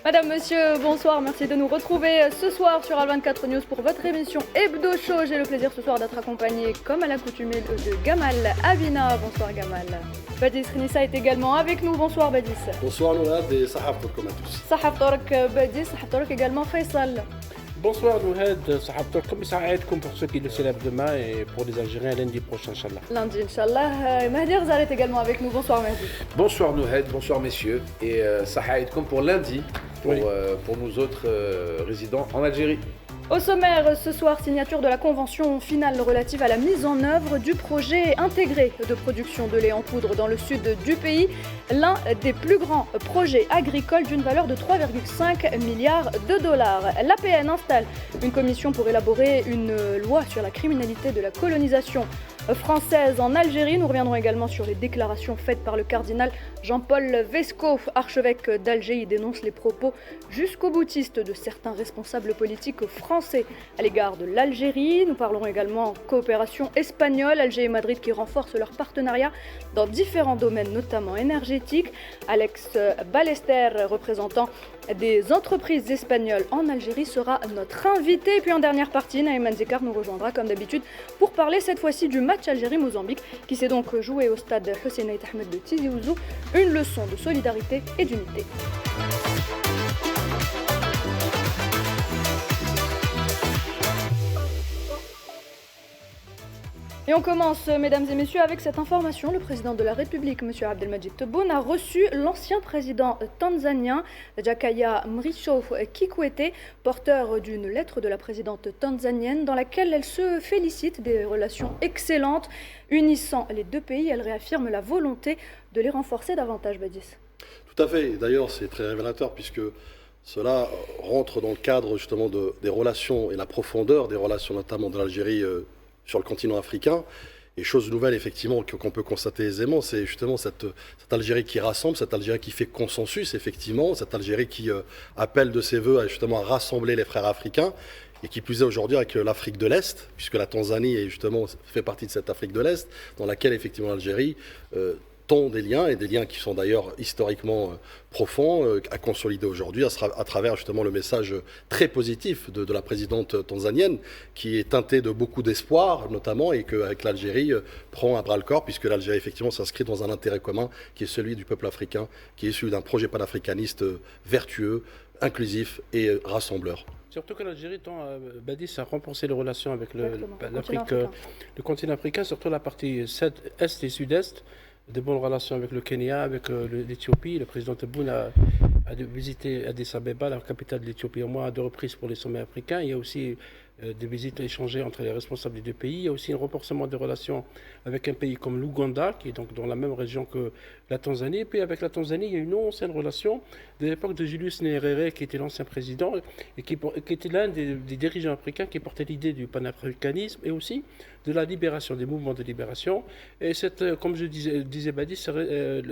Madame, monsieur, bonsoir. Merci de nous retrouver ce soir sur Al24 News pour votre émission Hebdo Show. J'ai le plaisir ce soir d'être accompagné, comme à l'accoutumée, de Gamal Avina. Bonsoir Gamal. Badis Khnissa est également avec nous. Bonsoir Badis. Bonsoir Nouad et Sahaf Torkom à tous. Sahaf Tork Badis, Sahaf Tork également Faisal. Bonsoir Nouad, Sahaf Torkom et Saïdkoum pour ceux qui le célèbrent demain et pour les Algériens lundi prochain, Inch'Allah. Lundi, Inch'Allah. Mahdi Rzal est également avec nous. Bonsoir Mahdi. Bonsoir Nouad, bonsoir messieurs. Et Saïdkoum pour lundi, pour nous autres résidents en Algérie. Au sommaire, ce soir, signature de la convention finale relative à la mise en œuvre du projet intégré de production de lait en poudre dans le sud du pays, l'un des plus grands projets agricoles d'une valeur de 3,5 milliards de dollars. L'APN installe une commission pour élaborer une loi sur la criminalité de la colonisation française en Algérie. Nous reviendrons également sur les déclarations faites par le cardinal Jean-Paul Vesco, archevêque d'Alger. Il dénonce les propos jusqu'au boutiste de certains responsables politiques français à l'égard de l'Algérie. Nous parlerons également coopération espagnole, Alger et Madrid qui renforcent leur partenariat dans différents domaines, notamment énergétiques. Alex Ballester, représentant des entreprises espagnoles en Algérie, sera notre invité. Et puis en dernière partie, Naïman Zekar nous rejoindra comme d'habitude pour parler cette fois-ci du match Algérie-Mozambique qui s'est donc joué au stade Hussein Ait Ahmed de Tizi Ouzou. Une leçon de solidarité et d'unité. Et on commence, mesdames et messieurs, avec cette information. Le président de la République, M. Abdelmadjid Tebboune, a reçu l'ancien président tanzanien, Jakaya Mrisho Kikwete, porteur d'une lettre de la présidente tanzanienne dans laquelle elle se félicite des relations excellentes unissant les deux pays. Elle réaffirme la volonté de les renforcer davantage, Badis. Tout à fait. D'ailleurs, c'est très révélateur puisque cela rentre dans le cadre justement des relations et la profondeur des relations notamment de l'Algérie sur le continent africain. Et chose nouvelle, effectivement, qu'on peut constater aisément, c'est justement cette Algérie qui rassemble, cette Algérie qui fait consensus, effectivement, cette Algérie qui appelle de ses voeux justement à rassembler les frères africains, et qui plus est aujourd'hui avec l'Afrique de l'Est, puisque la Tanzanie justement fait partie de cette Afrique de l'Est, dans laquelle effectivement l'Algérie tend des liens, et des liens qui sont d'ailleurs historiquement profonds, à consolider aujourd'hui à travers justement le message très positif de la présidente tanzanienne, qui est teinté de beaucoup d'espoir notamment, et qu'avec l'Algérie prend à bras le corps, puisque l'Algérie effectivement s'inscrit dans un intérêt commun qui est celui du peuple africain, qui est celui d'un projet panafricaniste vertueux, inclusif et rassembleur. Surtout que l'Algérie tend, Badis, à renforcer les relations avec l'Afrique, le continent africain, surtout la partie est et sud-est. De bonnes relations avec le Kenya, avec l'Éthiopie. Le président Tebboune a visité Addis Abeba, la capitale de l'Éthiopie, au moins à 2 reprises pour les sommets africains. Il y a aussi des visites échangées entre les responsables des 2 pays. Il y a aussi un renforcement des relations avec un pays comme l'Ouganda, qui est donc dans la même région que la Tanzanie. Et puis avec la Tanzanie, il y a une ancienne relation de l'époque de Julius Nyerere, qui était l'ancien président et qui était l'un des dirigeants africains qui portait l'idée du panafricanisme et aussi de la libération, des mouvements de libération. Et comme je disais Badis,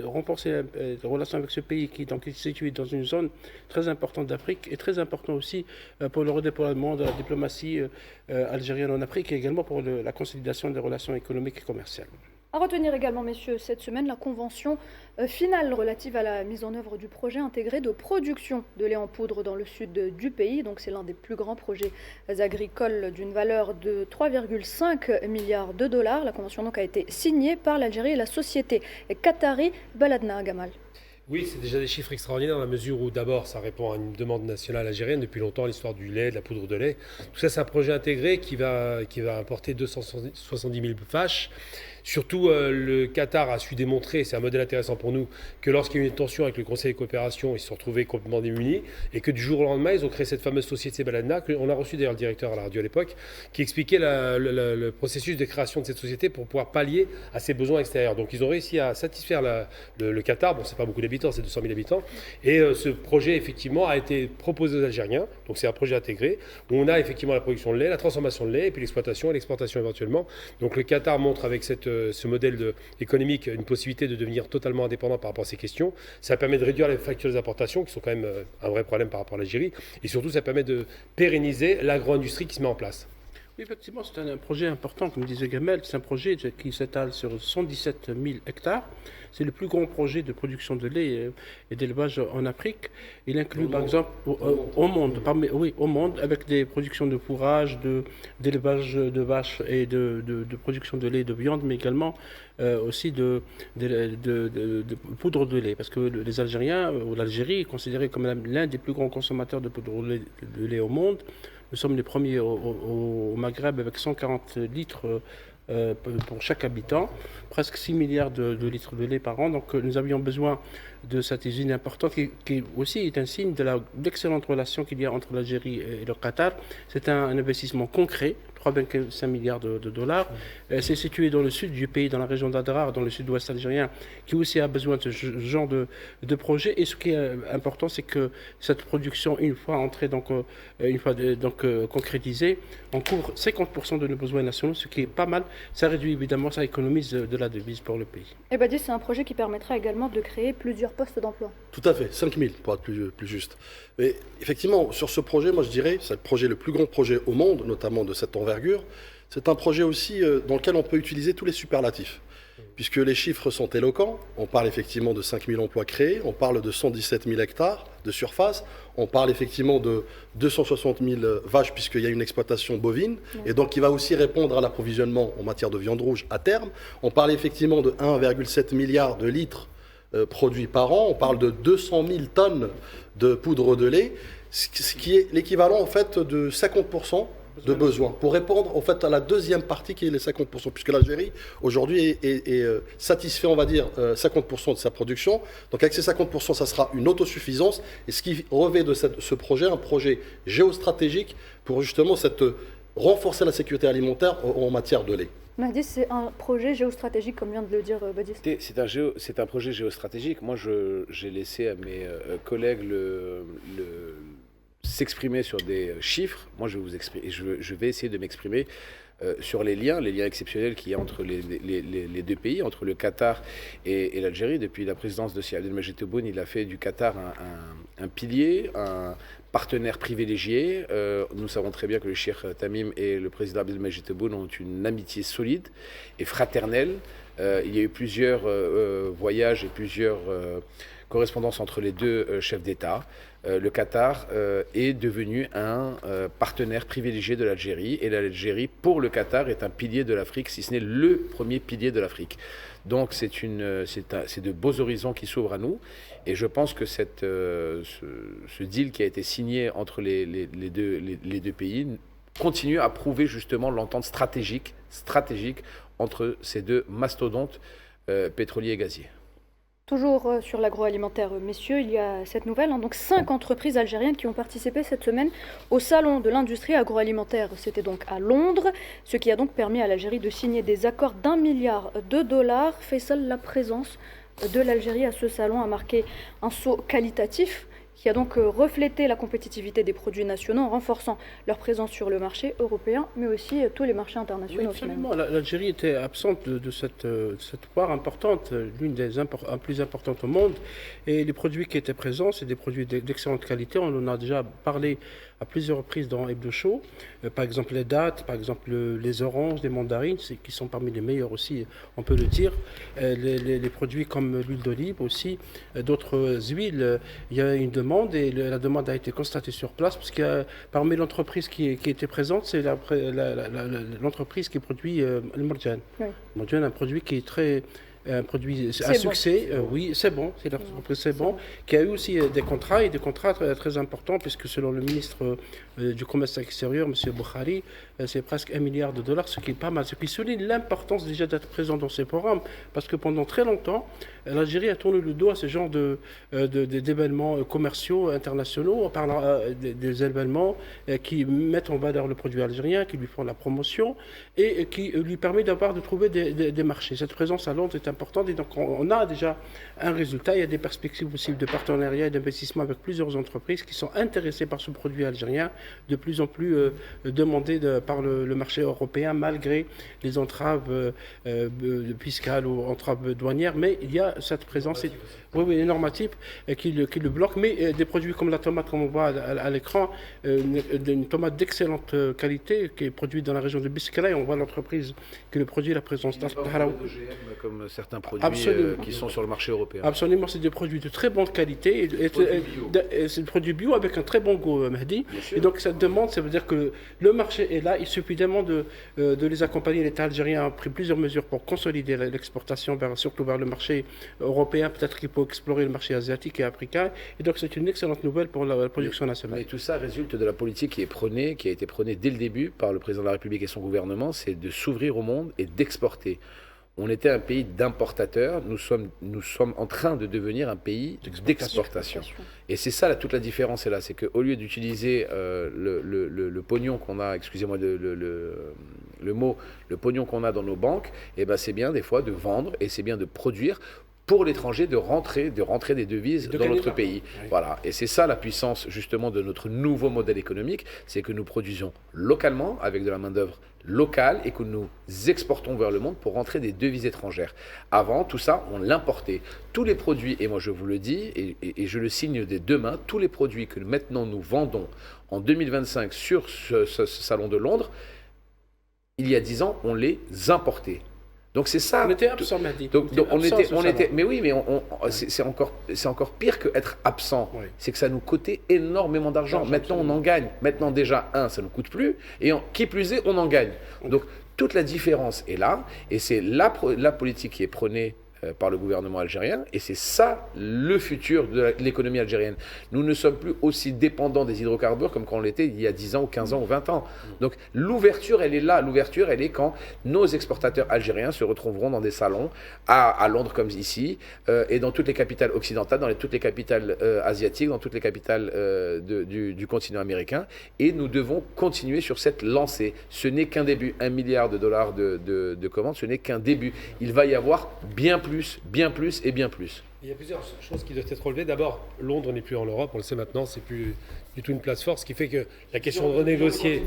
renforcer les relations avec ce pays qui est situé dans une zone très importante d'Afrique et très important aussi pour le redéploiement de la diplomatie algérienne en Afrique et également pour la consolidation des relations économiques et commerciales. À retenir également, messieurs, cette semaine, la convention finale relative à la mise en œuvre du projet intégré de production de lait en poudre dans le sud du pays. Donc c'est l'un des plus grands projets agricoles d'une valeur de 3,5 milliards de dollars. La convention donc a été signée par l'Algérie et la société qatari Baladna Gamal. Oui, c'est déjà des chiffres extraordinaires dans la mesure où d'abord ça répond à une demande nationale algérienne depuis longtemps, l'histoire du lait, de la poudre de lait. Tout ça, c'est un projet intégré qui va importer 270 000 vaches. Surtout, le Qatar a su démontrer, c'est un modèle intéressant pour nous, que lorsqu'il y a eu une tension avec le Conseil de coopération, ils se sont retrouvés complètement démunis et que du jour au lendemain, ils ont créé cette fameuse société Baladna, qu'on a reçu d'ailleurs le directeur à la radio à l'époque, qui expliquait le processus de création de cette société pour pouvoir pallier à ses besoins extérieurs. Donc ils ont réussi à satisfaire le Qatar, bon c'est pas beaucoup d'habitants, c'est 200 000 habitants, et ce projet effectivement a été proposé aux Algériens, donc c'est un projet intégré, où on a effectivement la production de lait, la transformation de lait, et puis l'exploitation et l'exportation éventuellement. Donc le Qatar montre avec ce modèle économique une possibilité de devenir totalement indépendant par rapport à ces questions. Ça permet de réduire les factures des importations, qui sont quand même un vrai problème par rapport à l'Algérie, et surtout ça permet de pérenniser l'agro-industrie qui se met en place. Effectivement, c'est un projet important, comme disait Gamel. C'est un projet qui s'étale sur 117 000 hectares. C'est le plus grand projet de production de lait et d'élevage en Afrique. Il inclut, par exemple, au monde, avec des productions de fourrage, d'élevage de vaches et de production de lait et de viande, mais également aussi de poudre de lait. Parce que les Algériens, ou l'Algérie, est considérée comme l'un des plus grands consommateurs de poudre de lait au monde. Nous sommes les premiers au Maghreb avec 140 litres pour chaque habitant, presque 6 milliards de litres de lait par an. Donc nous avions besoin de cette usine importante qui aussi est un signe de l'excellente relation qu'il y a entre l'Algérie et le Qatar. C'est un investissement concret, 3,5 milliards de dollars. C'est situé dans le sud du pays, dans la région d'Adrar, dans le sud-ouest algérien, qui aussi a besoin de ce genre de projet. Et ce qui est important, c'est que cette production, une fois entrée, concrétisée, on couvre 50% de nos besoins nationaux, ce qui est pas mal. Ça réduit évidemment, ça économise de la devise pour le pays. Et Badis, c'est un projet qui permettra également de créer plusieurs postes d'emploi. Tout à fait, 5 000 pour être plus juste. Mais effectivement, sur ce projet, moi je dirais, c'est le plus grand projet au monde, notamment de cette envergure. C'est un projet aussi dans lequel on peut utiliser tous les superlatifs, puisque les chiffres sont éloquents. On parle effectivement de 5 000 emplois créés, on parle de 117 000 hectares de surface, on parle effectivement de 260 000 vaches, puisqu'il y a une exploitation bovine, et donc qui va aussi répondre à l'approvisionnement en matière de viande rouge à terme. On parle effectivement de 1,7 milliard de litres produits par an, on parle de 200 000 tonnes de poudre de lait, ce qui est l'équivalent en fait de 50% de besoins, pour répondre en fait à la deuxième partie qui est les 50%, puisque l'Algérie aujourd'hui est satisfait, on va dire, 50% de sa production. Donc avec ces 50%, ça sera une autosuffisance, et ce qui revêt de ce projet un projet géostratégique pour justement renforcer la sécurité alimentaire en matière de lait. Mahdi, c'est un projet géostratégique, comme vient de le dire Badis. C'est un projet géostratégique. Moi, j'ai laissé à mes collègues s'exprimer sur des chiffres. Moi, je vais essayer de m'exprimer sur les liens exceptionnels qu'il y a entre les deux pays, entre le Qatar et l'Algérie. Depuis la présidence de Seyed Abdelmajid Tebboune, il a fait du Qatar un pilier, un partenaire privilégié. Nous savons très bien que le Cheikh Tamim et le président Abdelmajid Tebboune ont une amitié solide et fraternelle. Il y a eu plusieurs voyages et plusieurs correspondances entre les deux chefs d'État. Le Qatar est devenu un partenaire privilégié de l'Algérie, et l'Algérie, pour le Qatar, est un pilier de l'Afrique, si ce n'est le premier pilier de l'Afrique. Donc c'est de beaux horizons qui s'ouvrent à nous, et je pense que ce deal qui a été signé entre les deux pays continue à prouver justement l'entente stratégique entre ces deux mastodontes pétroliers et gaziers. Toujours sur l'agroalimentaire, messieurs, il y a cette nouvelle. Donc 5 entreprises algériennes qui ont participé cette semaine au salon de l'industrie agroalimentaire. C'était donc à Londres, ce qui a donc permis à l'Algérie de signer des accords d'1 milliard de dollars. Faisal, la présence de l'Algérie à ce salon a marqué un saut qualitatif qui a donc reflété la compétitivité des produits nationaux en renforçant leur présence sur le marché européen, mais aussi tous les marchés internationaux. Oui, absolument. L'Algérie était absente de cette foire importante, l'une des plus importantes au monde. Et les produits qui étaient présents, c'est des produits d'excellente qualité. On en a déjà parlé à plusieurs reprises dans Hebdo Show. Par exemple, les dattes, par exemple, les oranges, les mandarines, qui sont parmi les meilleurs aussi, on peut le dire. Les produits comme l'huile d'olive aussi, d'autres huiles. Il y a une demande, et la demande a été constatée sur place, parce que parmi l'entreprise qui était présente, c'est l'entreprise qui produit le Marjan. Oui. Marjan, un produit qui est un produit à succès, oui, c'est bon, c'est bon, qui a eu aussi des contrats très importants, puisque selon le ministre du Commerce extérieur, M. Boukhari, c'est presque 1 milliard de dollars, ce qui est pas mal, ce qui souligne l'importance déjà d'être présent dans ces programmes, parce que pendant très longtemps, l'Algérie a tourné le dos à ce genre d'événements commerciaux internationaux, en parlant des événements qui mettent en valeur le produit algérien, qui lui font la promotion, et qui lui permet de trouver des marchés. Cette présence à Londres est importante. Et donc, on a déjà un résultat. Il y a des perspectives possibles de partenariat et d'investissement avec plusieurs entreprises qui sont intéressées par ce produit algérien, de plus en plus demandé par le marché européen, malgré les entraves fiscales ou entraves douanières. Mais il y a cette présence, les normatifs qui le bloquent. Mais des produits comme la tomate, comme on voit à l'écran, une tomate d'excellente qualité qui est produite dans la région de Biskra. On voit l'entreprise qui le produit, la présence d'Asbahra. Comme certains produits qui sont sur le marché européen. Absolument, c'est des produits de très bonne qualité. C'est des produits bio avec un très bon goût, Mehdi. Et donc cette demande, ça veut dire que le marché est là. Il suffit vraiment de les accompagner. L'État algérien a pris plusieurs mesures pour consolider l'exportation, surtout vers le marché européen. Peut-être qu'il faut explorer le marché asiatique et africain. Et donc c'est une excellente nouvelle pour la production nationale. Mais tout ça résulte de la politique qui a été prônée dès le début par le président de la République et son gouvernement, c'est de s'ouvrir au monde et d'exporter. On était un pays d'importateurs, nous sommes en train de devenir un pays d'exportation. Et c'est ça toute la différence est là, c'est qu'au lieu d'utiliser le pognon qu'on a, excusez-moi le mot, le pognon qu'on a dans nos banques, et ben c'est bien des fois de vendre et c'est bien de produire pour l'étranger, de rentrer des devises dans notre pays. Oui. Voilà. Et c'est ça la puissance justement de notre nouveau modèle économique, c'est que nous produisons localement avec de la main-d'œuvre locale et que nous exportons vers le monde pour rentrer des devises étrangères. Avant, tout ça, on l'importait. Tous les produits, et moi je vous le dis, et je le signe dès demain, tous les produits que maintenant nous vendons en 2025 sur ce salon de Londres, il y a 10 ans, on les importait. Donc c'est ça. On était absent, Mehdi. Donc on était. Mais oui, mais c'est encore pire qu'être absent. Oui. C'est que ça nous coûtait énormément d'argent. Maintenant, on en gagne. Maintenant, déjà, ça ne nous coûte plus. Et qui plus est, on en gagne. Donc toute la différence est là. Et c'est la politique qui est prônée par le gouvernement algérien, et c'est ça le futur de l'économie algérienne. Nous ne sommes plus aussi dépendants des hydrocarbures comme quand on l'était il y a 10 ans ou 15 ans ou 20 ans. Donc l'ouverture, elle est là. L'ouverture, elle est quand nos exportateurs algériens se retrouveront dans des salons à Londres comme ici, et dans toutes les capitales occidentales, dans toutes les capitales asiatiques, dans toutes les capitales du continent américain, et nous devons continuer sur cette lancée. Ce n'est qu'un début. $1 milliard de commandes, ce n'est qu'un début. Il va y avoir bien plus et bien plus. Il y a plusieurs choses qui doivent être relevées. D'abord, Londres n'est plus en Europe, on le sait maintenant, c'est plus du tout une place forte, ce qui fait que la question de renégocier...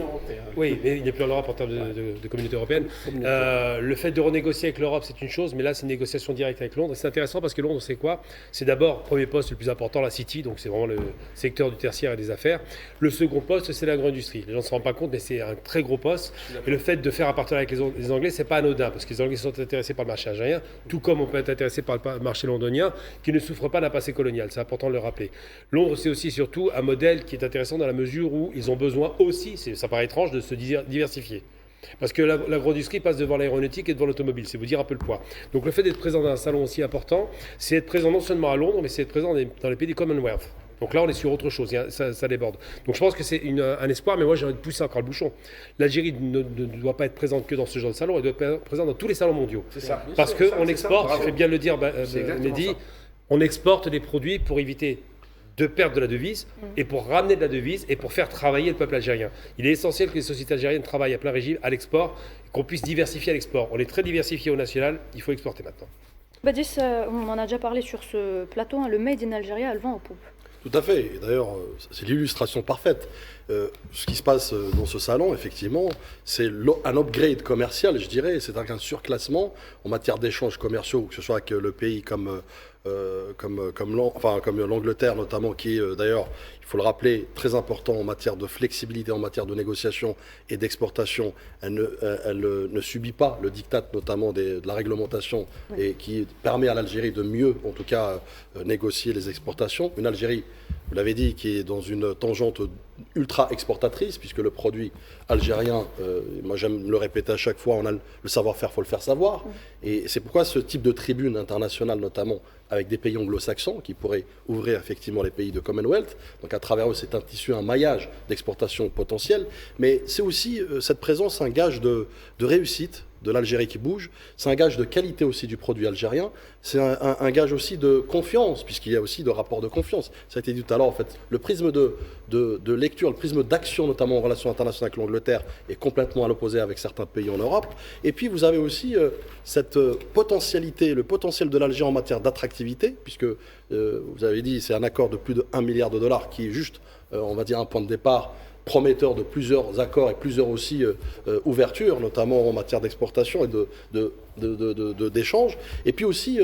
Oui, mais il n'est plus en Europe en termes de communauté européenne. Le fait de renégocier avec l'Europe, c'est une chose, mais là, c'est une négociation directe avec Londres. Et c'est intéressant parce que Londres, c'est quoi? C'est d'abord, premier poste le plus important, la City, donc c'est vraiment le secteur du tertiaire et des affaires. Le second poste, c'est l'agro-industrie. Les gens ne se rendent pas compte, mais c'est un très gros poste. Et le fait de faire un partenariat avec les Anglais, c'est pas anodin, parce que les Anglais sont intéressés par le marché algérien, tout comme on peut être intéressé par le marché londonien, qui ne souffre pas d'un passé colonial. C'est important de le rappeler. Londres, c'est aussi surtout un modèle qui est intéressant dans la mesure où ils ont besoin aussi, ça paraît étrange, de se diversifier. Parce que l'agro-industrie passe devant l'aéronautique et devant l'automobile, c'est vous dire un peu le poids. Donc le fait d'être présent dans un salon aussi important, c'est être présent non seulement à Londres, mais c'est être présent dans les pays du Commonwealth. Donc là, on est sur autre chose, ça déborde. Donc je pense que c'est un espoir, mais moi j'ai envie de pousser encore le bouchon. L'Algérie ne doit pas être présente que dans ce genre de salon, elle doit être présente dans tous les salons mondiaux. C'est ça. Parce qu'on exporte, il faut bien le dire, Mehdi, on exporte des produits pour éviter de perdre de la devise et pour ramener de la devise et pour faire travailler le peuple algérien. Il est essentiel que les sociétés algériennes travaillent à plein régime à l'export, qu'on puisse diversifier à l'export. On est très diversifié au national, il faut exporter maintenant. Badis, on en a déjà parlé sur ce plateau, le Made in Algérie a le vent en poupe. Tout à fait. Et d'ailleurs, c'est l'illustration parfaite. Ce qui se passe dans ce salon, effectivement, c'est un upgrade commercial, je dirais. C'est un surclassement en matière d'échanges commerciaux, que ce soit avec le pays comme l'Angleterre notamment, qui est d'ailleurs, il faut le rappeler, très important en matière de flexibilité, en matière de négociation et d'exportation. Elle ne subit pas le diktat notamment de la réglementation et qui permet à l'Algérie de mieux, en tout cas, négocier les exportations. Une Algérie, vous l'avez dit, qui est dans une tangente ultra exportatrice, puisque le produit algérien, moi j'aime le répéter à chaque fois, on a le savoir-faire, il faut le faire savoir. Et c'est pourquoi ce type de tribune internationale, notamment avec des pays anglo-saxons, qui pourraient ouvrir effectivement les pays de Commonwealth, donc à travers eux c'est un tissu, un maillage d'exportation potentielle, mais c'est aussi cette présence un gage de réussite de l'Algérie qui bouge, c'est un gage de qualité aussi du produit algérien, c'est un gage aussi de confiance, puisqu'il y a aussi de rapports de confiance. Ça a été dit tout à l'heure, en fait, le prisme de lecture, le prisme d'action, notamment en relations internationales avec l'Angleterre, est complètement à l'opposé avec certains pays en Europe. Et puis vous avez aussi cette potentialité, le potentiel de l'Algérie en matière d'attractivité, puisque vous avez dit c'est un accord de plus de 1 milliard de dollars qui est juste, on va dire, un point de départ prometteur de plusieurs accords et plusieurs aussi ouvertures, notamment en matière d'exportation et d'échange. Et puis aussi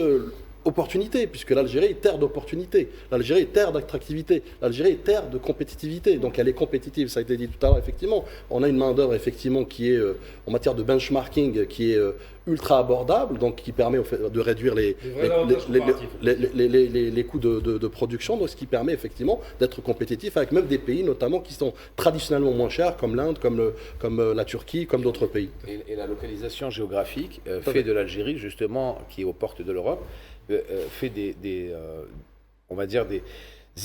opportunité, puisque l'Algérie est terre d'opportunité, l'Algérie est terre d'attractivité, l'Algérie est terre de compétitivité, donc elle est compétitive, ça a été dit tout à l'heure, effectivement. On a une main-d'œuvre, effectivement, qui est, en matière de benchmarking, qui est ultra abordable, donc qui permet de réduire les coûts de production, donc ce qui permet, effectivement, d'être compétitif avec même des pays, notamment, qui sont traditionnellement moins chers, comme l'Inde, comme la Turquie, comme d'autres pays. Et la localisation géographique fait de l'Algérie, justement, qui est aux portes de l'Europe, fait on va dire, des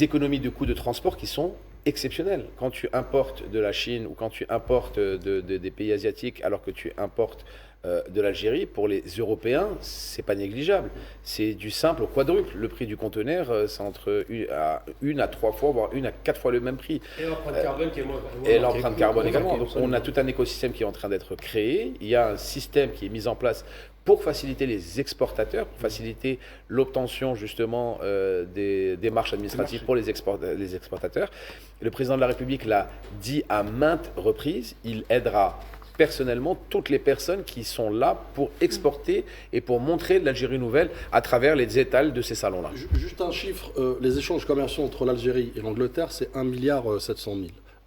économies de coûts de transport qui sont exceptionnelles. Quand tu importes de la Chine ou quand tu importes des pays asiatiques alors que tu importes de l'Algérie, pour les Européens, c'est pas négligeable. C'est du simple au quadruple. Le prix du conteneur, c'est entre 1 à 3 fois, voire 1 à 4 fois le même prix. Et l'empreinte carbone qui est moins. Et l'empreinte carbone également. Donc on a tout un écosystème qui est en train d'être créé. Il y a un système qui est mis en place pour faciliter les exportateurs, pour faciliter l'obtention justement des démarches administratives pour les exportateurs. Le président de la République l'a dit à maintes reprises, il aidera personnellement toutes les personnes qui sont là pour exporter et pour montrer l'Algérie nouvelle à travers les étals de ces salons-là. Juste un chiffre, les échanges commerciaux entre l'Algérie et l'Angleterre, c'est 1,7 milliard.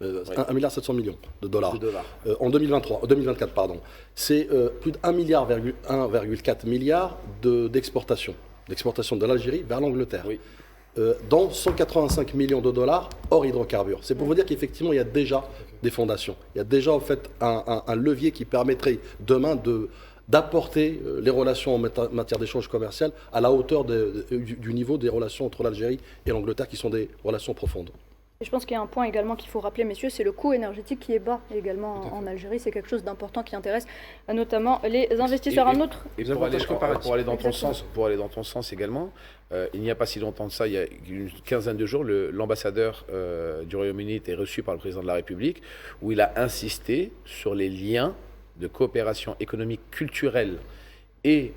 1,7 milliard de dollars. En 2024, pardon. C'est plus de 1,4 milliard d'exportation de l'Algérie vers l'Angleterre. Oui. Dans 185 millions de dollars hors hydrocarbures. C'est pour vous dire qu'effectivement, il y a déjà des fondations. Il y a déjà en fait un levier qui permettrait demain d'apporter les relations en matière d'échange commercial à la hauteur du niveau des relations entre l'Algérie et l'Angleterre, qui sont des relations profondes. Et je pense qu'il y a un point également qu'il faut rappeler, messieurs, c'est le coût énergétique qui est bas également en Algérie. C'est quelque chose d'important qui intéresse notamment les investisseurs. Et pour aller dans ton sens également, il n'y a pas si longtemps de ça, il y a une quinzaine de jours, l'ambassadeur du Royaume-Uni était reçu par le président de la République, où il a insisté sur les liens de coopération économique, culturelle et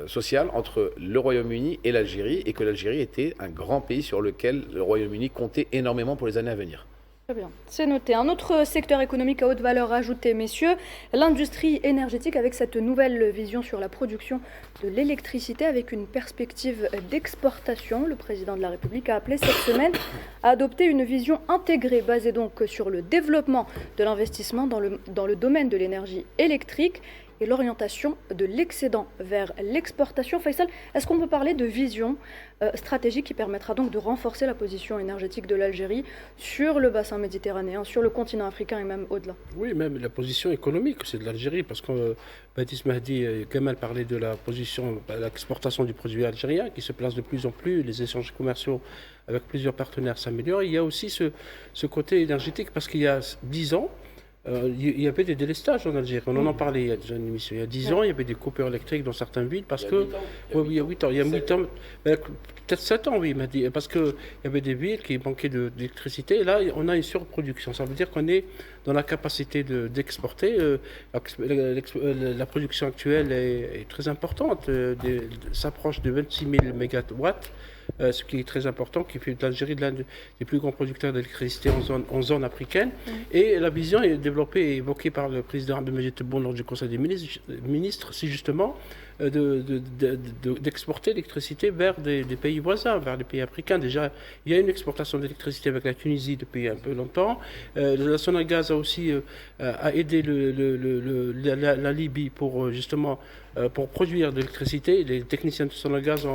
sociale entre le Royaume-Uni et l'Algérie, et que l'Algérie était un grand pays sur lequel le Royaume-Uni comptait énormément pour les années à venir. Très bien, c'est noté. Un autre secteur économique à haute valeur ajoutée, messieurs, l'industrie énergétique, avec cette nouvelle vision sur la production de l'électricité avec une perspective d'exportation. Le président de la République a appelé cette semaine à adopter une vision intégrée basée donc sur le développement de l'investissement dans le domaine de l'énergie électrique et l'orientation de l'excédent vers l'exportation. Faisal, est-ce qu'on peut parler de vision stratégique qui permettra donc de renforcer la position énergétique de l'Algérie sur le bassin méditerranéen, sur le continent africain et même au-delà? Oui, même la position économique, c'est de l'Algérie, parce que Baptiste Mahdi et Gamal parlaient de la position, l'exportation du produit algérien qui se place de plus en plus, les échanges commerciaux avec plusieurs partenaires s'améliorent. Il y a aussi ce côté énergétique, parce qu'il y a 10 ans, il y avait des délestages en Algérie. On en parlait il y a déjà une émission. Il y a 10 ans, il y avait des coupures électriques dans certaines villes parce que. Il y a 8 ans. Il y a 8 ans. Peut-être 7 ans, oui, il m'a dit. Parce qu'il y avait des villes qui manquaient d'électricité. Et là, on a une surproduction. Ça veut dire qu'on est dans la capacité d'exporter. La production actuelle est très importante. S'approche de 26 000 mégawatts. Ce qui est très important, qui fait de l'Algérie l'un des plus grands producteurs d'électricité en zone africaine. Et la vision est développée et évoquée par le président Abdelmajid Tebboune lors du Conseil des ministres, c'est justement d'exporter l'électricité vers des pays voisins, vers les pays africains. Déjà, il y a une exportation d'électricité avec la Tunisie depuis un peu longtemps. La Sonagaz a aussi a aidé la Libye pour justement pour produire de l'électricité. Les techniciens de Sonagaz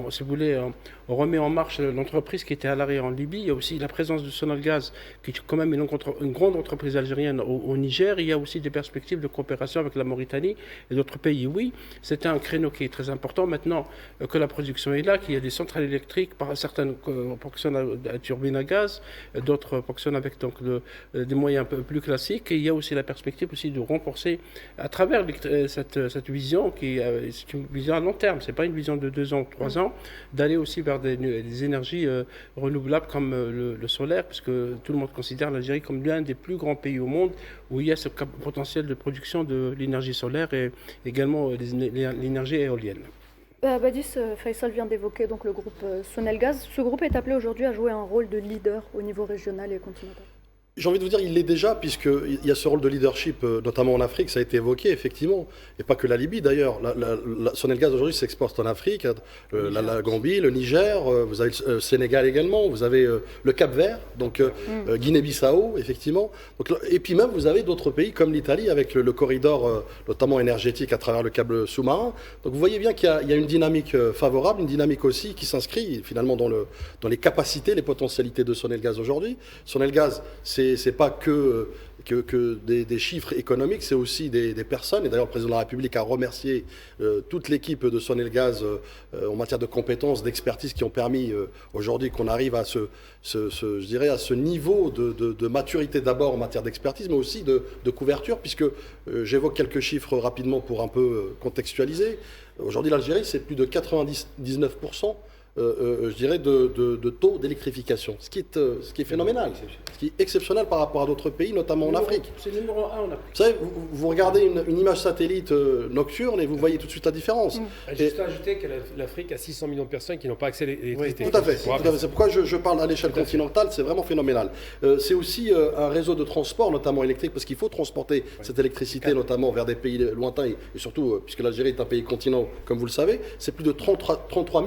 si vous voulez, on remet en marche l'entreprise qui était à l'arrêt en Libye. Il y a aussi la présence de Sonagaz, qui est quand même une grande entreprise algérienne au Niger. Il y a aussi des perspectives de coopération avec la Mauritanie et d'autres pays. pays, oui. C'était un créneau qui est très important. Maintenant que la production est là, qu'il y a des centrales électriques, certaines fonctionnent à turbine à gaz, d'autres fonctionnent avec donc, des moyens un peu plus classiques. Et il y a aussi la perspective aussi de renforcer à travers cette vision, c'est une vision à long terme, ce n'est pas une vision de 2 ans, 3 ans, d'aller aussi vers des énergies renouvelables comme le solaire, puisque tout le monde considère l'Algérie comme l'un des plus grands pays au monde où il y a ce potentiel de production de l'énergie solaire et également l'énergie éolienne. Badis, Faisal vient d'évoquer donc le groupe Sonelgaz. Ce groupe est appelé aujourd'hui à jouer un rôle de leader au niveau régional et continental. J'ai envie de vous dire, il l'est déjà, puisqu'il y a ce rôle de leadership, notamment en Afrique, ça a été évoqué, effectivement, et pas que la Libye d'ailleurs. Sonelgaz aujourd'hui s'exporte en Afrique, la Gambie, le Niger, vous avez le Sénégal également, vous avez le Cap-Vert, donc Guinée-Bissau, effectivement. Donc, et puis même, vous avez d'autres pays comme l'Italie, avec le corridor, notamment énergétique, à travers le câble sous-marin. Donc vous voyez bien qu'il y a une dynamique favorable, une dynamique aussi qui s'inscrit finalement dans les capacités, les potentialités de Sonelgaz aujourd'hui. Sonelgaz, c'est pas que des chiffres économiques, c'est aussi des personnes. Et d'ailleurs, le président de la République a remercié toute l'équipe de Sonelgaz en matière de compétences, d'expertise qui ont permis aujourd'hui qu'on arrive à je dirais, à ce niveau de maturité d'abord en matière d'expertise, mais aussi de couverture, puisque j'évoque quelques chiffres rapidement pour un peu contextualiser. Aujourd'hui, l'Algérie, c'est plus de 99%. Je dirais, de taux d'électrification, ce qui est phénoménal, ce qui est exceptionnel par rapport à d'autres pays, notamment en Afrique. C'est le numéro 1 en Afrique. Vous savez, vous regardez une image satellite nocturne et vous voyez tout de suite la différence. Juste à ajouter que l'Afrique a 600 millions de personnes qui n'ont pas accès à l'électricité. Oui, tout à fait. C'est pourquoi je parle à l'échelle continentale, c'est vraiment phénoménal. C'est aussi un réseau de transport, notamment électrique, parce qu'il faut transporter cette électricité, notamment vers des pays lointains, et surtout, puisque l'Algérie est un pays continent, comme vous le savez, c'est plus de 33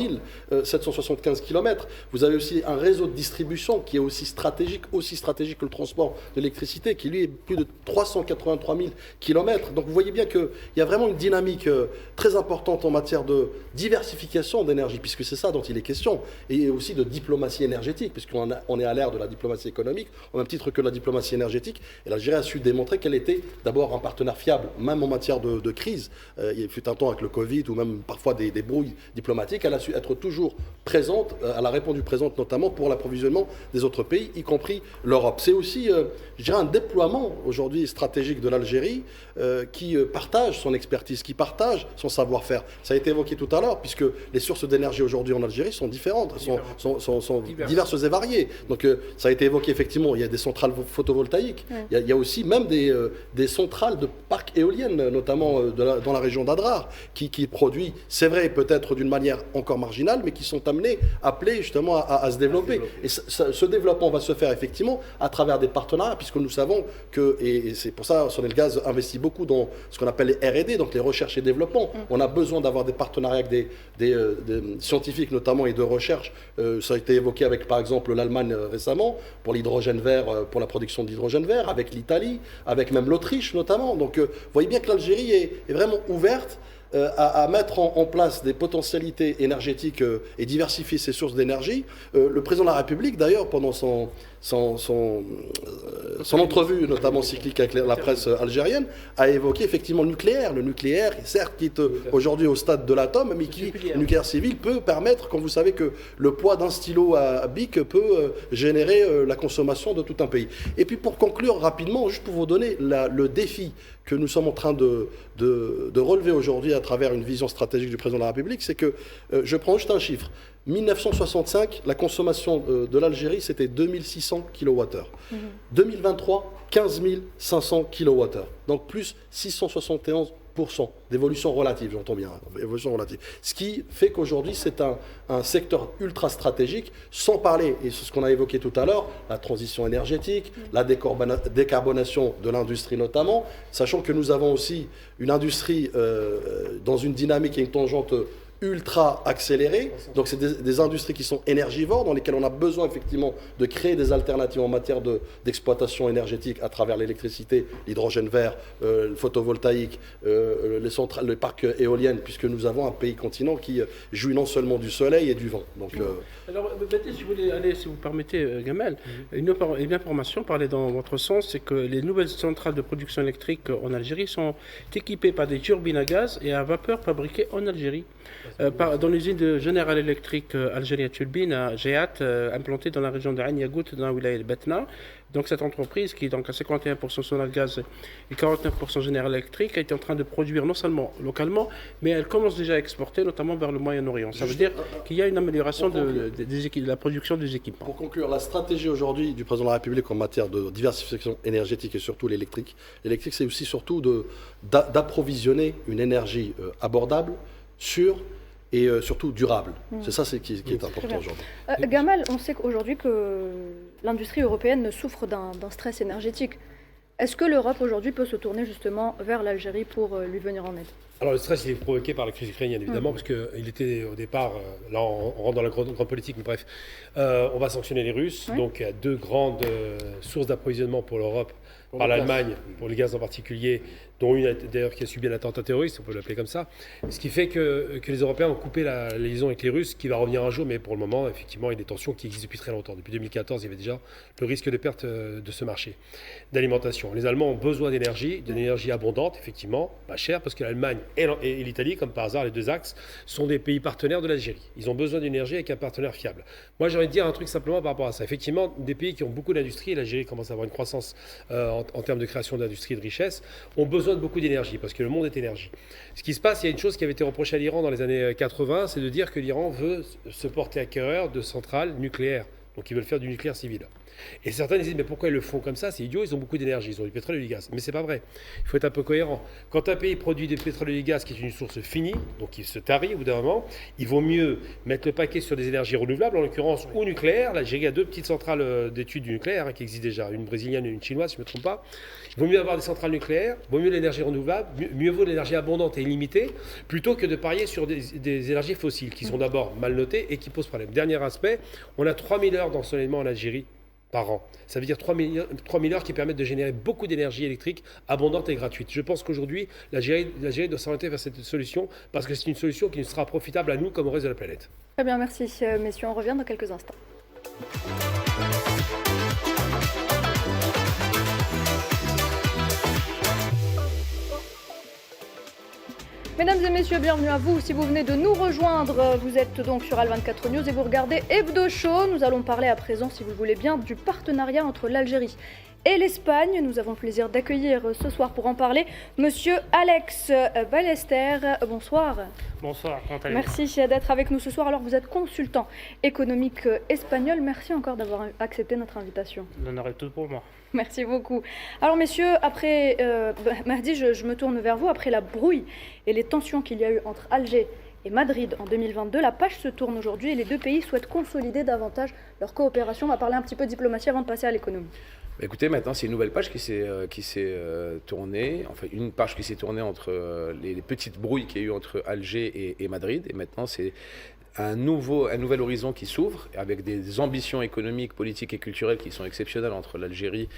775 km. Vous avez aussi un réseau de distribution qui est aussi stratégique que le transport de l'électricité, qui lui est plus de 383 000 km. Donc vous voyez bien qu'il y a vraiment une dynamique très importante en matière de diversification d'énergie, puisque c'est ça dont il est question, et aussi de diplomatie énergétique, puisqu'on est à l'ère de la diplomatie économique, au même titre que la diplomatie énergétique. Et l'Algérie a su démontrer qu'elle était d'abord un partenaire fiable, même en matière de crise. Il fut un temps avec le Covid, ou même parfois des brouilles diplomatiques, elle a su être toujours présente, elle a répondu présente notamment pour l'approvisionnement des autres pays, y compris l'Europe. C'est aussi, je dirais, un déploiement aujourd'hui stratégique de l'Algérie qui partage son expertise, qui partage son savoir-faire. Ça a été évoqué tout à l'heure, puisque les sources d'énergie aujourd'hui en Algérie sont différentes, sont diverses et variées. Donc ça a été évoqué effectivement, il y a des centrales photovoltaïques, il y a aussi même des centrales de parcs éoliennes, notamment dans la région d'Adrar, qui produit, c'est vrai, peut-être d'une manière encore marginale, mais qui sont appelés justement à se développer. Et ce développement va se faire effectivement à travers des partenariats, puisque nous savons que, et c'est pour ça que Sonelgaz investit beaucoup dans ce qu'on appelle les R&D, donc les recherches et développement. On a besoin d'avoir des partenariats avec des scientifiques notamment et de recherche. Ça a été évoqué avec par exemple l'Allemagne récemment pour l'hydrogène vert, pour la production d'hydrogène vert, avec l'Italie, avec même l'Autriche notamment. Donc vous voyez bien que l'Algérie est vraiment ouverte à mettre en place des potentialités énergétiques et diversifier ses sources d'énergie. Le président de la République, d'ailleurs, pendant son entrevue, notamment cyclique avec la presse algérienne, a évoqué effectivement le nucléaire. Le nucléaire, certes, qui est aujourd'hui au stade de l'atome, mais qui, le nucléaire civil, peut permettre, quand vous savez que le poids d'un stylo à bic peut générer la consommation de tout un pays. Et puis pour conclure rapidement, juste pour vous donner le défi que nous sommes en train de relever aujourd'hui à travers une vision stratégique du président de la République, c'est que, je prends juste un chiffre, 1965, la consommation de l'Algérie, c'était 2600 kWh. 2023, 15 500 kWh. Donc plus 671% d'évolution relative, j'entends bien, évolution relative. Ce qui fait qu'aujourd'hui, c'est un secteur ultra stratégique, sans parler, et c'est ce qu'on a évoqué tout à l'heure, la transition énergétique, la décarbonation de l'industrie notamment, sachant que nous avons aussi une industrie dans une dynamique et une tangente ultra accélérée. Donc c'est des industries qui sont énergivores, dans lesquelles on a besoin effectivement de créer des alternatives en matière d'exploitation énergétique à travers l'électricité, l'hydrogène vert, le photovoltaïque, les parcs éoliennes, puisque nous avons un pays continent qui jouit non seulement du soleil et du vent. Donc, Alors, je voulais aller, si vous permettez, Gamal, une information parlait dans votre sens, c'est que les nouvelles centrales de production électrique en Algérie sont équipées par des turbines à gaz et à vapeur fabriquées en Algérie. Dans l'usine de General Electric Algeria Turbine à Géat, implantée dans la région de Ain Yagout, dans la wilaya de Batna. Donc cette entreprise, qui est donc à 51% Sonal Gaz et 49% General Electric, est en train de produire non seulement localement, mais elle commence déjà à exporter, notamment vers le Moyen-Orient. Ça veut dire qu'il y a une amélioration de la production des équipements. Pour conclure, la stratégie aujourd'hui du président de la République en matière de diversification énergétique et surtout l'électrique, c'est aussi surtout d'approvisionner une énergie abordable, sûre et surtout durable. C'est ça qui est important aujourd'hui. Gamal, on sait qu'aujourd'hui que l'industrie européenne souffre d'un stress énergétique. Est-ce que l'Europe aujourd'hui peut se tourner justement vers l'Algérie pour lui venir en aide? Alors le stress, il est provoqué par la crise ukrainienne, évidemment, parce qu'il était au départ, là on rentre dans la grande politique, mais bref, on va sanctionner les Russes. Oui. Donc il y a deux grandes sources d'approvisionnement pour l'Europe, par l'Allemagne, pour le gaz en particulier, dont une d'ailleurs qui a subi un attentat terroriste, on peut l'appeler comme ça. Ce qui fait que les Européens ont coupé la liaison avec les Russes, qui va revenir un jour, mais pour le moment, effectivement, il y a des tensions qui existent depuis très longtemps. Depuis 2014, il y avait déjà le risque de perte de ce marché d'alimentation. Les Allemands ont besoin d'énergie, d'une énergie abondante, effectivement, pas chère, parce que l'Allemagne et l'Italie, comme par hasard, les deux axes, sont des pays partenaires de l'Algérie. Ils ont besoin d'énergie avec un partenaire fiable. Moi, j'ai envie de dire un truc simplement par rapport à ça. Effectivement, des pays qui ont beaucoup d'industrie, et l'Algérie commence à avoir une croissance en termes de création d'industrie et de richesse, ont besoin de beaucoup d'énergie, parce que le monde est énergie. Ce qui se passe, il y a une chose qui avait été reprochée à l'Iran dans les années 80, c'est de dire que l'Iran veut se porter acquéreur de centrales nucléaires. Donc ils veulent faire du nucléaire civil. Et certains disent, mais pourquoi ils le font comme ça? C'est idiot, ils ont beaucoup d'énergie, ils ont du pétrole et du gaz. Mais c'est pas vrai. Il faut être un peu cohérent. Quand un pays produit du pétrole et du gaz, qui est une source finie, donc il se tarit au bout d'un moment, il vaut mieux mettre le paquet sur des énergies renouvelables, en l'occurrence, ou nucléaires. L'Algérie a deux petites centrales d'études du nucléaire qui existent déjà, une brésilienne et une chinoise, si je ne me trompe pas. Il vaut mieux avoir des centrales nucléaires, vaut mieux l'énergie renouvelable, mieux vaut l'énergie abondante et illimitée, plutôt que de parier sur des énergies fossiles, qui sont d'abord mal notées et qui posent problème. Dernier aspect, on a 3000 heures d'ensoleillement en Algérie par an. Ça veut dire 3000 heures qui permettent de générer beaucoup d'énergie électrique abondante et gratuite. Je pense qu'aujourd'hui, l'Algérie doit s'orienter vers cette solution parce que c'est une solution qui sera profitable à nous comme au reste de la planète. Très bien, merci messieurs. On revient dans quelques instants. Mesdames et messieurs, bienvenue à vous. Si vous venez de nous rejoindre, vous êtes donc sur Al24 News et vous regardez Hebdo Show. Nous allons parler à présent, si vous le voulez bien, du partenariat entre l'Algérie et l'Espagne. Nous avons le plaisir d'accueillir ce soir pour en parler Monsieur Alex Ballester. Bonsoir. Bonsoir, comment allez-vous ? Merci d'être avec nous ce soir. Alors vous êtes consultant économique espagnol. Merci encore d'avoir accepté notre invitation. L'honneur est tout pour moi. Merci beaucoup. Alors messieurs, après, Mahdi, je me tourne vers vous. Après la brouille et les tensions qu'il y a eu entre Alger et Madrid en 2022, la page se tourne aujourd'hui et les deux pays souhaitent consolider davantage leur coopération. On va parler un petit peu de diplomatie avant de passer à l'économie. Écoutez, maintenant c'est une nouvelle page qui s'est tournée, enfin une page qui s'est tournée entre les petites brouilles qu'il y a eu entre Alger et Madrid, et maintenant c'est un nouvel horizon qui s'ouvre avec des ambitions économiques, politiques et culturelles qui sont exceptionnelles entre l'Algérie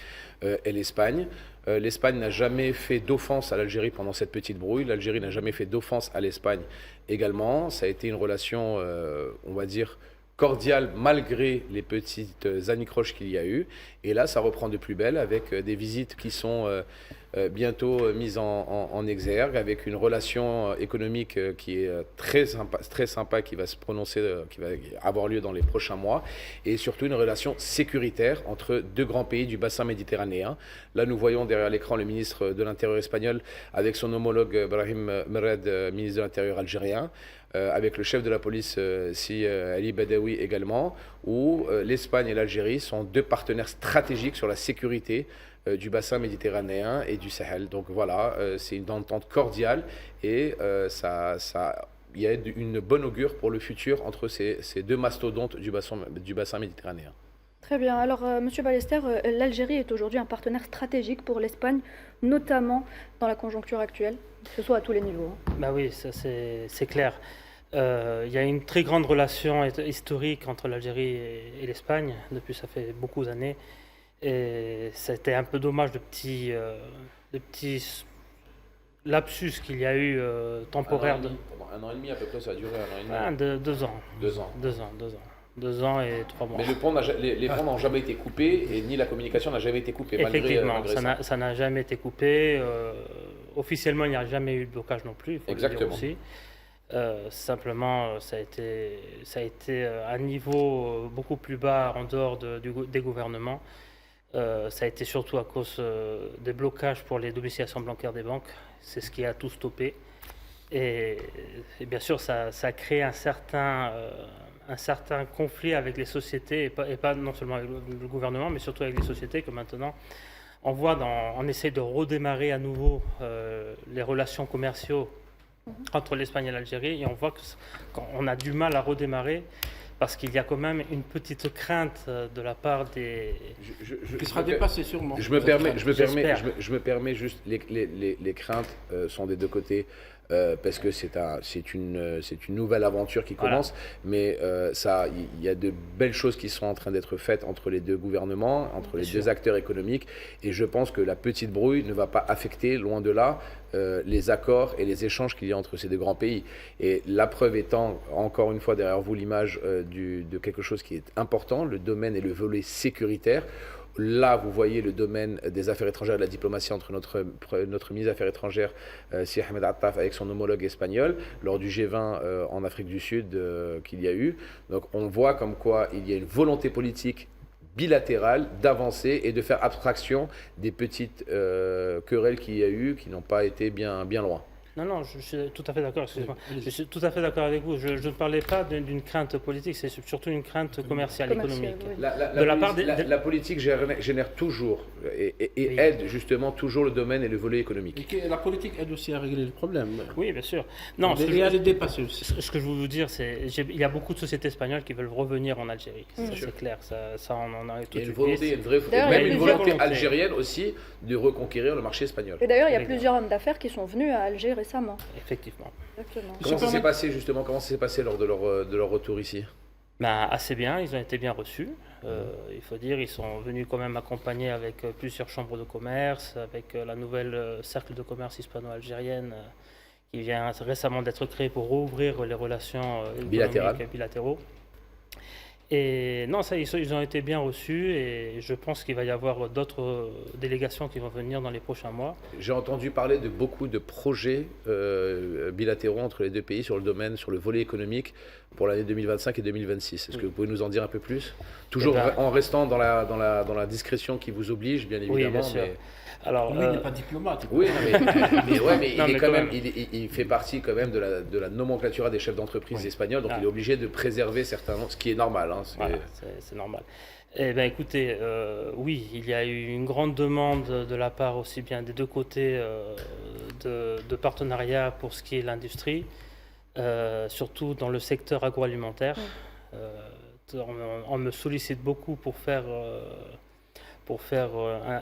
et l'Espagne. L'Espagne n'a jamais fait d'offense à l'Algérie pendant cette petite brouille. L'Algérie n'a jamais fait d'offense à l'Espagne également. Ça a été une relation, on va dire, cordiale malgré les petites anicroches qu'il y a eu. Et là, ça reprend de plus belle avec des visites qui sont bientôt mise en exergue, avec une relation économique qui est très sympa, qui va se prononcer, qui va avoir lieu dans les prochains mois, et surtout une relation sécuritaire entre deux grands pays du bassin méditerranéen. Là, nous voyons derrière l'écran le ministre de l'Intérieur espagnol avec son homologue Brahim Mered, ministre de l'Intérieur algérien, avec le chef de la police Ali Badawi également, où l'Espagne et l'Algérie sont deux partenaires stratégiques sur la sécurité du bassin méditerranéen et du Sahel. Donc voilà, c'est une entente cordiale et il y a une bonne augure pour le futur entre ces deux mastodontes du bassin méditerranéen. Très bien. Alors, Monsieur Ballester, l'Algérie est aujourd'hui un partenaire stratégique pour l'Espagne, notamment dans la conjoncture actuelle, que ce soit à tous les niveaux. Bah oui, ça c'est clair. Il y a une très grande relation historique entre l'Algérie et l'Espagne, depuis ça fait beaucoup d'années. Et c'était un peu dommage de petits lapsus qu'il y a eu temporaires. Pendant 1 an et demi à peu près, ça a duré 1 an et demi. Deux ans. 2 ans. 2 ans et 3 mois. Mais les ponts n'ont jamais été coupés et ni la communication n'a jamais été coupée. Effectivement, malgré ça n'a jamais été coupé. Officiellement, il n'y a jamais eu de blocage non plus, il faut le dire aussi. Simplement, ça a été à un niveau beaucoup plus bas en dehors des gouvernements. Ça a été surtout à cause des blocages pour les domiciliations bancaires des banques. C'est ce qui a tout stoppé. Et bien sûr, ça a créé un certain conflit avec les sociétés, et pas non seulement avec le gouvernement, mais surtout avec les sociétés, que maintenant on essaie de redémarrer à nouveau les relations commerciales entre l'Espagne et l'Algérie, et on voit qu'on a du mal à redémarrer parce qu'il y a quand même une petite crainte de la part des... Qui sera dépassée sûrement. Je me permets juste, les craintes sont des deux côtés. Parce que c'est une nouvelle aventure qui commence, mais il y a de belles choses qui sont en train d'être faites entre les deux gouvernements, entre les deux acteurs économiques, et je pense que la petite brouille ne va pas affecter, loin de là, les accords et les échanges qu'il y a entre ces deux grands pays. Et la preuve étant, encore une fois derrière vous, l'image de quelque chose qui est important, le domaine et le volet sécuritaire. Là, vous voyez le domaine des affaires étrangères et de la diplomatie entre notre ministre des Affaires étrangères, Si Ahmed Attaf, avec son homologue espagnol, lors du G20 en Afrique du Sud qu'il y a eu. Donc on voit comme quoi il y a une volonté politique bilatérale d'avancer et de faire abstraction des petites querelles qu'il y a eu, qui n'ont pas été bien loin. Non, je suis tout à fait d'accord, excusez-moi. Je suis tout à fait d'accord avec vous. Je ne parlais pas d'une crainte politique, c'est surtout une crainte commerciale, économique. Oui. La politique génère toujours et aide justement toujours le domaine et le volet économique. Et la politique aide aussi à régler le problème. Oui, bien sûr. Non, ce que je veux vous dire, c'est qu'il y a beaucoup de sociétés espagnoles qui veulent revenir en Algérie. C'est clair, ça on en a tout de suite. Même une volonté algérienne aussi de reconquérir le marché espagnol. Et d'ailleurs, il y a plusieurs hommes d'affaires qui sont venus à Alger récemment. Effectivement. Comment ça s'est passé justement? Comment ça s'est passé lors de leur retour ici? Assez bien, ils ont été bien reçus. Il faut dire, ils sont venus quand même accompagnés avec plusieurs chambres de commerce, avec la nouvelle cercle de commerce hispano-algérienne qui vient récemment d'être créée pour rouvrir les relations bilatéraux. Et non, ils ont été bien reçus et je pense qu'il va y avoir d'autres délégations qui vont venir dans les prochains mois. J'ai entendu parler de beaucoup de projets bilatéraux entre les deux pays sur le domaine, sur le volet économique pour l'année 2025 et 2026. Est-ce que vous pouvez nous en dire un peu plus? Toujours en restant dans la discrétion qui vous oblige, bien évidemment. Oui, bien sûr. Alors, lui, il n'est pas diplomate. Oui, il fait partie quand même de la nomenclature des chefs d'entreprise espagnols, donc il est obligé de préserver certains noms, ce qui est normal. Voilà, c'est normal. Eh bien, écoutez, oui, il y a eu une grande demande de la part aussi bien des deux côtés de partenariat pour ce qui est l'industrie, surtout dans le secteur agroalimentaire. On me sollicite beaucoup pour faire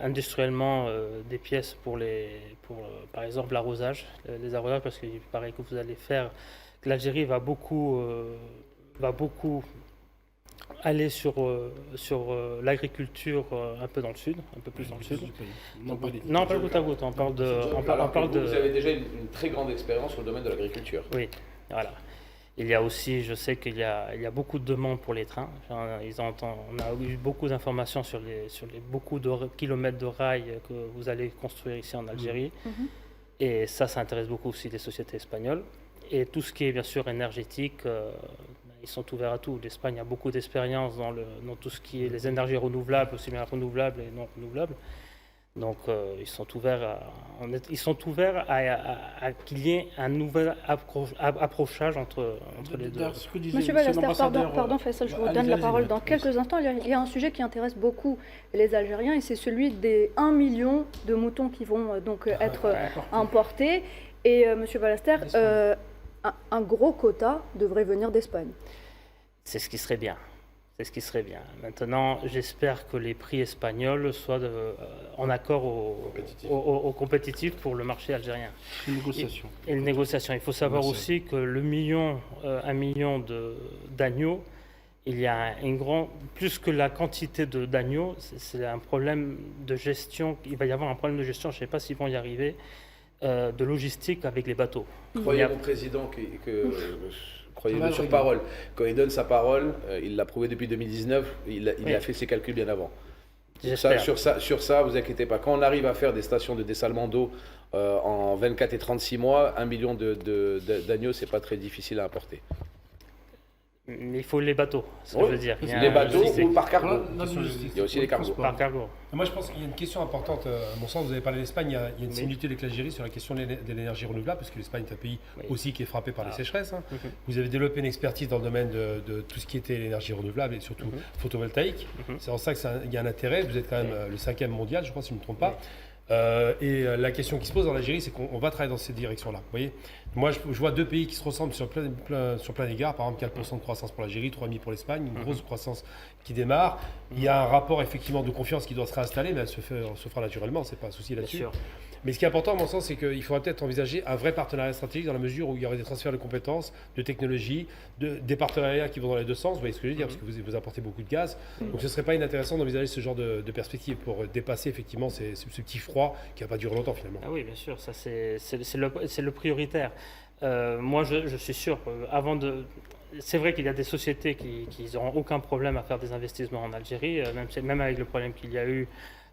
industriellement des pièces pour par exemple l'arrosage, les arrosages, parce qu'il paraît que vous allez faire, que l'Algérie va beaucoup aller sur l'agriculture un peu dans le sud, un peu plus dans le sud. Non, pas le goutte à goutte, on parle de... Vous avez déjà une très grande expérience sur le domaine de l'agriculture. Oui, voilà. Il y a aussi, je sais qu'il y a beaucoup de demandes pour les trains. On a eu beaucoup d'informations sur les beaucoup de kilomètres de rails que vous allez construire ici en Algérie. Et ça intéresse beaucoup aussi les sociétés espagnoles. Et tout ce qui est bien sûr énergétique, ils sont ouverts à tout. L'Espagne a beaucoup d'expérience dans tout ce qui est les énergies renouvelables, aussi bien renouvelables et non renouvelables. Donc ils sont ouverts à qu'il y ait un nouvel approchage entre les deux. Monsieur Ballester, pardon Faisal, je vous donne la parole dans quelques instants. Il y a un sujet qui intéresse beaucoup les Algériens et c'est celui des 1 million de moutons qui vont donc être importés. Et Monsieur Ballester, un gros quota devrait venir d'Espagne. C'est ce qui serait bien. C'est ce qui serait bien. Maintenant, j'espère que les prix espagnols soient en accord au compétitif pour le marché algérien. Une négociation. Et une négociation. Il faut savoir aussi que le million, 1 million d'agneaux, il y a plus que la quantité d'agneaux, c'est un problème de gestion. Il va y avoir un problème de gestion, je ne sais pas s'ils vont y arriver, de logistique avec les bateaux. Croyez mon président croyez-le sur parole. Quand il donne sa parole, il l'a prouvé depuis 2019, il a fait ses calculs bien avant. Sur ça, vous inquiétez pas. Quand on arrive à faire des stations de dessalement d'eau en 24 et 36 mois, 1 million d'agneaux, c'est pas très difficile à importer. Mais il faut les bateaux, c'est ce que je veux dire. Les bateaux ou par cargo. Il y a aussi les cargos. Par cargo. Moi, je pense qu'il y a une question importante. À mon sens, vous avez parlé de l'Espagne. Il y a une similitude avec l'Algérie sur la question de l'énergie renouvelable, parce que l'Espagne est un pays aussi qui est frappé par les sécheresses. Vous avez développé une expertise dans le domaine de tout ce qui était l'énergie renouvelable et surtout photovoltaïque. C'est en ça qu'il y a un intérêt. Vous êtes quand même le 5e mondial, je crois, si je ne me trompe pas. Et la question qui se pose en Algérie, c'est qu'on va travailler dans cette direction-là. Vous voyez, moi, je vois deux pays qui se ressemblent sur plein d'égard. Par exemple, 4% de croissance pour l'Algérie, 3,5% pour l'Espagne, une grosse croissance qui démarre. Il y a un rapport effectivement de confiance qui doit se réinstaller, mais elle se fera naturellement, c'est pas un souci là-dessus. Mais ce qui est important, à mon sens, c'est qu'il faudra peut-être envisager un vrai partenariat stratégique dans la mesure où il y aurait des transferts de compétences, de technologies, des partenariats qui vont dans les deux sens. Vous voyez ce que je veux dire, parce que vous apportez beaucoup de gaz. Donc ce ne serait pas inintéressant d'envisager ce genre de perspective pour dépasser effectivement ce petit froid qui n'a pas duré longtemps finalement. Ah oui, bien sûr, ça c'est le prioritaire. Moi, je suis sûr, c'est vrai qu'il y a des sociétés qui n'auront aucun problème à faire des investissements en Algérie, même avec le problème qu'il y a eu,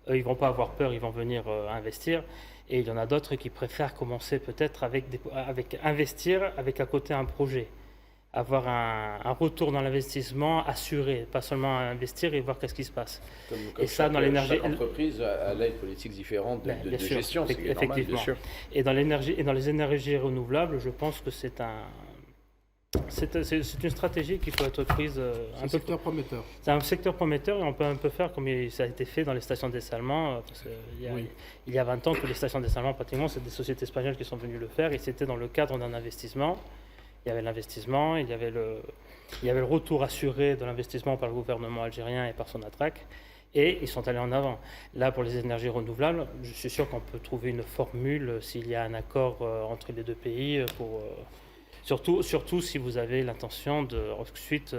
ils ne vont pas avoir peur, ils vont venir investir. Et il y en a d'autres qui préfèrent commencer peut-être avec investir avec à côté un projet. Avoir un retour dans l'investissement assuré, pas seulement investir et voir qu'est-ce qui se passe. Comme et ça, dans l'énergie, chaque entreprise a une politique différente de gestion, c'est normal, effectivement. Bien sûr. Et dans l'énergie et dans les énergies renouvelables, je pense que c'est une stratégie qui peut être prise un secteur prometteur. C'est un secteur prometteur et on peut un peu faire comme ça a été fait dans les stations de dessalement. Il y a 20 ans, que les stations de dessalement, pratiquement, c'est des sociétés espagnoles qui sont venues le faire et c'était dans le cadre d'un investissement. Il y avait l'investissement, il y avait le retour assuré de l'investissement par le gouvernement algérien et par son ATRAC. Et ils sont allés en avant. Là, pour les énergies renouvelables, je suis sûr qu'on peut trouver une formule s'il y a un accord entre les deux pays pour... Surtout si vous avez l'intention ensuite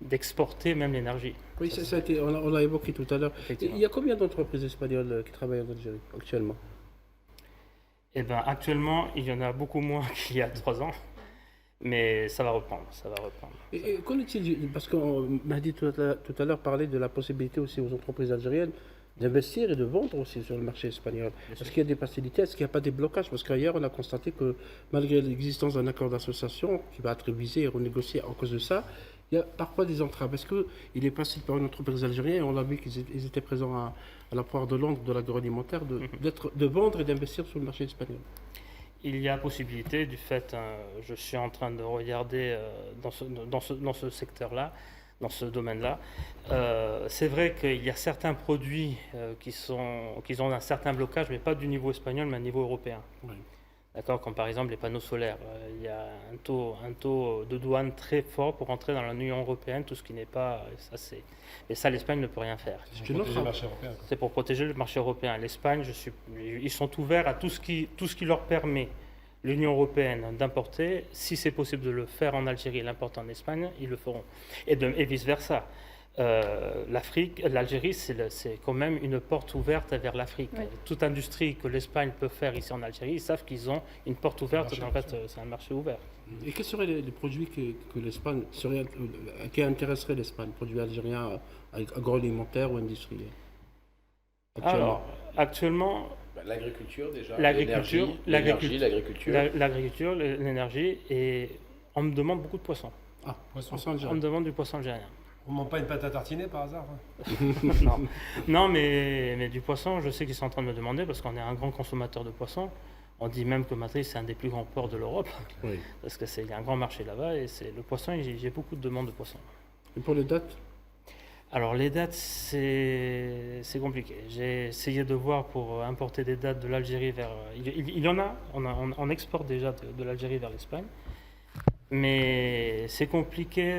d'exporter même l'énergie. Oui, ça a été, on l'a évoqué tout à l'heure. Il y a combien d'entreprises espagnoles qui travaillent en Algérie actuellement? Eh bien, actuellement, il y en a beaucoup moins qu'il y a 3 ans. Mais ça va reprendre, Et qu'en est-il? Parce qu'on m'a dit tout à l'heure parler de la possibilité aussi aux entreprises algériennes d'investir et de vendre aussi sur le marché espagnol. Est-ce qu'il y a des facilités? Est-ce qu'il n'y a pas des blocages? Parce qu'ailleurs, on a constaté que malgré l'existence d'un accord d'association qui va être révisé et renégocié en cause de ça, il y a parfois des entraves. Est-ce qu'il est passé par une entreprise algérienne, et on l'a vu qu'ils étaient présents à la foire de Londres de l'agroalimentaire, de vendre et d'investir sur le marché espagnol? Il y a possibilité, du fait, je suis en train de regarder dans ce secteur-là, dans ce domaine-là. C'est vrai qu'il y a certains produits qui ont un certain blocage, mais pas du niveau espagnol, mais à niveau européen. Oui. D'accord, comme par exemple les panneaux solaires. Il y a un taux de douane très fort pour entrer dans l'Union européenne, tout ce qui n'est pas... Et ça, l'Espagne ne peut rien faire. C'est pour protéger le marché européen. C'est pour protéger le marché européen. L'Espagne, ils sont ouverts à tout ce qui leur permet, l'Union européenne, d'importer. Si c'est possible de le faire en Algérie et l'importer en Espagne, ils le feront. Et vice-versa. L'Algérie, c'est quand même une porte ouverte vers l'Afrique. Oui. Toute industrie que l'Espagne peut faire ici en Algérie, ils savent qu'ils ont une porte ouverte. En fait, c'est un marché ouvert. Et quels seraient les produits que l'Espagne qui intéresseraient l'Espagne, produits algériens agroalimentaires ou industriels? Alors, actuellement, l'agriculture déjà, l'agriculture, l'énergie, et on me demande beaucoup de poissons. Ah, poisson algérien. On me demande du poisson algérien. On ne mange pas une pâte à tartiner par hasard? Non, mais du poisson, je sais qu'ils sont en train de me demander parce qu'on est un grand consommateur de poissons. On dit même que Madrid, c'est un des plus grands ports de l'Europe, oui. Parce qu'il y a un grand marché là-bas et le poisson, j'ai beaucoup de demandes de poissons. Et pour les dates? Alors les dates, c'est compliqué. J'ai essayé de voir pour importer des dates de l'Algérie vers... Il y en a, on exporte déjà de l'Algérie vers l'Espagne. Mais c'est compliqué,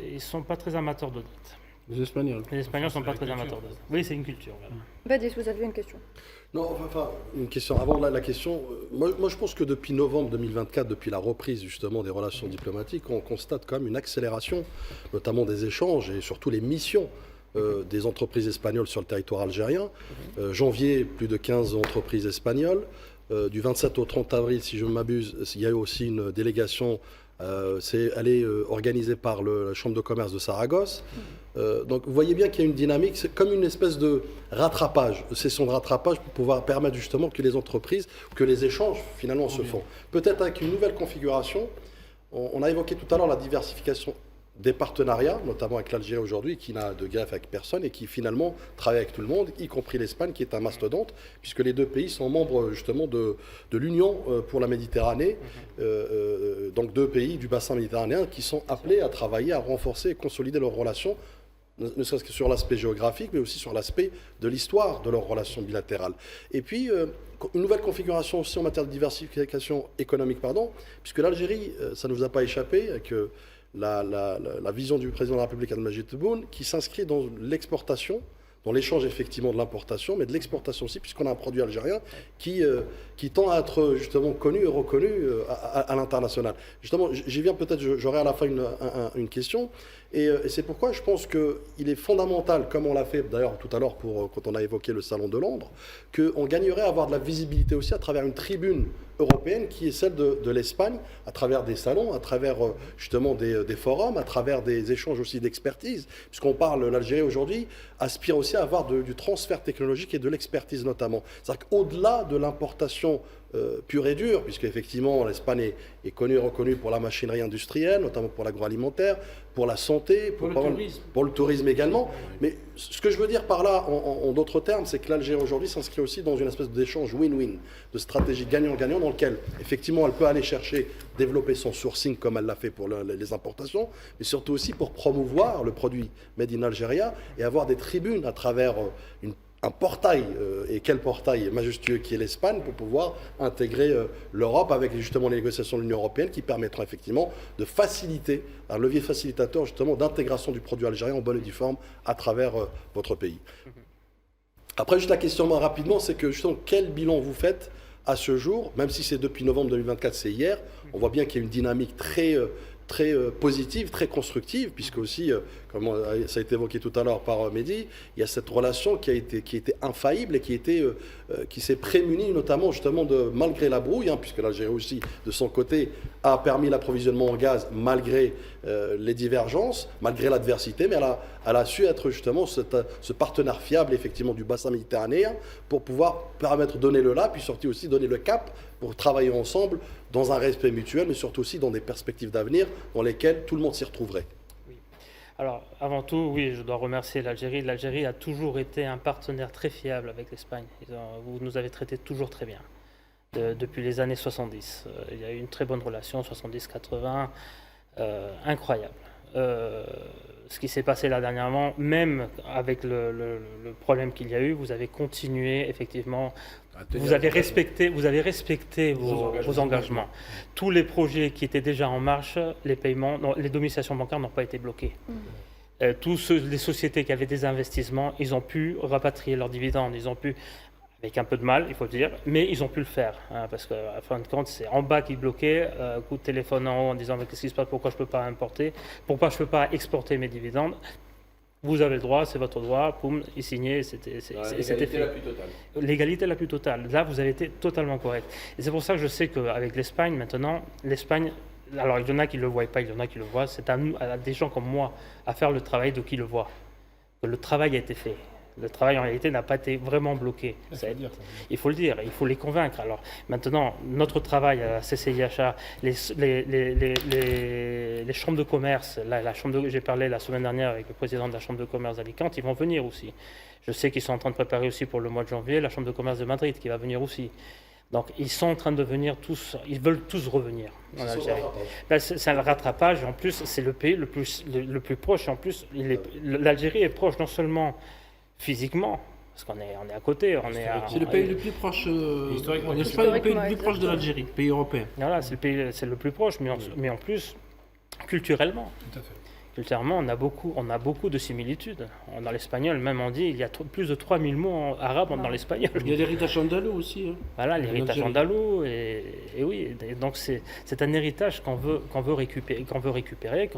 ils ne sont pas très amateurs de dette. Les Espagnols. Les Espagnols ne sont pas très amateurs de dette. Oui, c'est une culture. Voilà. Badis, vous avez une question? Non, enfin, une question. Avant la question, moi je pense que depuis novembre 2024, depuis la reprise justement des relations diplomatiques, on constate quand même une accélération, notamment des échanges et surtout les missions des entreprises espagnoles sur le territoire algérien. Janvier, plus de 15 entreprises espagnoles. Du 27 au 30 avril, si je ne m'abuse, il y a eu aussi une délégation. Elle est organisée par la Chambre de commerce de Saragosse. Donc vous voyez bien qu'il y a une dynamique, c'est comme une espèce de rattrapage, session de rattrapage pour pouvoir permettre justement que les entreprises, que les échanges finalement se font. Peut-être avec une nouvelle configuration. On a évoqué tout à l'heure la diversification des partenariats, notamment avec l'Algérie aujourd'hui, qui n'a de greffe avec personne et qui finalement travaille avec tout le monde, y compris l'Espagne, qui est un mastodonte, puisque les deux pays sont membres justement de l'Union pour la Méditerranée, donc deux pays du bassin méditerranéen qui sont appelés à travailler, à renforcer et consolider leurs relations, ne serait-ce que sur l'aspect géographique, mais aussi sur l'aspect de l'histoire de leurs relations bilatérales. Et puis, une nouvelle configuration aussi en matière de diversification économique, puisque l'Algérie, ça ne vous a pas échappé, avec la vision du président de la République, Abdelmadjid Tebboune, qui s'inscrit dans l'exportation, dans l'échange effectivement de l'importation, mais de l'exportation aussi, puisqu'on a un produit algérien qui tend à être justement connu et reconnu à l'international. Justement, j'y viens peut-être, j'aurai à la fin une question, et c'est pourquoi je pense qu'il est fondamental, comme on l'a fait d'ailleurs tout à l'heure quand on a évoqué le Salon de Londres, qu'on gagnerait à avoir de la visibilité aussi à travers une tribune européenne qui est celle de l'Espagne, à travers des salons, à travers justement des forums, à travers des échanges aussi d'expertise, puisqu'on parle, l'Algérie aujourd'hui aspire aussi à avoir du transfert technologique et de l'expertise notamment. C'est-à-dire qu'au-delà de l'importation pure et dure, puisque effectivement l'Espagne est connue et reconnue pour la machinerie industrielle, notamment pour l'agroalimentaire, pour la santé, pour le tourisme également. Mais ce que je veux dire par là, en d'autres termes, c'est que l'Algérie aujourd'hui s'inscrit aussi dans une espèce d'échange win-win, de stratégie gagnant-gagnant, dans lequel effectivement elle peut aller chercher, développer son sourcing comme elle l'a fait pour les importations, mais surtout aussi pour promouvoir le produit Made in Algeria et avoir des tribunes à travers un portail, et quel portail majestueux qui est l'Espagne, pour pouvoir intégrer l'Europe avec justement les négociations de l'Union européenne qui permettront effectivement de faciliter, un levier facilitateur justement d'intégration du produit algérien en bonne et due forme à travers votre pays. Après, juste la question rapidement, c'est que justement quel bilan vous faites à ce jour, même si c'est depuis novembre 2024, c'est hier, on voit bien qu'il y a une dynamique très positive, très constructive, puisque aussi, comme ça a été évoqué tout à l'heure par Mehdi, il y a cette relation qui était infaillible et qui s'est prémunie notamment justement malgré la brouille, puisque l'Algérie aussi, de son côté, a permis l'approvisionnement en gaz malgré les divergences, malgré l'adversité, mais elle a su être justement ce partenaire fiable effectivement du bassin méditerranéen pour pouvoir permettre de donner le là, puis surtout aussi donner le cap pour travailler ensemble dans un respect mutuel, mais surtout aussi dans des perspectives d'avenir dans lesquelles tout le monde s'y retrouverait. Oui. Alors, avant tout, oui, je dois remercier l'Algérie. L'Algérie a toujours été un partenaire très fiable avec l'Espagne. Vous nous avez traités toujours très bien, depuis les années 70. Il y a eu une très bonne relation, 70-80, incroyable. Ce qui s'est passé là dernièrement, même avec le problème qu'il y a eu, vous avez continué effectivement, vous avez respecté vos engagements. Tous les projets qui étaient déjà en marche, les paiements, les domiciliations bancaires n'ont pas été bloquées. Tous les sociétés qui avaient des investissements, ils ont pu rapatrier leurs dividendes, ils ont pu, avec un peu de mal, il faut le dire, mais ils ont pu le faire, parce qu'à fin de compte, c'est en bas qui bloquait, coup de téléphone en haut en disant mais qu'est-ce qui se passe, pourquoi je ne peux pas importer, pourquoi je ne peux pas exporter mes dividendes. Vous avez le droit, c'est votre droit, poum, il signait, c'était fait. L'égalité la plus totale. L'égalité la plus totale. Là, vous avez été totalement correct. Et c'est pour ça que je sais qu'avec l'Espagne, maintenant, l'Espagne, alors il y en a qui ne le voient pas, il y en a qui le voient, c'est à nous, à des gens comme moi, à faire le travail de qui le voit. Que le travail a été fait. Le travail, en réalité, n'a pas été vraiment bloqué. Il faut le dire, il faut les convaincre. Alors, maintenant, notre travail à la CCIHA, les chambres de commerce, j'ai parlé la semaine dernière avec le président de la chambre de commerce d'Alicante, ils vont venir aussi. Je sais qu'ils sont en train de préparer aussi pour le mois de janvier la chambre de commerce de Madrid qui va venir aussi. Donc, ils sont en train de venir tous, ils veulent tous revenir en Algérie. C'est un rattrapage, en plus, c'est le pays le plus proche. En plus, l'Algérie est proche non seulement physiquement, parce qu'on est à côté. C'est le pays le plus proche. Historiquement, L'Espagne est le pays le plus proche de l'Algérie, pays européen. Voilà, c'est le plus proche, mais en plus, culturellement. Tout à fait. Culturellement, on a beaucoup de similitudes. Dans l'espagnol, même on dit, il y a plus de 3000 mots arabes dans l'espagnol. Il y a l'héritage andalou aussi. Voilà, l'héritage andalou, et oui, et donc c'est un héritage qu'on veut récupérer, on veut récupérer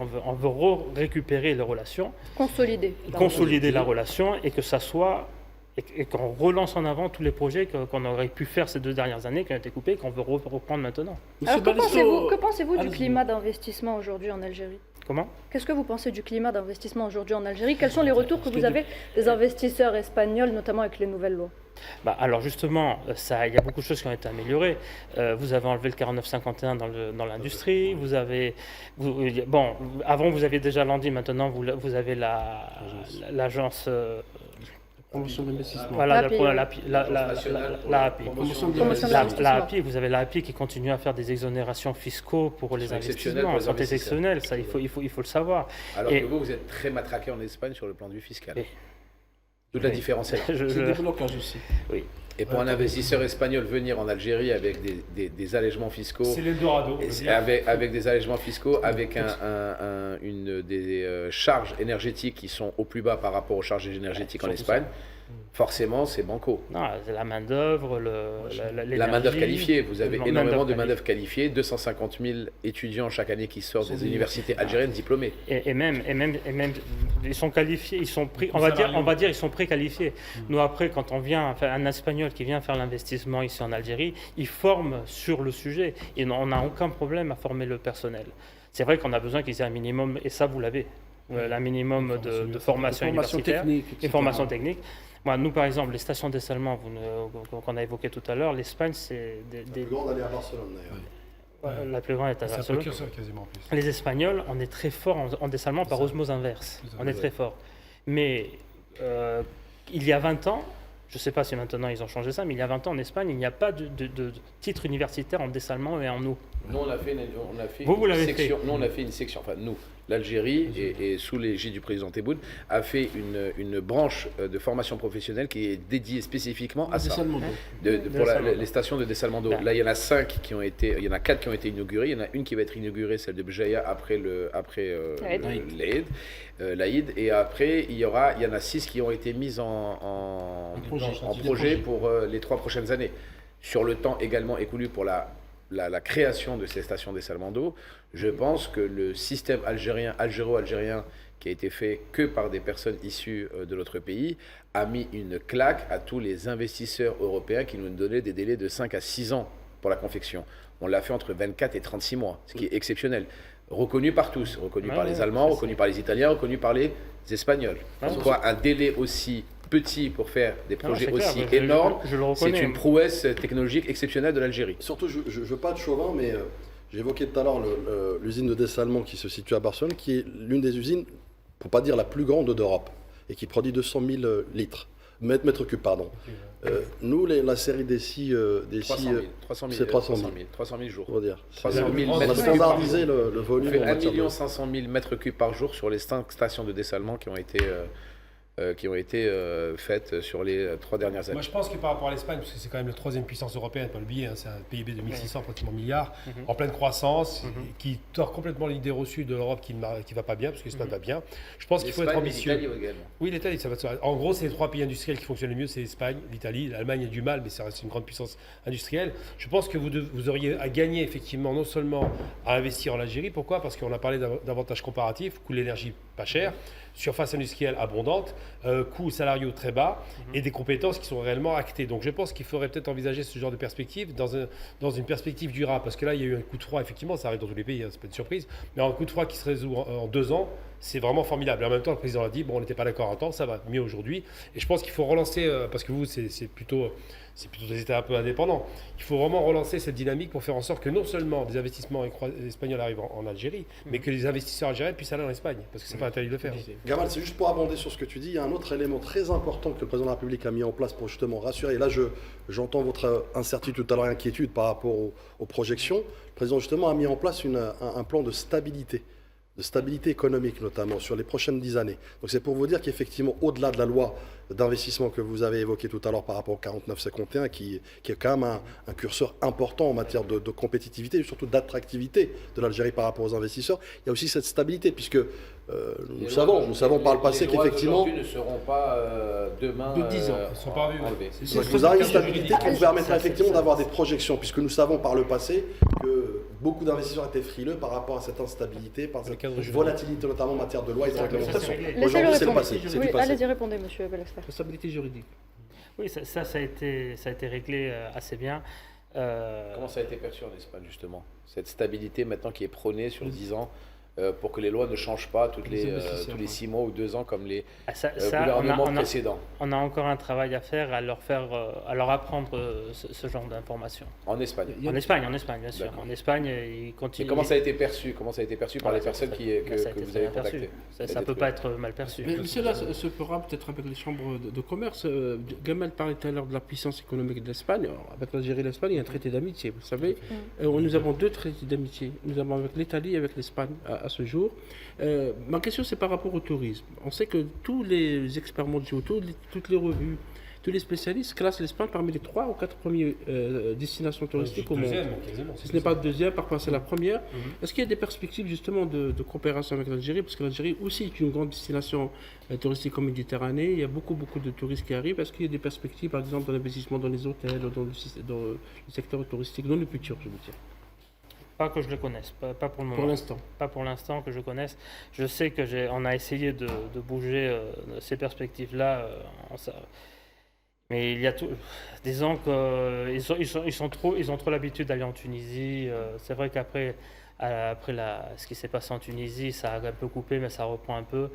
les relations, consolider la relation, et que ça soit, et qu'on relance en avant tous les projets qu'on aurait pu faire ces 2 dernières années, qui ont été coupés, qu'on veut reprendre maintenant. Alors que pensez-vous du climat d'investissement aujourd'hui en Algérie ? Comment ? Qu'est-ce que vous pensez du climat d'investissement aujourd'hui en Algérie ? Quels sont les retours que vous avez des investisseurs espagnols, notamment avec les nouvelles lois ? Alors justement, il y a beaucoup de choses qui ont été améliorées. Vous avez enlevé le 49-51 dans l'industrie. Avant vous aviez déjà l'ANDI, maintenant vous avez l'agence... Promotion d'investissement. Voilà, l'API. L'API, vous avez l'API qui continue à faire des exonérations fiscaux pour les investissements. C'est exceptionnel, ça, il faut le savoir. Alors que vous êtes très matraqué en Espagne sur le plan de vue fiscal. Toute la différence est là. C'est des blocages aussi. Oui. Et pour un investisseur espagnol venir en Algérie avec des allègements fiscaux, c'est l'Eldorado. Avec des allègements fiscaux, avec des charges énergétiques qui sont au plus bas par rapport aux charges énergétiques en Espagne, forcément c'est banco. Non, c'est la main-d'œuvre, la main-d'œuvre qualifiée. Vous avez énormément de main-d'œuvre qualifiée, 250 000 étudiants chaque année qui sortent des universités algériennes diplômés. Et même, ils sont qualifiés, ils sont on va dire, ils sont préqualifiés. Nous après, quand on vient, un Espagnol qui vient faire l'investissement ici en Algérie, il forme sur le sujet. Et on n'a aucun problème à former le personnel. C'est vrai qu'on a besoin qu'ils aient un minimum, et ça vous l'avez, un minimum de formation universitaire et formation technique. Nous, par exemple, les stations de dessalement qu'on a évoquées tout à l'heure, l'Espagne, c'est La plus grande, elle est à Barcelone, d'ailleurs. La plus grande est à Barcelone. Quasiment plus. Les Espagnols, on est très fort en dessalement par osmose inverse. On est très fort. Mais il y a 20 ans, je ne sais pas si maintenant ils ont changé ça, mais il y a 20 ans en Espagne, il n'y a pas de titre universitaire en dessalement et en eau. Nous, on a fait une section. Enfin, nous, l'Algérie, et sous l'égide du président Tebboune, a fait une branche de formation professionnelle qui est dédiée spécifiquement à ça. Pour les stations de dessalement d'eau. Là, il y en a 4 qui ont été inaugurées. Il y en a une qui va être inaugurée, celle de Bjaïa, après l'Aïd. Et après, il y en a 6 qui ont été mises en projet pour les 3 prochaines années. Sur le temps également écoulu pour la création de ces stations de dessalement d'eau, je pense que le système algéro-algérien qui a été fait que par des personnes issues de notre pays a mis une claque à tous les investisseurs européens qui nous donnaient des délais de 5 à 6 ans pour la confection. On l'a fait entre 24 et 36 mois, ce qui est exceptionnel. Reconnu par tous, reconnu par les Allemands, reconnu par les Italiens, reconnu par les Espagnols. Pourquoi un délai aussi petit pour faire des projets aussi énormes, c'est une prouesse technologique exceptionnelle de l'Algérie. Surtout, je ne veux pas de chauvin, mais j'évoquais tout à l'heure l'usine de dessalement qui se situe à Barcelone, qui est l'une des usines, pour ne pas dire la plus grande d'Europe, et qui produit 200 000 mètres cubes. Nous, la série des 300 000, c'est 300 000 jours. On va dire. 300 000 on a standardisé le volume. On fait 1 500 000 mètres cubes par jour sur les 5 stations de dessalement qui ont été faites sur les 3 dernières années. Moi, je pense que par rapport à l'Espagne, parce que c'est quand même la 3e puissance européenne, pas l'oublier, c'est un PIB de 1600 pratiquement milliards, en pleine croissance, qui tord complètement l'idée reçue de l'Europe qui ne va pas bien, parce que l'Espagne va bien. Je pense qu'il faut être ambitieux. L'Italie également. Oui, l'Italie, ça va. En gros, c'est les 3 pays industriels qui fonctionnent le mieux, c'est l'Espagne, l'Italie, l'Allemagne a du mal, mais ça reste une grande puissance industrielle. Je pense que vous auriez à gagner effectivement non seulement à investir en Algérie. Pourquoi ? Parce qu'on a parlé d'avantages comparatifs, coût de l'énergie pas cher, surface industrielle abondante, coûts salariaux très bas et des compétences qui sont réellement actées. Donc je pense qu'il faudrait peut-être envisager ce genre de perspective dans une perspective durable. Parce que là, il y a eu un coup de froid, effectivement, ça arrive dans tous les pays, c'est pas une surprise, mais un coup de froid qui se résout en 2 ans, c'est vraiment formidable. Et en même temps, le président l'a dit, on n'était pas d'accord à temps, ça va mieux aujourd'hui. Et je pense qu'il faut relancer, parce que vous, c'est plutôt des États un peu indépendants. Il faut vraiment relancer cette dynamique pour faire en sorte que non seulement des investissements espagnols arrivent en Algérie, mais que les investisseurs algériens puissent aller en Espagne, parce que c'est pas interdit de le faire. Gamal, c'est juste pour abonder sur ce que tu dis, il y a un autre élément très important que le président de la République a mis en place pour justement rassurer. Et là, j'entends votre incertitude tout à l'heure, inquiétude par rapport aux projections. Le président justement a mis en place un plan de stabilité de stabilité économique notamment sur les prochaines 10 années. Donc c'est pour vous dire qu'effectivement, au-delà de la loi d'investissement que vous avez évoquée tout à l'heure par rapport au 49-51, qui est quand même un curseur important en matière de compétitivité et surtout d'attractivité de l'Algérie par rapport aux investisseurs, il y a aussi cette stabilité, puisque nous savons par le passé qu'effectivement... Les lois ne seront pas demain de 10 ans. Ils ne sont pas revus. Donc vous avez une stabilité qui vous permettra effectivement d'avoir des projections, puisque nous savons par le passé que beaucoup d'investisseurs étaient frileux par rapport à cette instabilité, par cette volatilité notamment en matière de loi et de réglementation. Aujourd'hui, c'est le passé. C'est du passé. Allez-y, répondez, monsieur Ballester. La stabilité juridique. Oui, ça a été réglé assez bien. Comment ça a été perçu en Espagne, justement? Cette stabilité maintenant qui est prônée sur 10 ans pour que les lois ne changent pas tous les 6 mois ou 2 ans comme les gouvernements précédents. On a encore un travail à faire, à leur apprendre ce genre d'informations. En Espagne? En Espagne, bien sûr. En Espagne, ils continuent. Et comment ça a été perçu? Comment ça a été perçu par les personnes que vous avez contactées? Ça ne peut pas être mal perçu. Mais cela se fera peut-être avec les chambres de commerce. Gamal parlait tout à l'heure de la puissance économique de l'Espagne. Avec l'Algérie et l'Espagne, il y a un traité d'amitié, vous savez. Nous avons 2 traités d'amitié. Nous avons avec l'Italie et avec l'Espagne à ce jour. Ma question, c'est par rapport au tourisme. On sait que tous les experts mondiaux, toutes les revues, tous les spécialistes classent l'Espagne parmi les 3 ou 4 premières destinations touristiques au monde. Si ce n'est pas le deuxième, parfois c'est la première. Est-ce qu'il y a des perspectives justement de coopération avec l'Algérie? Parce que l'Algérie aussi est une grande destination touristique en Méditerranée. Il y a beaucoup de touristes qui arrivent. Est-ce qu'il y a des perspectives, par exemple, d'investissement dans les hôtels, dans le secteur touristique, dans le futur, je veux dire? Pas que je le connaisse, pas pour le moment. Pour l'instant. Pas pour l'instant que je connaisse. Je sais on a essayé de bouger ces perspectives-là. Mais il y a tout. Disons qu'ils ont trop l'habitude d'aller en Tunisie. C'est vrai qu'après ce qui s'est passé en Tunisie, ça a un peu coupé, mais ça reprend un peu.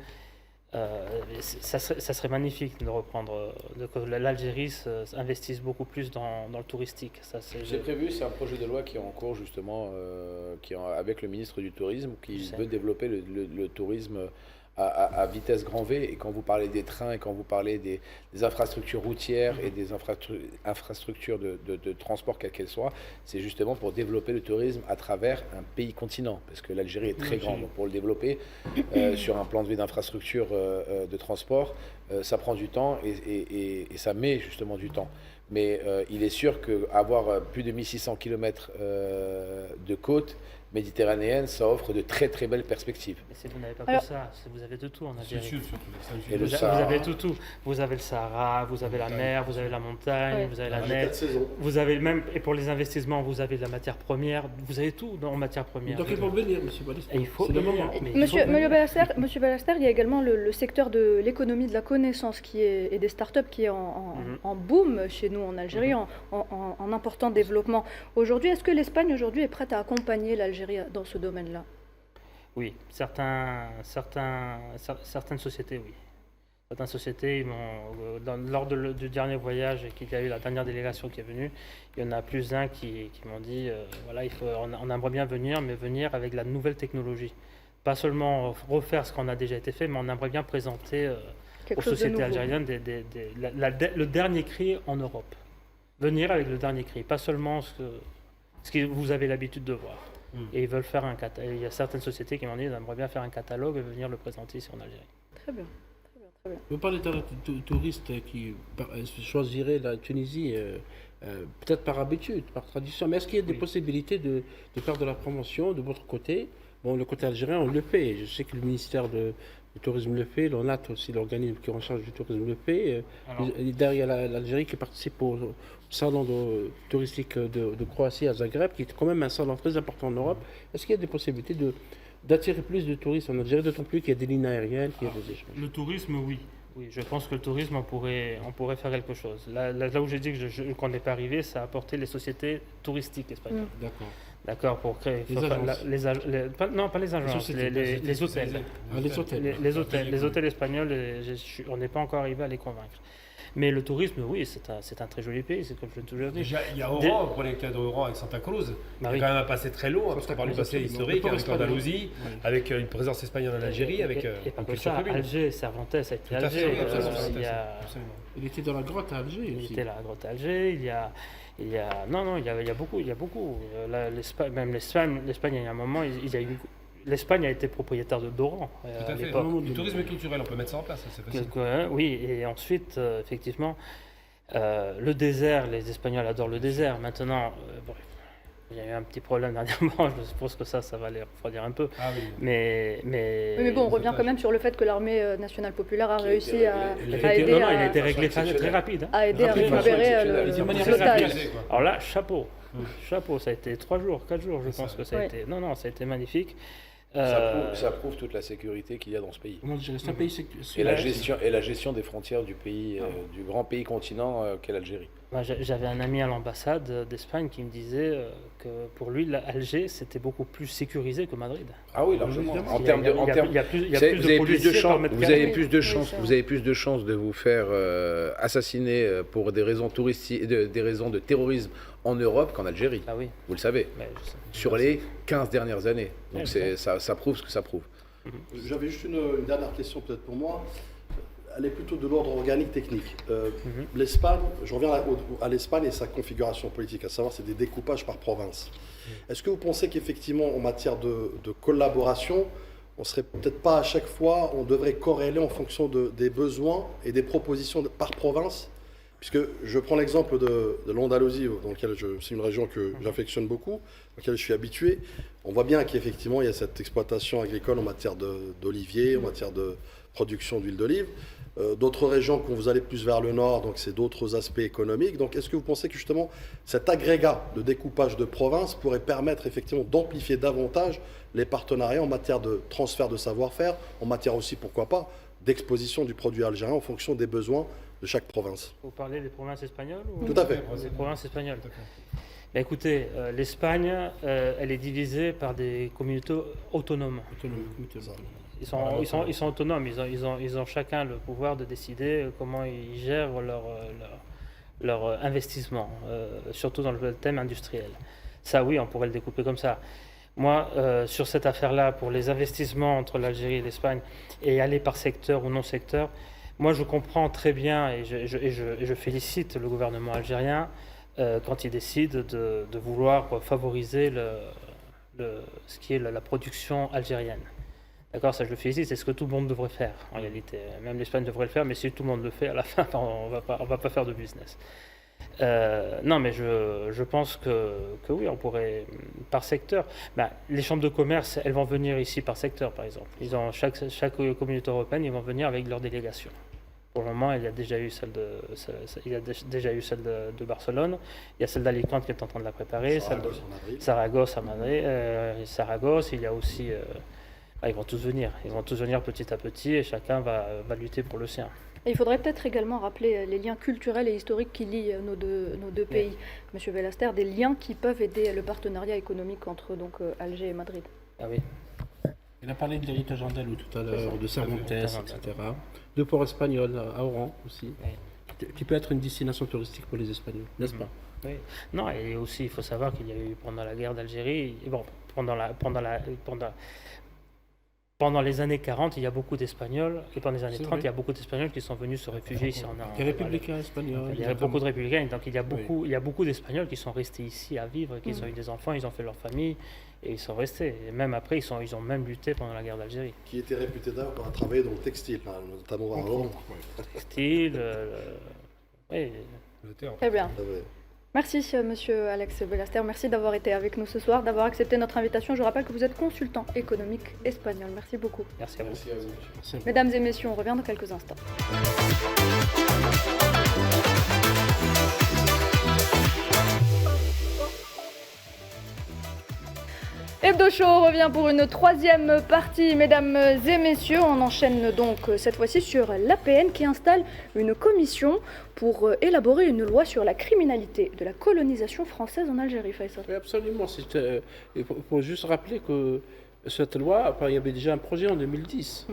Ça serait magnifique de reprendre, que l'Algérie investisse beaucoup plus dans le touristique. C'est prévu, c'est un projet de loi qui est en cours justement, avec le ministre du Tourisme, qui veut développer le tourisme à vitesse grand V. Et quand vous parlez des trains et quand vous parlez des infrastructures routières et des infrastructures de transport, quelles qu'elles soient, c'est justement pour développer le tourisme à travers un pays continent. Parce que l'Algérie est très grande. Donc pour le développer sur un plan de vue d'infrastructure de transport, ça prend du temps et ça met justement du temps. Mais il est sûr qu'avoir plus de 1600 km de côte méditerranéenne, ça offre de très très belles perspectives. Mais vous n'avez pas que ça, vous avez de tout en Algérie. Vous avez tout. Vous avez le Sahara, vous avez la mer, vous avez la montagne, vous avez la neige. Vous avez même, et pour les investissements, vous avez de la matière première. Vous avez tout en matière première. Donc il faut venir, monsieur Ballester. Il faut venir. Monsieur Ballester, il y a également le secteur de l'économie de la connaissance et des startups qui est en boom chez nous en Algérie, en important développement. Aujourd'hui, est-ce que l'Espagne est prête à accompagner l'Algérie dans ce domaine-là? Oui, certaines sociétés, oui. Certaines sociétés, lors du dernier voyage qu'il y a eu, la dernière délégation qui est venue, il y en a plus d'un qui m'ont dit, voilà, on aimerait bien venir, mais venir avec la nouvelle technologie. Pas seulement refaire ce qu'on a déjà été fait, mais on aimerait bien présenter aux sociétés algériennes le dernier cri en Europe. Venir avec le dernier cri, pas seulement ce que vous avez l'habitude de voir. Et ils veulent faire un catalogue. Il y a certaines sociétés qui m'ont dit qu'ils aimeraient bien faire un catalogue et venir le présenter ici en Algérie. Très bien. Vous parlez de touristes qui choisiraient la Tunisie, peut-être par habitude, par tradition, mais est-ce qu'il y a des possibilités de faire de la promotion de votre côté? Bon, le côté algérien, on le fait. Je sais que le ministère du tourisme le fait, l'ONAT aussi, l'organisme qui est en charge du tourisme le fait. Derrière l'Algérie qui participe au salon touristique de Croatie à Zagreb, qui est quand même un salon très important en Europe. Est-ce qu'il y a des possibilités d'attirer plus de touristes en Algérie, d'autant plus qu'il y a des lignes aériennes, qu'il y a des échanges? Le tourisme, oui. Oui, je pense que le tourisme, on pourrait faire quelque chose. Là où j'ai dit qu'on n'est pas arrivé, c'est apporter les sociétés touristiques espagnoles. D'accord, pour créer les agences. Non, pas les agences, les hôtels. Les hôtels espagnols, on n'est pas encore arrivé à les convaincre. Mais le tourisme, oui, c'est un très joli pays, c'est comme je l'ai toujours dit. Il y a Oran, prenez le cas d'Oran avec Santa Cruz. Il y a quand même un passé très long, parce qu'on parle du passé historique, avec l'Andalousie, avec une présence espagnole en Algérie, avec une culture commune. Alger, Cervantes a été à Alger. Il était dans la grotte à Alger aussi. Il était dans la grotte à Alger, il y a beaucoup. Même l'Espagne, il y a un moment, il y a eu l'Espagne a été propriétaire d'Oran Tout à à fait. l'époque. Du tourisme culturel, on peut mettre ça en place, ça, c'est facile. Oui, et ensuite, effectivement, le désert, les Espagnols adorent le désert. Maintenant, bon, il y a eu un petit problème dernièrement, je suppose que ça va les refroidir un peu. Ah oui. Mais Oui, mais bon, on revient quand même sur le fait que l'armée nationale populaire a réussi à il aider a été réglé très rapide. à aider à Rapidement, récupérer exceptionnel. De manière l'otage. organisée, quoi. Alors là, chapeau. Chapeau, ça a été 3 jours, 4 jours, je C'est pense ça. que ça a Oui. été. Non, ça a été magnifique. Ça prouve toute la sécurité qu'il y a dans ce pays. C'est un pays Et la gestion des frontières du pays, du grand pays continent qu'est l'Algérie. Moi, j'avais un ami à l'ambassade d'Espagne qui me disait que pour lui, Alger, c'était beaucoup plus sécurisé que Madrid. Ah oui, largement. En Il y a- termes de, il y a- en il y a- termes- il y a plus- il y a vous avez- plus vous de avez plus de policiers par chances, mètre vous carré. avez plus de Oui, chances, ça. vous avez plus de chances de vous faire assassiner pour des raisons touristiques, des raisons de terrorisme en Europe qu'en Algérie. Ah oui. Vous le savez. Mais je sais. Sur les 15 dernières années. Donc Ouais, ça prouve ce que ça prouve. J'avais juste une dernière question peut-être pour moi. Elle est plutôt de l'ordre organique technique. L'Espagne, je reviens à l'Espagne et sa configuration politique, à savoir c'est des découpages par province. Est-ce que vous pensez qu'effectivement en matière de collaboration, on serait peut-être pas à chaque fois, on devrait corréler en fonction des besoins et des propositions par province? Puisque je prends l'exemple de l'Andalousie, dans lequel c'est une région que j'affectionne beaucoup, dans laquelle je suis habitué. On voit bien qu'effectivement, il y a cette exploitation agricole en matière d'oliviers, en matière de production d'huile d'olive. D'autres régions, quand vous allez plus vers le nord, donc c'est d'autres aspects économiques. Donc est-ce que vous pensez que justement cet agrégat de découpage de provinces pourrait permettre effectivement d'amplifier davantage les partenariats en matière de transfert de savoir-faire, en matière aussi, pourquoi pas, d'exposition du produit algérien en fonction des besoins de chaque province? Vous parlez des provinces espagnoles ou... Tout à fait. Des provinces espagnoles. Tout à fait. Ben écoutez, l'Espagne, elle est divisée par des communautés autonomes. Ils sont autonomes, ils ont chacun le pouvoir de décider comment ils gèrent leur investissement, surtout dans le thème industriel. Ça, oui, on pourrait le découper comme ça. Moi, sur cette affaire-là, pour les investissements entre l'Algérie et l'Espagne, et aller par secteur ou non secteur, moi, je comprends très bien et je félicite le gouvernement algérien quand il décide de vouloir favoriser ce qui est la production algérienne. D'accord, ça je le félicite, c'est ce que tout le monde devrait faire en réalité. Même l'Espagne devrait le faire, mais si tout le monde le fait, à la fin, on va pas faire de business. Non, mais je pense que oui, on pourrait, par secteur. Les chambres de commerce, elles vont venir ici par secteur, par exemple. Chaque communauté européenne, ils vont venir avec leur délégation. Pour le moment, il y a déjà eu celle de Barcelone, il y a celle d'Alicante qui est en train de la préparer, celle de Saragosse à Madrid, Saragosse, il y a aussi... ils vont tous venir petit à petit et chacun va lutter pour le sien. Et il faudrait peut-être également rappeler les liens culturels et historiques qui lient nos deux pays. Monsieur Vellaster, des liens qui peuvent aider le partenariat économique entre donc, Alger et Madrid. Ah oui. Il a parlé de l'héritage andalou tout à l'heure, de Cervantes, etc. De port espagnol à Oran aussi, qui peut être une destination touristique pour les Espagnols, n'est-ce pas? Oui. Non, et aussi il faut savoir qu'il y a eu pendant la guerre d'Algérie, pendant les années 40, il y a beaucoup d'Espagnols, et pendant les années 30, il y a beaucoup d'Espagnols qui sont venus se réfugier ici en Europe. Des républicains espagnols. Il y a beaucoup de républicains, donc il y a beaucoup d'Espagnols qui sont restés ici à vivre, qui ont eu des enfants, ils ont fait leur famille, et ils sont restés. Et même après, ils ont même lutté pendant la guerre d'Algérie. Qui était réputé d'ailleurs pour travailler dans le textile, notamment à Rome. Textile, oui. Très bien. Merci Monsieur Alex Vellaster, merci d'avoir été avec nous ce soir, d'avoir accepté notre invitation. Je rappelle que vous êtes consultant économique espagnol. Merci beaucoup. Merci à vous. Merci. Mesdames et messieurs, on revient dans quelques instants. Hebdo Show revient pour une troisième partie, mesdames et messieurs. On enchaîne donc cette fois-ci sur l'APN qui installe une commission pour élaborer une loi sur la criminalité de la colonisation française en Algérie. Faisal. Oui, absolument. Il faut juste rappeler que cette loi, il y avait déjà un projet en 2010.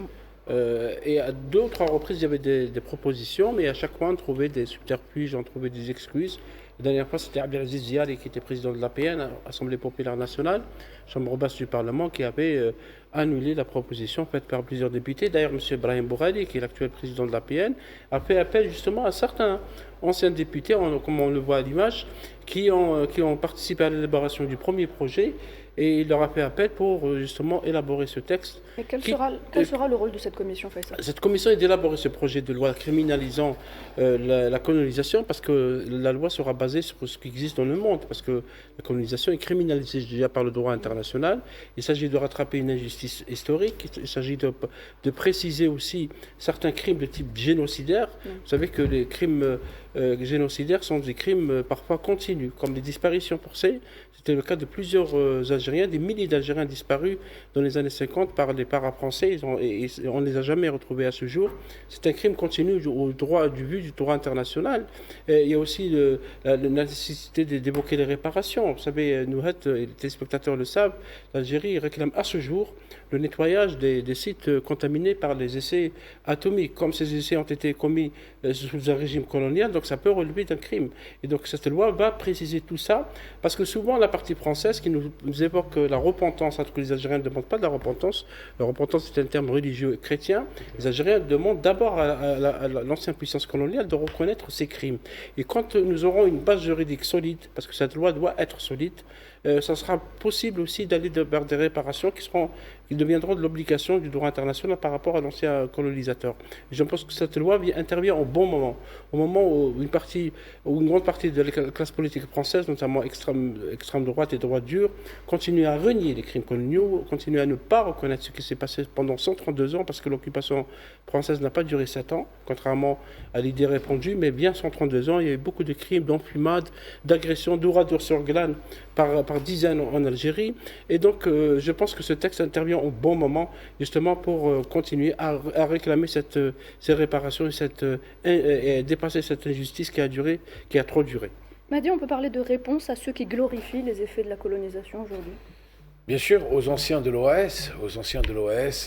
Et à 2 ou 3 reprises, il y avait des propositions, mais à chaque fois, on trouvait des subterfuges, on trouvait des excuses. La dernière fois, c'était Abdelaziz Ziari qui était président de l'APN, Assemblée populaire nationale, chambre basse du Parlement, qui avait annulé la proposition faite par plusieurs députés. D'ailleurs, M. Brahim Bourali, qui est l'actuel président de l'APN, a fait appel justement à certains anciens députés, comme on le voit à l'image, qui ont participé à l'élaboration du premier projet. Et il leur a fait appel pour justement élaborer ce texte. Et quel sera le rôle de cette commission, Faisal ? Cette commission est d'élaborer ce projet de loi criminalisant la colonisation, parce que la loi sera basée sur ce qui existe dans le monde, parce que la colonisation est criminalisée déjà par le droit international. Il s'agit de rattraper une injustice historique, il s'agit de préciser aussi certains crimes de type génocidaire. Vous savez que les crimes génocidaires sont des crimes parfois continus, comme les disparitions forcées. C'était le cas de plusieurs Algériens, des milliers d'Algériens disparus dans les années 50 par les paras-français, et on ne les a jamais retrouvés à ce jour. C'est un crime continu du vu du droit international. Et il y a aussi la nécessité d'évoquer les réparations. Vous savez, nous, et les téléspectateurs le savent, l'Algérie réclame à ce jour le nettoyage des sites contaminés par les essais atomiques. Comme ces essais ont été commis sous un régime colonial, donc ça peut relever d'un crime. Et donc cette loi va préciser tout ça, parce que souvent la partie française qui nous évoque la repentance, alors que les Algériens ne demandent pas de la repentance. La repentance, c'est un terme religieux chrétien. Les Algériens demandent d'abord à l'ancienne puissance coloniale de reconnaître ces crimes. Et quand nous aurons une base juridique solide, parce que cette loi doit être solide, ça sera possible aussi d'aller vers des réparations qui deviendront de l'obligation du droit international par rapport à l'ancien colonisateur. Et je pense que cette loi intervient au bon moment, au moment où une grande partie de la classe politique française, notamment extrême droite et droite dure, continue à renier les crimes coloniaux, continue à ne pas reconnaître ce qui s'est passé pendant 132 ans, parce que l'occupation française n'a pas duré 7 ans, contrairement à l'idée répandue, mais bien 132 ans, il y a eu beaucoup de crimes, d'enfumades, d'agressions, d'ouradours sur glane par dizaines en Algérie. Et donc, je pense que ce texte intervient au bon moment, justement, pour continuer à réclamer ces réparations et dépasser cette injustice qui a trop duré. Mahdi, on peut parler de réponse à ceux qui glorifient les effets de la colonisation aujourd'hui ? Bien sûr, aux anciens de l'OAS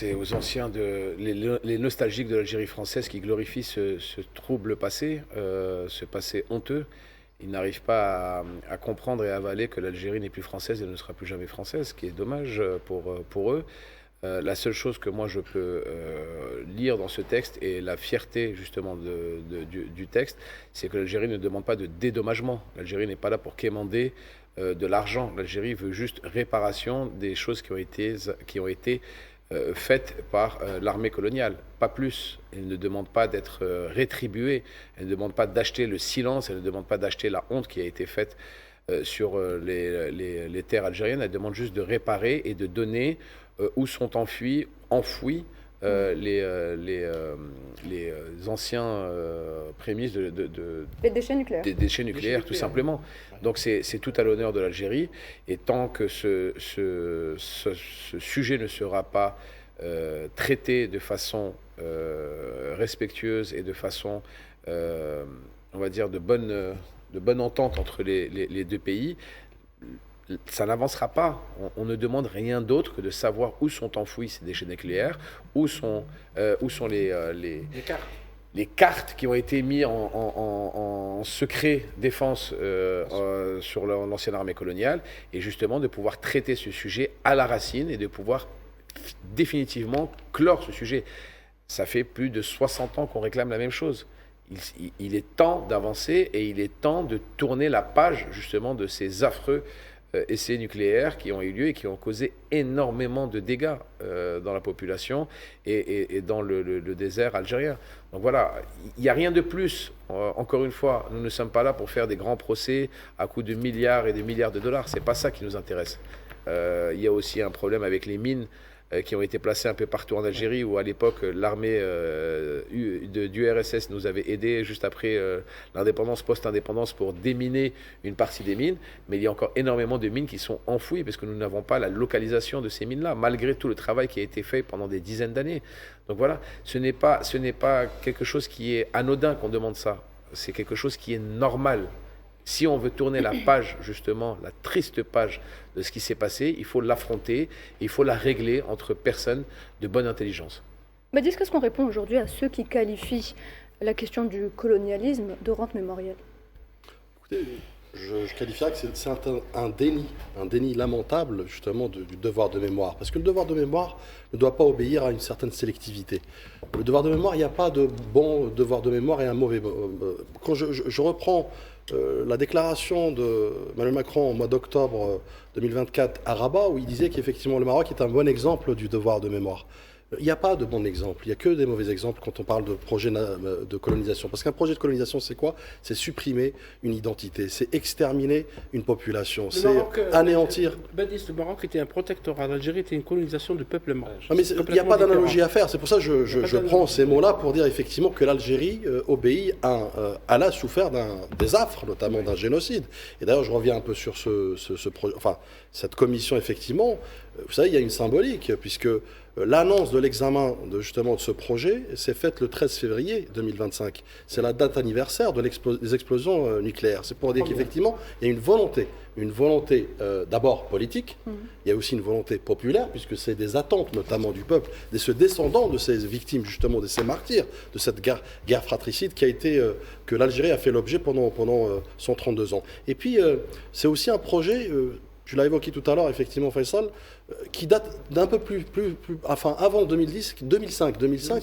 et aux anciens les nostalgiques de l'Algérie française qui glorifient ce trouble passé, ce passé honteux. Ils n'arrivent pas à comprendre et à avaler que l'Algérie n'est plus française et ne sera plus jamais française, ce qui est dommage pour eux. La seule chose que moi je peux lire dans ce texte, et la fierté justement du texte, c'est que l'Algérie ne demande pas de dédommagement. L'Algérie n'est pas là pour quémander de l'argent. L'Algérie veut juste réparation des choses qui ont été faites par l'armée coloniale, pas plus. Elle ne demande pas d'être rétribuée, elle ne demande pas d'acheter le silence, elle ne demande pas d'acheter la honte qui a été faite sur les terres algériennes. Elle demande juste de réparer et de donner où sont enfouis les anciens prémices des déchets nucléaires. Des déchets nucléaires, tout simplement. Donc c'est tout à l'honneur de l'Algérie. Et tant que ce sujet ne sera pas traité de façon respectueuse et de façon, on va dire, de bonne entente entre les deux pays, ça n'avancera pas. On ne demande rien d'autre que de savoir où sont enfouis ces déchets nucléaires, où sont les cartes qui ont été mises en secret défense sur l'ancienne armée coloniale, et justement de pouvoir traiter ce sujet à la racine et de pouvoir définitivement clore ce sujet. Ça fait plus de 60 ans qu'on réclame la même chose. Il est temps d'avancer et il est temps de tourner la page justement de ces affreux essais nucléaires qui ont eu lieu et qui ont causé énormément de dégâts dans la population et dans le désert algérien. Donc voilà, il n'y a rien de plus. Encore une fois, nous ne sommes pas là pour faire des grands procès à coups de milliards et de milliards de dollars. Ce n'est pas ça qui nous intéresse. Il y a aussi un problème avec les mines qui ont été placées un peu partout en Algérie, où à l'époque l'armée du RSS nous avait aidés juste après l'indépendance, post-indépendance, pour déminer une partie des mines. Mais il y a encore énormément de mines qui sont enfouies parce que nous n'avons pas la localisation de ces mines-là, malgré tout le travail qui a été fait pendant des dizaines d'années. Donc voilà, ce n'est pas quelque chose qui est anodin qu'on demande ça, c'est quelque chose qui est normal. Si on veut tourner la page, justement, la triste page de ce qui s'est passé, il faut l'affronter, il faut la régler entre personnes de bonne intelligence. Mais qu'est-ce qu'on répond aujourd'hui à ceux qui qualifient la question du colonialisme de rente mémorielle ? Écoutez, je qualifierais que c'est un déni lamentable justement du devoir de mémoire. Parce que le devoir de mémoire ne doit pas obéir à une certaine sélectivité. Le devoir de mémoire, il n'y a pas de bon devoir de mémoire et un mauvais. Quand je reprends la déclaration de Emmanuel Macron au mois d'octobre 2024 à Rabat, où il disait qu'effectivement le Maroc est un bon exemple du devoir de mémoire. Il n'y a pas de bon exemple, il n'y a que des mauvais exemples quand on parle de projet de colonisation. Parce qu'un projet de colonisation, c'est quoi? C'est supprimer une identité, c'est exterminer une population, c'est anéantir... Le Maroc était un protectorat, l'Algérie était une colonisation du peuple maroc. Non, mais il n'y a pas d'analogie à faire, c'est pour ça que je prends ces mots-là pour dire effectivement que l'Algérie obéit elle a souffert des affres, notamment d'un génocide. Et d'ailleurs, je reviens un peu sur cette commission, effectivement. Vous savez, il y a une symbolique, puisque l'annonce de l'examen de ce projet s'est faite le 13 février 2025. C'est la date anniversaire des explosions nucléaires. C'est pour dire qu'effectivement, il y a une volonté d'abord politique, il y a aussi une volonté populaire, puisque c'est des attentes notamment du peuple, de ce descendant de ces victimes, justement, de ces martyrs, de cette guerre fratricide que l'Algérie a fait l'objet pendant 132 ans. Et puis, c'est aussi un projet... tu l'as évoqué tout à l'heure, effectivement, Faisal, qui date d'un peu avant 2005,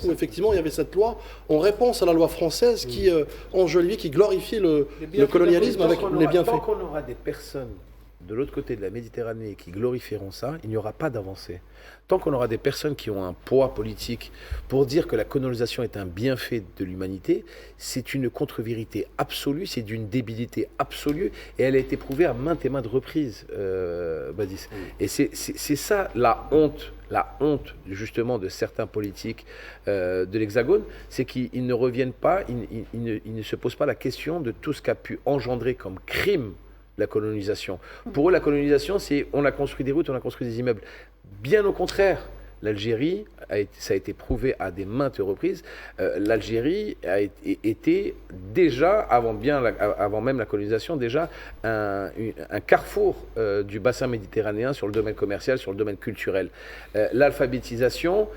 où effectivement il y avait cette loi en réponse à la loi française qui glorifiait le colonialisme avec les bienfaits. Tant qu'on aura des personnes de l'autre côté de la Méditerranée qui glorifieront ça, il n'y aura pas d'avancée. Tant qu'on aura des personnes qui ont un poids politique pour dire que la colonisation est un bienfait de l'humanité, c'est une contre-vérité absolue, c'est d'une débilité absolue, et elle a été prouvée à maintes et maintes reprises, Badis. Et c'est ça la honte justement de certains politiques de l'Hexagone, c'est qu'ils ne reviennent pas, ils ne se posent pas la question de tout ce qu'a pu engendrer comme crime la colonisation. Pour eux, la colonisation, c'est on a construit des routes, on a construit des immeubles. Bien au contraire, l'Algérie, ça a été prouvé à des maintes reprises, l'Algérie était déjà, avant même la colonisation, déjà un carrefour du bassin méditerranéen sur le domaine commercial, sur le domaine culturel. L'alphabétisation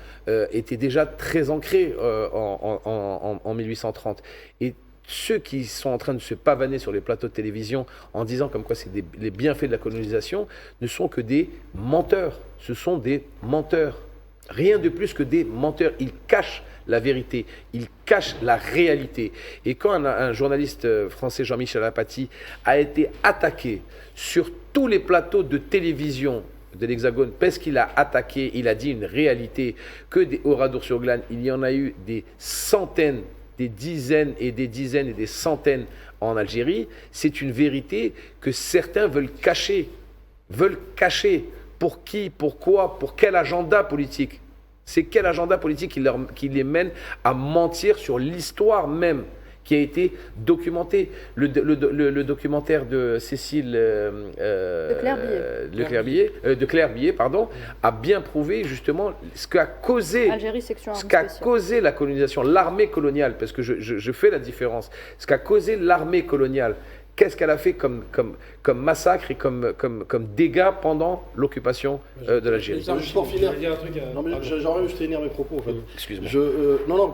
était déjà très ancrée en 1830. Et ceux qui sont en train de se pavaner sur les plateaux de télévision en disant comme quoi c'est les bienfaits de la colonisation ne sont que des menteurs. Ce sont des menteurs. Rien de plus que des menteurs. Ils cachent la vérité, ils cachent la réalité. Et quand un journaliste français, Jean-Michel Apathy, a été attaqué sur tous les plateaux de télévision de l'Hexagone, parce qu'il a attaqué, il a dit une réalité, que des Oradour-sur-Glane, il y en a eu des centaines, des dizaines et des centaines en Algérie, c'est une vérité que certains veulent cacher. Veulent cacher. Pour qui? Pourquoi? Pour quel agenda politique? C'est quel agenda politique qui les mène à mentir sur l'histoire même qui a été documentée. Le documentaire de Cécile de Claire Billet, a bien prouvé justement ce qu'a causé, la colonisation, l'armée coloniale, parce que je fais la différence, ce qu'a causé l'armée coloniale. Qu'est-ce qu'elle a fait comme massacre et comme dégâts pendant l'occupation de l'Algérie? Juste pour finir, j'aurais juste finir mes propos. En fait. Excuse-moi.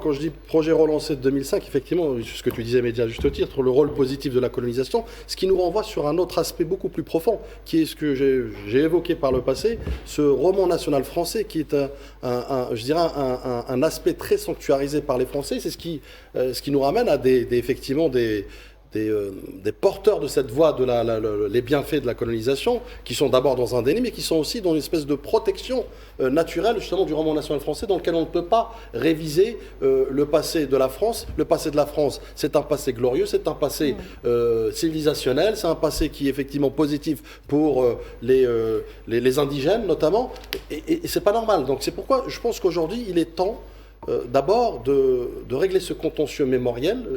Quand je dis projet relancé de 2005, effectivement, ce que tu disais, Média, à juste titre, le rôle positif de la colonisation, ce qui nous renvoie sur un autre aspect beaucoup plus profond, qui est ce que j'ai évoqué par le passé, ce roman national français, qui est un aspect très sanctuarisé par les Français. C'est ce qui nous ramène à effectivement des porteurs de cette voie les bienfaits de la colonisation, qui sont d'abord dans un déni, mais qui sont aussi dans une espèce de protection naturelle, justement, du roman national français, dans lequel on ne peut pas réviser le passé de la France. Le passé de la France, c'est un passé glorieux, c'est un passé civilisationnel, c'est un passé qui est effectivement positif pour les indigènes, notamment, et c'est pas normal. Donc c'est pourquoi je pense qu'aujourd'hui, il est temps d'abord de régler ce contentieux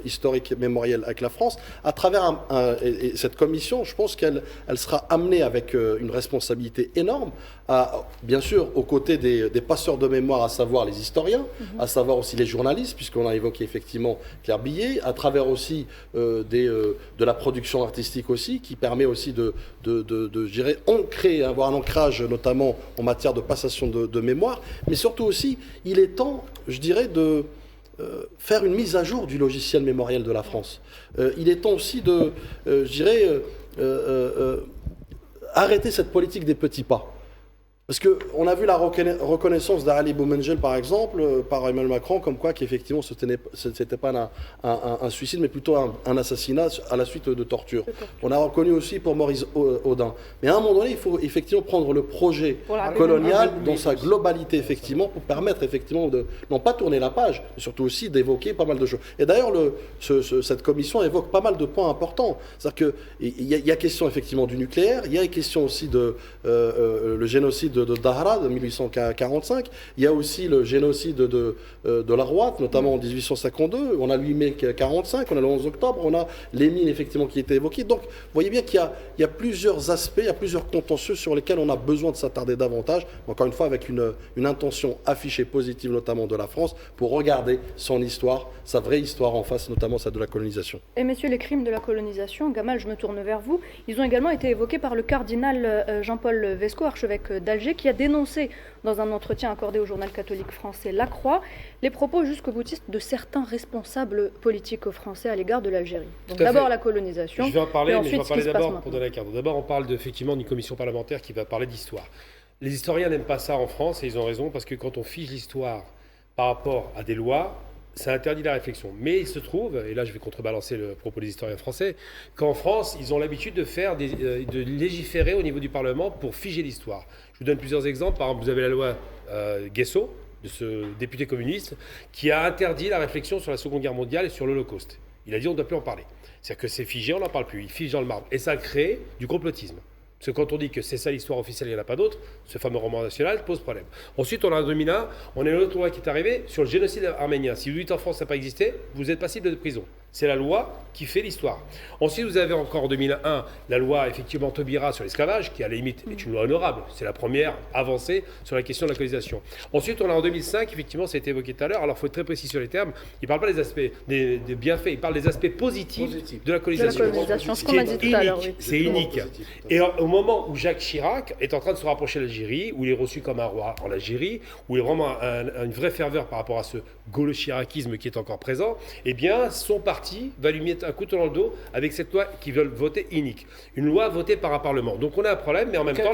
historique mémoriel avec la France, à travers et cette commission. Je pense qu'elle sera amenée avec une responsabilité énorme, bien sûr aux côtés des passeurs de mémoire, à savoir les historiens, à savoir aussi les journalistes, puisqu'on a évoqué effectivement Claire Billet, à travers aussi de la production artistique aussi, qui permet aussi je dirais, avoir un ancrage notamment en matière de passation de mémoire, mais surtout aussi, il est temps, je dirais, faire une mise à jour du logiciel mémoriel de la France. Il est temps aussi de, arrêter cette politique des petits pas. Parce qu'on a vu la reconnaissance d'Ali Boumengel, par exemple, par Emmanuel Macron, comme quoi qu'effectivement ce n'était pas un suicide, mais plutôt un assassinat à la suite de torture. On a reconnu aussi pour Maurice Audin. Mais à un moment donné, il faut effectivement prendre le projet colonial dans sa globalité, effectivement, pour permettre effectivement de, non pas tourner la page, mais surtout aussi d'évoquer pas mal de choses. Et d'ailleurs, cette commission évoque pas mal de points importants. C'est-à-dire qu'il y a question effectivement du nucléaire, il y a question aussi de le génocide de Dahra de 1845. Il y a aussi le génocide de la Rouate, notamment en 1852. On a le 8 mai 45, on a le 11 octobre, on a les mines effectivement qui étaient évoquées. Donc, vous voyez bien qu'il y a plusieurs aspects, il y a plusieurs contentieux sur lesquels on a besoin de s'attarder davantage. Encore une fois, avec une intention affichée positive, notamment de la France, pour regarder son histoire, sa vraie histoire en face, notamment celle de la colonisation. Et messieurs, les crimes de la colonisation, Gamal, je me tourne vers vous, ils ont également été évoqués par le cardinal Jean-Paul Vesco, archevêque d'Alger, qui a dénoncé dans un entretien accordé au journal catholique français La Croix les propos jusqu'au boutiste de certains responsables politiques français à l'égard de l'Algérie. Donc d'abord la colonisation. Je vais en parler, mais je vais en parler d'abord pour donner la carte. D'abord, on parle effectivement d'une commission parlementaire qui va parler d'histoire. Les historiens n'aiment pas ça en France et ils ont raison parce que quand on fige l'histoire par rapport à des lois, ça interdit la réflexion. Mais il se trouve, et là je vais contrebalancer le propos des historiens français, qu'en France, ils ont l'habitude de légiférer au niveau du Parlement pour figer l'histoire. Je vous donne plusieurs exemples. Par exemple, vous avez la loi Guesso, de ce député communiste, qui a interdit la réflexion sur la Seconde Guerre mondiale et sur l'Holocauste. Il a dit on ne doit plus en parler. C'est-à-dire que c'est figé, on n'en parle plus. Il fige dans le marbre. Et ça crée du complotisme. Parce que quand on dit que c'est ça l'histoire officielle, il n'y en a pas d'autre, ce fameux roman national pose problème. Ensuite, on a en 2001, on a une autre loi qui est arrivée sur le génocide arménien. Si vous dites en France ça n'a pas existé, vous êtes passible de prison. C'est la loi qui fait l'histoire. Ensuite, vous avez encore en 2001 la loi, effectivement, Taubira sur l'esclavage, qui à la limite est une loi honorable. C'est la première avancée sur la question de la colonisation. Ensuite, on a en 2005, effectivement, ça a été évoqué tout à l'heure, alors il faut être très précis sur les termes, il ne parle pas des aspects, des bienfaits, il parle des aspects positifs de la colonisation. Ce qu'on a dit tout à l'heure, oui. C'est unique. Et au moment où Jacques Chirac est en train de se rapprocher de l'Algérie, où il est reçu comme un roi en Algérie, où il y a vraiment une vraie ferveur par rapport à ce gaulo-chiracisme qui est encore présent, eh bien, son parti va lui mettre un couteau dans le dos avec cette loi qu'ils veulent voter unique. Une loi votée par un Parlement. Donc on a un problème, mais en même temps...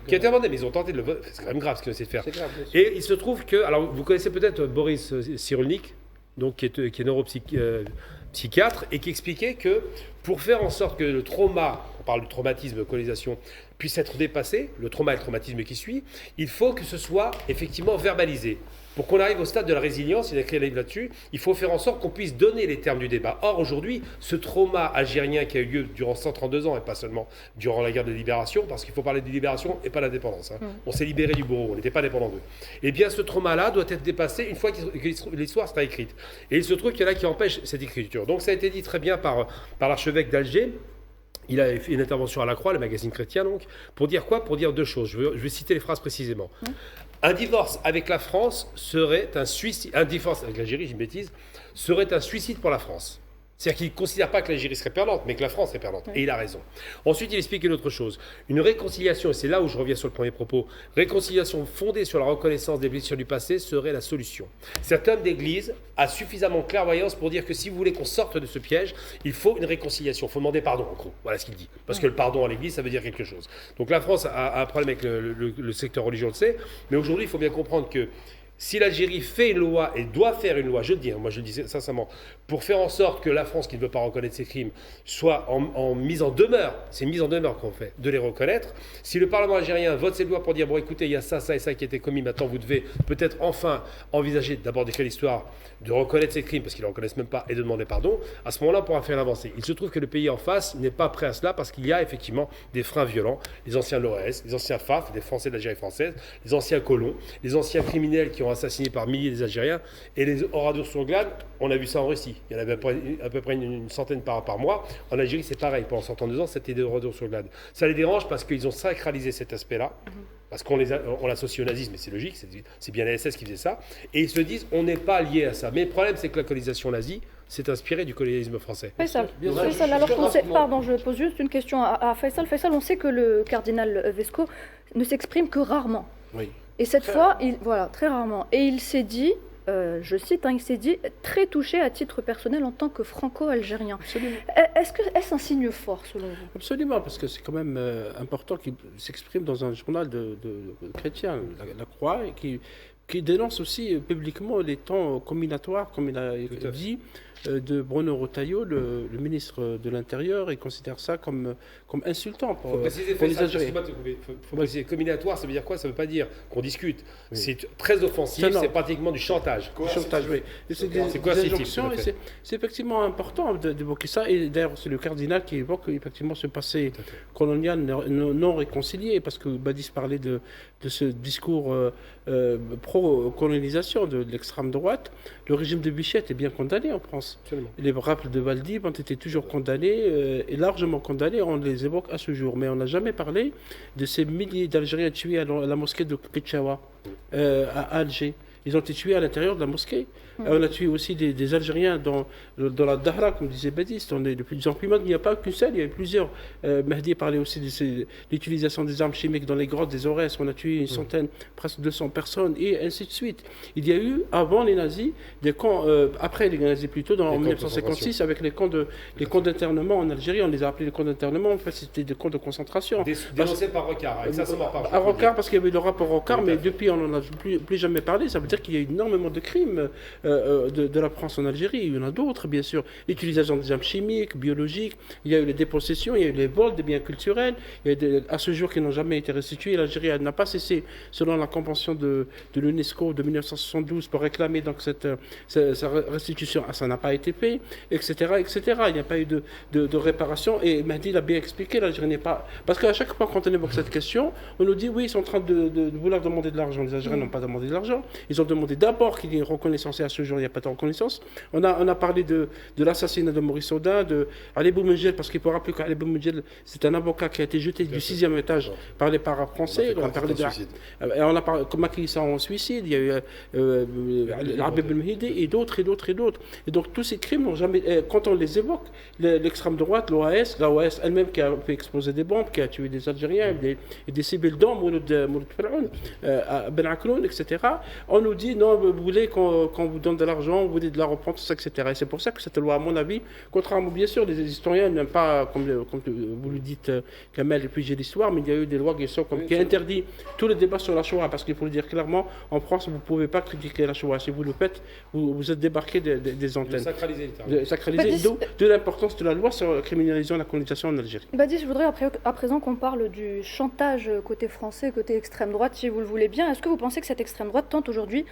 Qui a été amendé, mais ils ont tenté de le voter. C'est quand même grave ce qu'ils ont essayé de faire. Grave, et il se trouve que... Alors, vous connaissez peut-être Boris Cyrulnik, donc, qui est neuropsychiatre, et qui expliquait que pour faire en sorte que le trauma, on parle du traumatisme, colonisation, puisse être dépassé, le trauma et le traumatisme qui suit, il faut que ce soit effectivement verbalisé. Pour qu'on arrive au stade de la résilience, il a écrit un livre là-dessus, il faut faire en sorte qu'on puisse donner les termes du débat. Or, aujourd'hui, ce trauma algérien qui a eu lieu durant 132 ans, et pas seulement durant la guerre de libération, parce qu'il faut parler de libération et pas d'indépendance. On s'est libéré du bourreau, on n'était pas dépendant d'eux. Eh bien, ce trauma-là doit être dépassé une fois que l'histoire sera écrite. Et il se trouve qu'il y en a qui empêchent cette écriture. Donc, ça a été dit très bien par l'archevêque d'Alger. Il a fait une intervention à La Croix, le magazine chrétien, donc, pour dire quoi ? Pour dire deux choses. Je vais citer les phrases précisément. Un divorce avec la France serait un suicide. Un divorce avec l'Algérie, j'ai une bêtise, serait un suicide pour la France. C'est-à-dire qu'il ne considère pas que l'Algérie serait perdante, mais que la France est perdante. Et il a raison. Ensuite, il explique une autre chose. Une réconciliation, et c'est là où je reviens sur le premier propos, réconciliation fondée sur la reconnaissance des blessures du passé serait la solution. Cet homme d'église a suffisamment de clairvoyance pour dire que si vous voulez qu'on sorte de ce piège, il faut une réconciliation. Il faut demander pardon, en gros. Voilà ce qu'il dit. Parce que le pardon à l'église, ça veut dire quelque chose. Donc la France a un problème avec le secteur religieux, on le sait. Mais aujourd'hui, il faut bien comprendre que si l'Algérie fait une loi et doit faire une loi, je le dis, moi je le dis sincèrement, pour faire en sorte que la France, qui ne veut pas reconnaître ses crimes, soit en mise en demeure, c'est une mise en demeure qu'on fait, de les reconnaître. Si le Parlement algérien vote cette loi pour dire, bon écoutez, il y a ça, ça et ça qui a été commis, maintenant vous devez peut-être enfin envisager d'abord d'écrire l'histoire, de reconnaître ses crimes, parce qu'ils ne le reconnaissent même pas, et de demander pardon, à ce moment-là on pourra faire l'avancée. Il se trouve que le pays en face n'est pas prêt à cela, parce qu'il y a effectivement des freins violents, les anciens de l'OAS, les anciens FAF, des Français de l'Algérie française, les anciens colons, les anciens criminels qui ont assassiné par milliers des Algériens, et les Oradour-sur-Glane, on a vu ça en Russie. Il y en avait à peu près une centaine par mois. En Algérie, c'est pareil. Pendant 132 ans, c'était des Oradour-sur-Glane. Ça les dérange parce qu'ils ont sacralisé cet aspect-là, parce qu'on l'associe au nazisme, mais c'est logique, c'est bien la SS qui faisait ça, et ils se disent, on n'est pas lié à ça. Mais le problème, c'est que la colonisation nazie s'est inspirée du colonialisme français. Faisal, alors pardon, je pose juste une question à Faisal. Faisal, on sait que le cardinal Vesco ne s'exprime que rarement. Oui. Et cette fois, voilà, très rarement. Et il s'est dit, je cite, il s'est dit « très touché à titre personnel en tant que franco-algérien ». Est-ce un signe fort selon vous? Absolument, parce que c'est quand même important qu'il s'exprime dans un journal de chrétien, la Croix, et qui dénonce aussi publiquement les temps combinatoires, comme il a dit, de Bruno Retailleau, le ministre de l'Intérieur. Il considère ça comme insultant pour les Algériens. Il faut préciser, combinatoire, ça veut dire quoi? Ça ne veut pas dire qu'on discute. Oui. C'est très offensif, c'est pratiquement du chantage. Du chantage, oui. C'est des injonctions, et c'est effectivement important d'évoquer ça. Et d'ailleurs, c'est le cardinal qui évoque effectivement ce passé colonial non réconcilié, parce que Badis parlait de ce discours pro-colonisation de l'extrême droite. Le régime de Bichette est bien condamné en France. Absolument. Les rappels de Valdib ont été toujours condamnés, et largement condamnés, on les évoque à ce jour. Mais on n'a jamais parlé de ces milliers d'Algériens tués à la mosquée de Pichawa, à Alger. Ils ont été tués à l'intérieur de la mosquée. On a tué aussi des Algériens dans la Dahra, comme disait Badis. On est de plus en plus mal. Il n'y a pas qu'une seule, il y a eu plusieurs. Mahdi parlait aussi de l'utilisation des armes chimiques dans les grottes des Aurès. On a tué une centaine, presque 200 personnes, et ainsi de suite. Il y a eu, avant les nazis, des camps, après les nazis plutôt, en 1956, avec les camps d'internement en Algérie. On les a appelés les camps d'internement. En fait, c'était des camps de concentration. Dénoncés par Rocard, avec ça, à Rocard, parce qu'il y avait le rapport Rocard, mais depuis, on n'en a plus jamais parlé. Ça veut dire qu'il y a eu énormément de crimes de la France en Algérie. Il y en a d'autres, bien sûr. L'utilisation des armes chimiques, biologiques. Il y a eu les dépossessions, il y a eu les vols des biens culturels. Il y a à ce jour qui n'ont jamais été restitués. L'Algérie n'a pas cessé, selon la convention de l'UNESCO de 1972, pour réclamer donc sa restitution. Ça n'a pas été fait, etc., etc. Il n'y a pas eu de réparation. Et Mahdi l'a bien expliqué, l'Algérie n'est pas... Parce qu'à chaque fois qu'on évoque cette question, on nous dit, oui, ils sont en train de vouloir demander de l'argent. Les Algériens n'ont pas demandé de l'argent. Ils ont demandé d'abord qu'il y ait une reconnaissance, et à ce jour, il n'y a pas de reconnaissance. On a parlé de l'assassinat de Maurice Audin, de Ali Boumedjel, parce qu'il faut rappeler qu'Ali Boumedjel, c'est un avocat qui a été jeté du 6e étage par les paras français. On a parlé de Macky Sall en suicide, il y a eu Habib El-Mehdi et d'autres. Et donc tous ces crimes n'ont jamais... Quand on les évoque, l'extrême droite, l'OAS elle-même qui a fait exploser des bombes, qui a tué des Algériens et des civils d'hommes, Mouloud Firaoun, Ben Akloun, etc. On nous dit, non, vous voulez qu'on vous donne de l'argent, vous voulez de la reprendre, tout ça, etc. Et c'est pour ça que cette loi, à mon avis, contrairement, bien sûr, les historiens n'aiment pas, comme vous le dites, Kamel, épuiser l'histoire, mais il y a eu des lois qui interdit tous les débats sur la Shoah, parce qu'il faut le dire clairement, en France, vous ne pouvez pas critiquer la Shoah. Si vous le faites, vous êtes débarqué des antennes. Sacraliser, de l'importance de la loi sur criminalisant la colonisation en Algérie. Badis, je voudrais à présent qu'on parle du chantage côté français, côté extrême droite, si vous le voulez bien. Est-ce que vous pensez que cette extrême droite tente aujourd'hui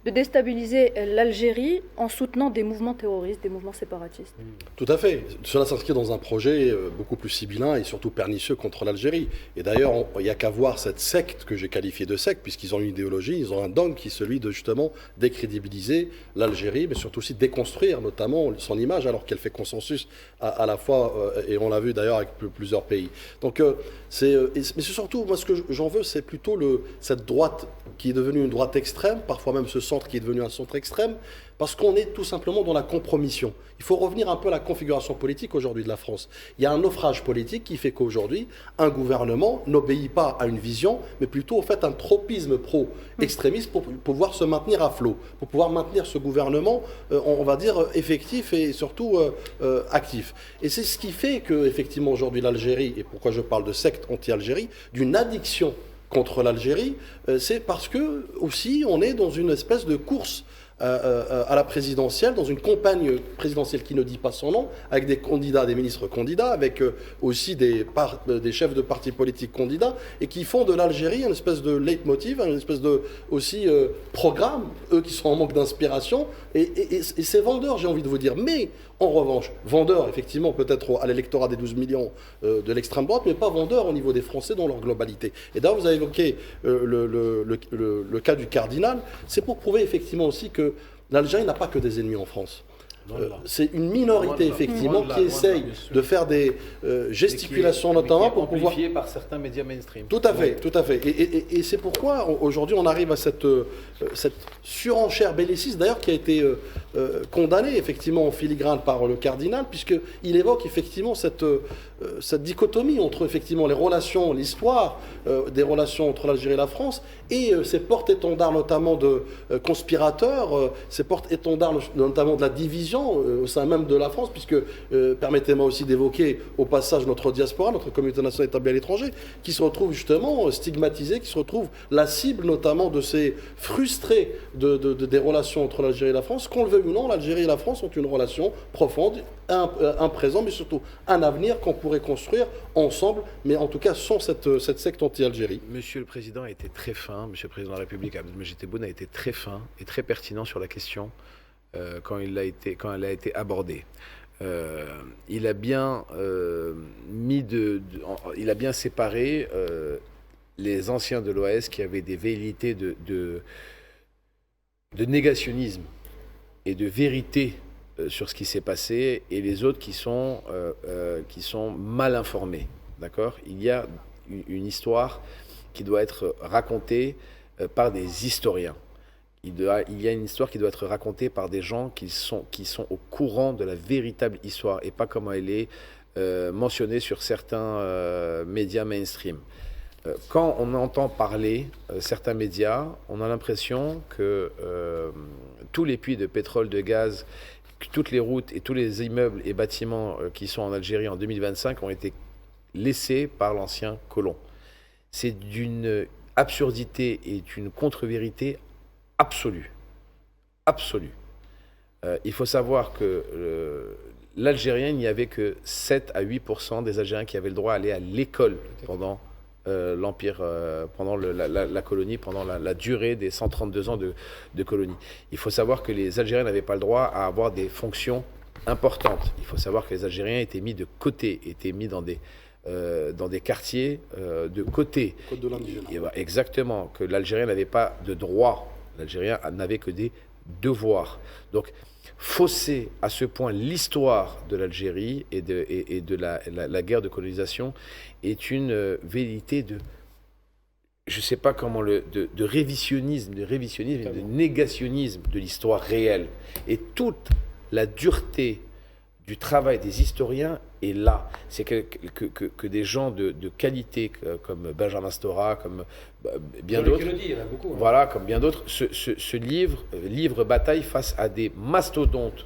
de déstabiliser l'Algérie en soutenant des mouvements terroristes, des mouvements séparatistes? Tout à fait. Cela s'inscrit dans un projet beaucoup plus sibyllin et surtout pernicieux contre l'Algérie. Et d'ailleurs, il n'y a qu'à voir cette secte que j'ai qualifiée de secte, puisqu'ils ont une idéologie, ils ont un dogme qui est celui de justement décrédibiliser l'Algérie, mais surtout aussi déconstruire notamment son image, alors qu'elle fait consensus à la fois, et on l'a vu d'ailleurs avec plusieurs pays. Donc, mais c'est surtout, moi ce que j'en veux, c'est plutôt cette droite qui est devenue une droite extrême, parfois même ce centre qui est devenu un centre extrême, parce qu'on est tout simplement dans la compromission. Il faut revenir un peu à la configuration politique aujourd'hui de la France. Il y a un naufrage politique qui fait qu'aujourd'hui, un gouvernement n'obéit pas à une vision, mais plutôt au fait un tropisme pro-extrémiste pour pouvoir se maintenir à flot, pour pouvoir maintenir ce gouvernement, on va dire, effectif et surtout actif. Et c'est ce qui fait qu'effectivement aujourd'hui l'Algérie, et pourquoi je parle de secte anti-Algérie, d'une addiction contre l'Algérie, c'est parce que aussi on est dans une espèce de course à la présidentielle, dans une campagne présidentielle qui ne dit pas son nom, avec des candidats, des ministres candidats, avec aussi des chefs de partis politiques candidats, et qui font de l'Algérie une espèce de leitmotiv, une espèce de aussi programme, eux qui sont en manque d'inspiration, et c'est vendeur, j'ai envie de vous dire. Mais en revanche, vendeur effectivement peut-être à l'électorat des 12 millions de l'extrême droite, mais pas vendeur au niveau des Français dans leur globalité. Et d'ailleurs, vous avez évoqué le cas du cardinal, c'est pour prouver effectivement aussi que l'Algérie n'a pas que des ennemis en France. c'est une minorité, effectivement, qui essaye de faire des gesticulations, notamment pour pouvoir... amplifié par certains médias mainstream. Tout à fait, tout à fait. Et c'est pourquoi, aujourd'hui, on arrive à cette surenchère belliciste, d'ailleurs, qui a été condamnée, effectivement, en filigrane par le cardinal, puisqu'il évoque, effectivement, cette dichotomie entre, effectivement, les relations, l'histoire des relations entre l'Algérie et la France, et ces porte-étendards, notamment de conspirateurs, ces porte-étendards, notamment de la division au sein même de la France, puisque, permettez-moi aussi d'évoquer au passage notre diaspora, notre communauté nationale établie à l'étranger, qui se retrouve justement stigmatisée, qui se retrouve la cible notamment de ces frustrés des relations entre l'Algérie et la France. Qu'on le veuille ou non, l'Algérie et la France ont une relation profonde, un présent, mais surtout un avenir qu'on pourrait construire ensemble, mais en tout cas sans cette secte anti-Algérie. Monsieur le Président a été très fin, Monsieur le Président de la République, Abdelmajid Tebboune, a été très fin et très pertinent sur la question quand elle a été abordée. Il a bien il a bien séparé les anciens de l'OAS qui avaient des velléités de négationnisme et de vérité sur ce qui s'est passé, et les autres qui sont mal informés. D'accord ? Il y a une histoire qui doit être racontée par des historiens. Il y a une histoire qui doit être racontée par des gens qui sont au courant de la véritable histoire, et pas comme elle est mentionnée sur certains médias mainstream. Quand on entend parler certains médias, on a l'impression que tous les puits de pétrole, de gaz, toutes les routes et tous les immeubles et bâtiments qui sont en Algérie en 2025 ont été laissés par l'ancien colon. C'est d'une absurdité et d'une contre-vérité absolue. Absolue. Il faut savoir que l'Algérien, il n'y avait que 7 à 8% des Algériens qui avaient le droit à aller à l'école pendant l'Empire, pendant la colonie, pendant la durée des 132 ans de colonie. Il faut savoir que les Algériens n'avaient pas le droit à avoir des fonctions importantes. Il faut savoir que les Algériens étaient mis de côté, étaient mis dans des quartiers de côté. Code de l'indigénat. Exactement, que l'Algérien n'avait pas de droits, l'Algérien n'avait que des devoirs. Donc, fausser à ce point l'histoire de l'Algérie et de la guerre de colonisation est une velléité je ne sais pas comment, de révisionnisme, de négationnisme de l'histoire réelle. Et toute la dureté du travail des historiens est là. C'est que des gens de qualité comme Benjamin Stora, comme bien d'autres, il y en a beaucoup, hein. Voilà, comme bien d'autres, se livrent bataille face à des mastodontes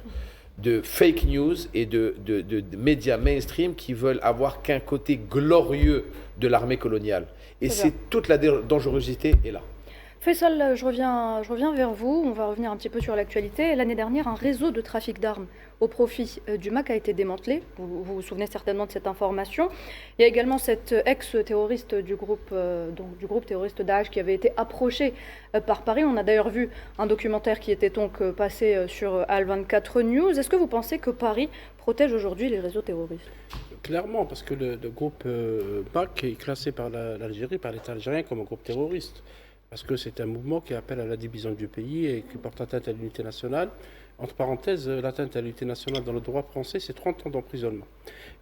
de fake news et de médias mainstream qui veulent avoir qu'un côté glorieux de l'armée coloniale. Et toute la dangerosité est là. Faisal, je reviens vers vous. On va revenir un petit peu sur l'actualité. L'année dernière, un réseau de trafic d'armes au profit du MAC a été démantelé. Vous vous souvenez certainement de cette information. Il y a également cet ex-terroriste du groupe terroriste Daesh qui avait été approché par Paris. On a d'ailleurs vu un documentaire qui était donc passé sur Al24 News. Est-ce que vous pensez que Paris protège aujourd'hui les réseaux terroristes ? Clairement, parce que le groupe MAC est classé par l'Algérie, par l'État algérien comme un groupe terroriste. Parce que c'est un mouvement qui appelle à la division du pays et qui porte atteinte à l'unité nationale. Entre parenthèses, l'atteinte à l'unité nationale dans le droit français, c'est 30 ans d'emprisonnement.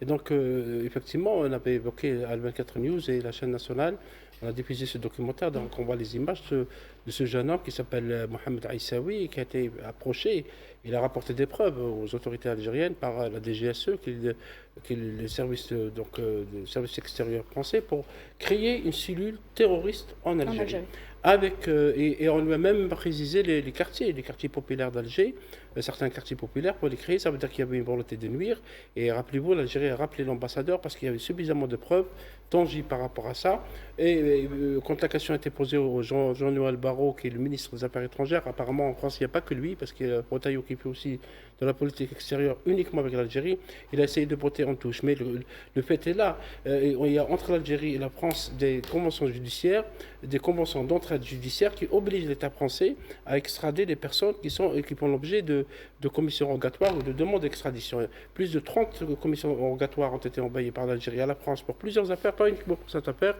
Et donc, effectivement, on avait évoqué Al24 News et la chaîne nationale. On a diffusé ce documentaire, donc on voit les images de ce jeune homme qui s'appelle Mohamed Aïssaoui et qui a été approché. Il a rapporté des preuves aux autorités algériennes par la DGSE, qui est le service, le service extérieur français, pour créer une cellule terroriste en Algérie. Et on lui a même précisé les quartiers populaires d'Alger, certains quartiers populaires, pour les créer. Ça veut dire qu'il y avait une volonté de nuire. Et rappelez-vous, l'Algérie a rappelé l'ambassadeur parce qu'il y avait suffisamment de preuves tangibles par rapport à ça. Et quand la question a été posée au Jean-Noël Barrot, qui est le ministre des Affaires étrangères, apparemment en France, il n'y a pas que lui, parce qu'il y a Rotaillot qui fait aussi de la politique extérieure uniquement avec l'Algérie. Il a essayé de botter en touche. Mais le fait est là. Il y a entre l'Algérie et la France des conventions judiciaires, des conventions d'entraide judiciaire qui obligent l'État français à extrader des personnes qui font l'objet de commissions rogatoires ou de demandes d'extradition. Plus de 30 commissions rogatoires ont été envoyées par l'Algérie à la France pour plusieurs affaires, pas uniquement pour cette affaire.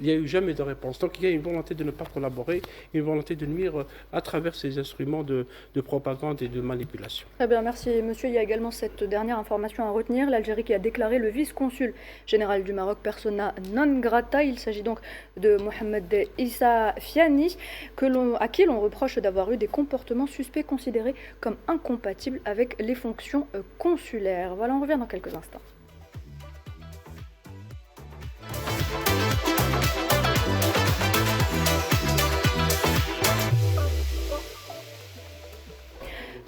il n'y a eu jamais de réponse. Donc il y a une volonté de ne pas collaborer, une volonté de nuire à travers ces instruments de propagande et de manipulation. Très bien, merci monsieur. Il y a également cette dernière information à retenir. L'Algérie qui a déclaré le vice-consul général du Maroc persona non grata. Il s'agit donc de Mohamed Issa Fiani, à qui l'on reproche d'avoir eu des comportements suspects considérés comme incompatibles avec les fonctions consulaires. Voilà, on revient dans quelques instants.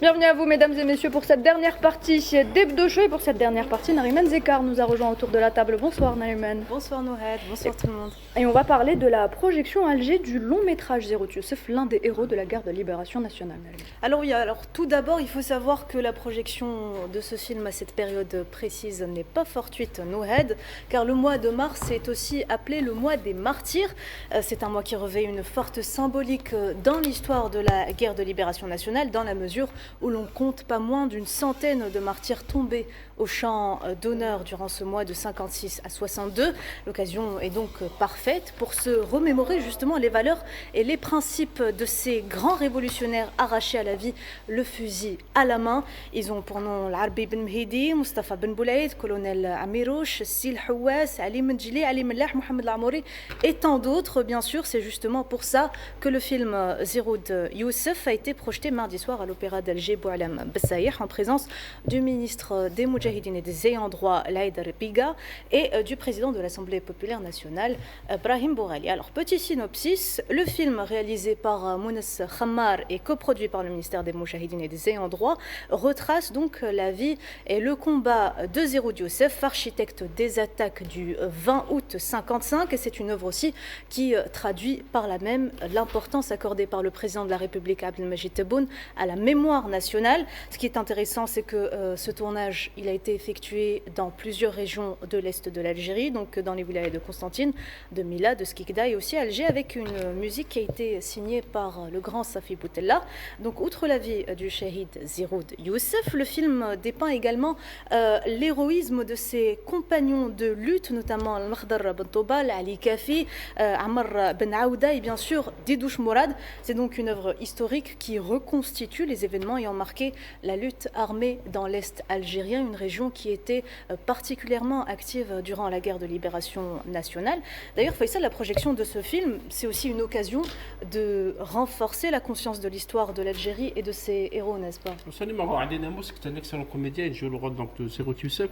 Bienvenue à vous, mesdames et messieurs, pour cette dernière partie d'Hebdo Show. Et pour cette dernière partie, Nariman Zekar nous a rejoint autour de la table. Bonsoir, Nariman. Bonsoir, Nouhed. Bonsoir, tout le monde. Et on va parler de la projection à Alger du long métrage Zerout Youssef, l'un des héros de la guerre de libération nationale. Alors oui, tout d'abord, il faut savoir que la projection de ce film à cette période précise n'est pas fortuite, Nouhed, car le mois de mars est aussi appelé le mois des martyrs. C'est un mois qui revêt une forte symbolique dans l'histoire de la guerre de libération nationale, dans la mesure où l'on compte pas moins d'une centaine de martyrs tombés au champ d'honneur durant ce mois de 56 à 62. L'occasion est donc parfaite pour se remémorer justement les valeurs et les principes de ces grands révolutionnaires arrachés à la vie, le fusil à la main. Ils ont pour nom l'Arbi Ben Mhidi, Mustafa Ben Boulaïd, colonel Amirouche, Sil Houas, Ali Mendjili, Ali Mellah, Mohamed Lamouri et tant d'autres. Bien sûr, c'est justement pour ça que le film Zerout Youssef a été projeté mardi soir à l'Opéra d'Alger Boualem Bessaïh en présence du ministre des Moudjahidines et des ayants droit Laïdar Biga et du président de l'Assemblée populaire nationale Brahim Bourali. Alors, petit synopsis, le film réalisé par Mounes Khammar et coproduit par le ministère des Moudjahidines et des ayants droit retrace donc la vie et le combat de Zerout Youssef, architecte des attaques du 20 août 55, et c'est une œuvre aussi qui traduit par là même l'importance accordée par le président de la République Abdelmajid Tebboune à la mémoire nationale. Ce qui est intéressant, c'est que ce tournage, il a été effectué dans plusieurs régions de l'Est de l'Algérie, donc dans les wilayas de Constantine, de Mila, de Skikda et aussi Alger, avec une musique qui a été signée par le grand Safi Boutella. Donc, outre la vie du shahid Zerout Youssef, le film dépeint également l'héroïsme de ses compagnons de lutte, notamment Al-Makhdar Ben Tobal, Ali Kafi, Ammar Ben Aouda et bien sûr Didouche Mourad. C'est donc une œuvre historique qui reconstitue les événements ayant marqué la lutte armée dans l'Est algérien, une région qui était particulièrement active durant la guerre de libération nationale. D'ailleurs, Faisal, la projection de ce film, c'est aussi une occasion de renforcer la conscience de l'histoire de l'Algérie et de ses héros, n'est-ce pas? Absolument. Adel Amos, qui est un excellent comédien, il joue le rôle donc, de Zerout Youssef.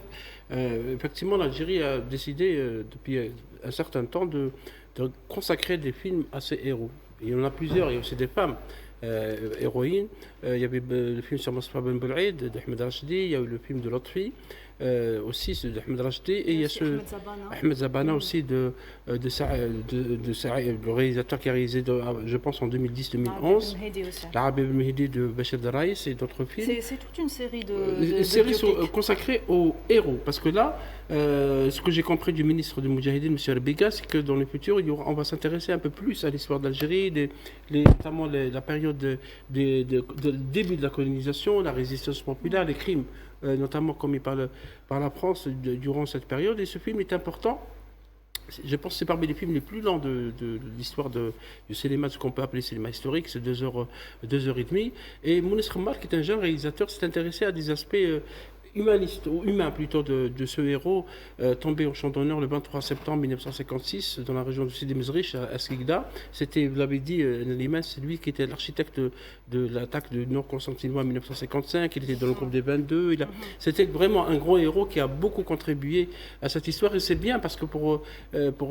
Effectivement, l'Algérie a décidé depuis un certain temps de consacrer des films à ses héros. Il y en a plusieurs, il y a aussi des femmes. Héroïne. Il y avait le film sur Mustafa Ben Boulaïd d'Ahmed Rachdi, il y a eu le film de Lotfi, aussi d'Ahmed Rachdi, et il y a Ahmed Zabana aussi le réalisateur qui a réalisé, je pense, en 2010-2011, l'Arabi Ben Mehdi de Bachir Daraïs et d'autres films. C'est toute une série de séries consacrées aux héros, parce que là, ce que j'ai compris du ministre de Moudjahidine, M. Biga, c'est que dans le futur, on va s'intéresser un peu plus à l'histoire d'Algérie, notamment la période de début de la colonisation, la résistance populaire, les crimes, notamment commis par la France durant cette période. Et ce film est important. Je pense que c'est parmi les films les plus lents de l'histoire du cinéma, ce qu'on peut appeler cinéma historique, c'est 2 heures et demie. Et Mounes Khammar, qui est un jeune réalisateur, s'est intéressé à des aspects humaniste, ou humain plutôt, de ce héros tombé au champ d'honneur le 23 septembre 1956 dans la région de Sidi Mezrich à Skikda. C'était, vous l'avez dit, Naliman, c'est lui qui était l'architecte de l'attaque du Nord-Constantinois en 1955. Il était dans le groupe des 22. C'était vraiment un gros héros qui a beaucoup contribué à cette histoire. Et c'est bien parce que pour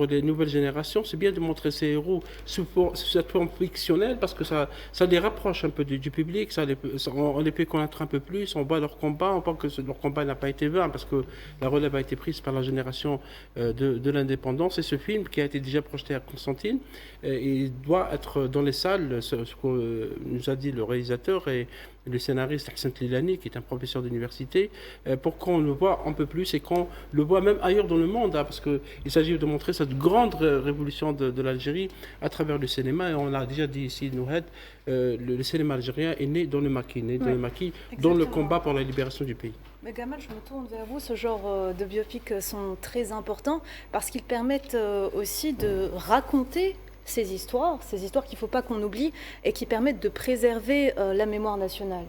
les nouvelles générations, c'est bien de montrer ces héros sous cette forme fictionnelle parce que ça les rapproche un peu du public. On les peut connaître un peu plus. On voit leur combat. On voit que leur combat n'a pas été vain parce que la relève a été prise par la génération de l'indépendance. Et ce film qui a été déjà projeté à Constantine, il doit être dans les salles, ce que nous a dit le réalisateur, et le scénariste Hassan Tlilani, qui est un professeur d'université, pour qu'on le voit un peu plus et qu'on le voit même ailleurs dans le monde, parce qu'il s'agit de montrer cette grande révolution de l'Algérie à travers le cinéma. Et on a déjà dit ici, Nouhed, le cinéma algérien est né dans le maquis, dans le combat pour la libération du pays. Mais Gamal, je me tourne vers vous. Ce genre de biopics sont très importants parce qu'ils permettent aussi de raconter ces histoires qu'il ne faut pas qu'on oublie et qui permettent de préserver la mémoire nationale.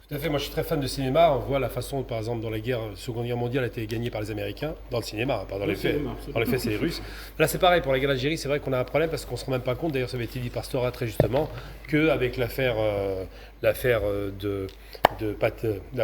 Tout à fait, moi je suis très fan de cinéma. On voit la façon, par exemple, dont la Seconde Guerre mondiale a été gagnée par les Américains, dans le cinéma, pas dans les faits. Dans les faits, c'est les Russes. Là, c'est pareil, pour la guerre d'Algérie, c'est vrai qu'on a un problème parce qu'on ne se rend même pas compte, d'ailleurs, ça avait été dit par Stora très justement, qu'avec l'affaire de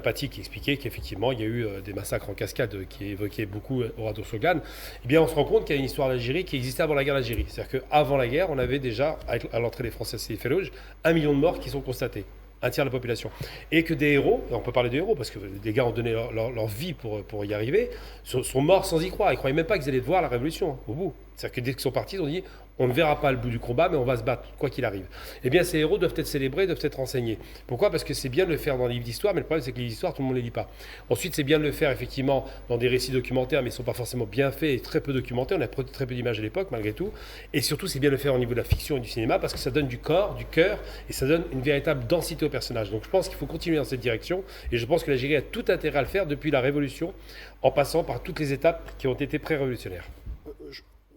Paty qui expliquait qu'effectivement, il y a eu des massacres en cascade qui évoquaient beaucoup Horacio Slogan, eh bien, on se rend compte qu'il y a une histoire d'Algérie qui existait avant la guerre d'Algérie. C'est-à-dire qu'avant la guerre, on avait déjà, à l'entrée des Français et des Féroges, 1 million de morts qui sont constatés. Un tiers de la population. Et que des héros, on peut parler de héros parce que des gars ont donné leur vie pour y arriver, sont morts sans y croire. Ils ne croyaient même pas qu'ils allaient voir la révolution au bout. C'est-à-dire que dès qu'ils sont partis, ils ont dit on ne verra pas le bout du combat, mais on va se battre, quoi qu'il arrive. Eh bien, ces héros doivent être célébrés, doivent être enseignés. Pourquoi ? Parce que c'est bien de le faire dans les livres d'histoire, mais le problème, c'est que les livres d'histoire, tout le monde ne les lit pas. Ensuite, c'est bien de le faire, effectivement, dans des récits documentaires, mais ils ne sont pas forcément bien faits et très peu documentés. On a très peu d'images à l'époque, malgré tout. Et surtout, c'est bien de le faire au niveau de la fiction et du cinéma, parce que ça donne du corps, du cœur, et ça donne une véritable densité au personnage. Donc, je pense qu'il faut continuer dans cette direction, et je pense que l'Algérie a tout intérêt à le faire depuis la Révolution, en passant par toutes les étapes qui ont été pré-révolutionnaires.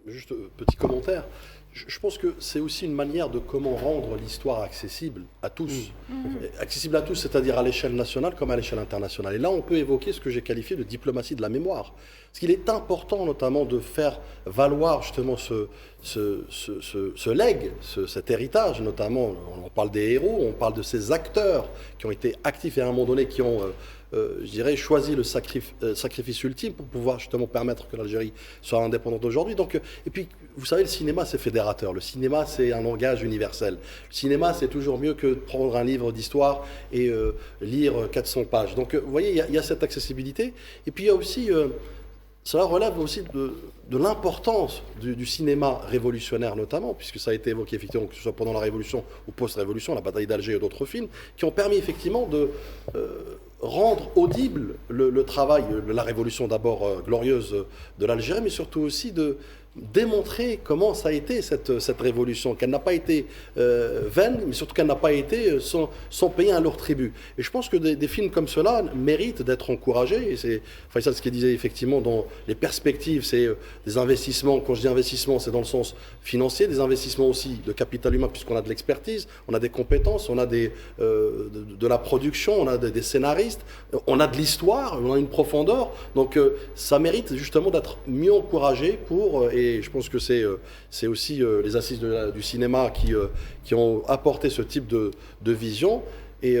Juste petit commentaire. Je pense que c'est aussi une manière de comment rendre l'histoire accessible à tous. Accessible à tous, c'est-à-dire à l'échelle nationale comme à l'échelle internationale. Et là, on peut évoquer ce que j'ai qualifié de diplomatie de la mémoire. Parce qu'il est important, notamment, de faire valoir justement ce legs, cet héritage, notamment, on parle des héros, on parle de ces acteurs qui ont été actifs et à un moment donné qui ont... je dirais, choisi le sacrifice ultime pour pouvoir justement permettre que l'Algérie soit indépendante aujourd'hui. Donc, et puis, vous savez, le cinéma, c'est fédérateur. Le cinéma, c'est un langage universel. Le cinéma, c'est toujours mieux que de prendre un livre d'histoire et lire 400 pages. Donc, vous voyez, il y a cette accessibilité. Et puis, il y a aussi... cela relève aussi de l'importance du cinéma révolutionnaire notamment, puisque ça a été évoqué effectivement, que ce soit pendant la Révolution ou post-Révolution, la bataille d'Alger et d'autres films, qui ont permis effectivement de rendre audible le travail, la révolution d'abord glorieuse de l'Algérie, mais surtout aussi de démontrer comment ça a été cette révolution, qu'elle n'a pas été vaine, mais surtout qu'elle n'a pas été sans payer un lourd tribut. Et je pense que des films comme cela méritent d'être encouragés. Et c'est Faisal ce qu'il disait effectivement dans les perspectives, c'est des investissements. Quand je dis investissement, c'est dans le sens financier, des investissements aussi de capital humain, puisqu'on a de l'expertise, on a des compétences, on a de la production, on a des scénaristes, on a de l'histoire, on a une profondeur. Donc ça mérite justement d'être mieux encouragé et je pense que c'est aussi les assises du cinéma qui ont apporté ce type de vision. Et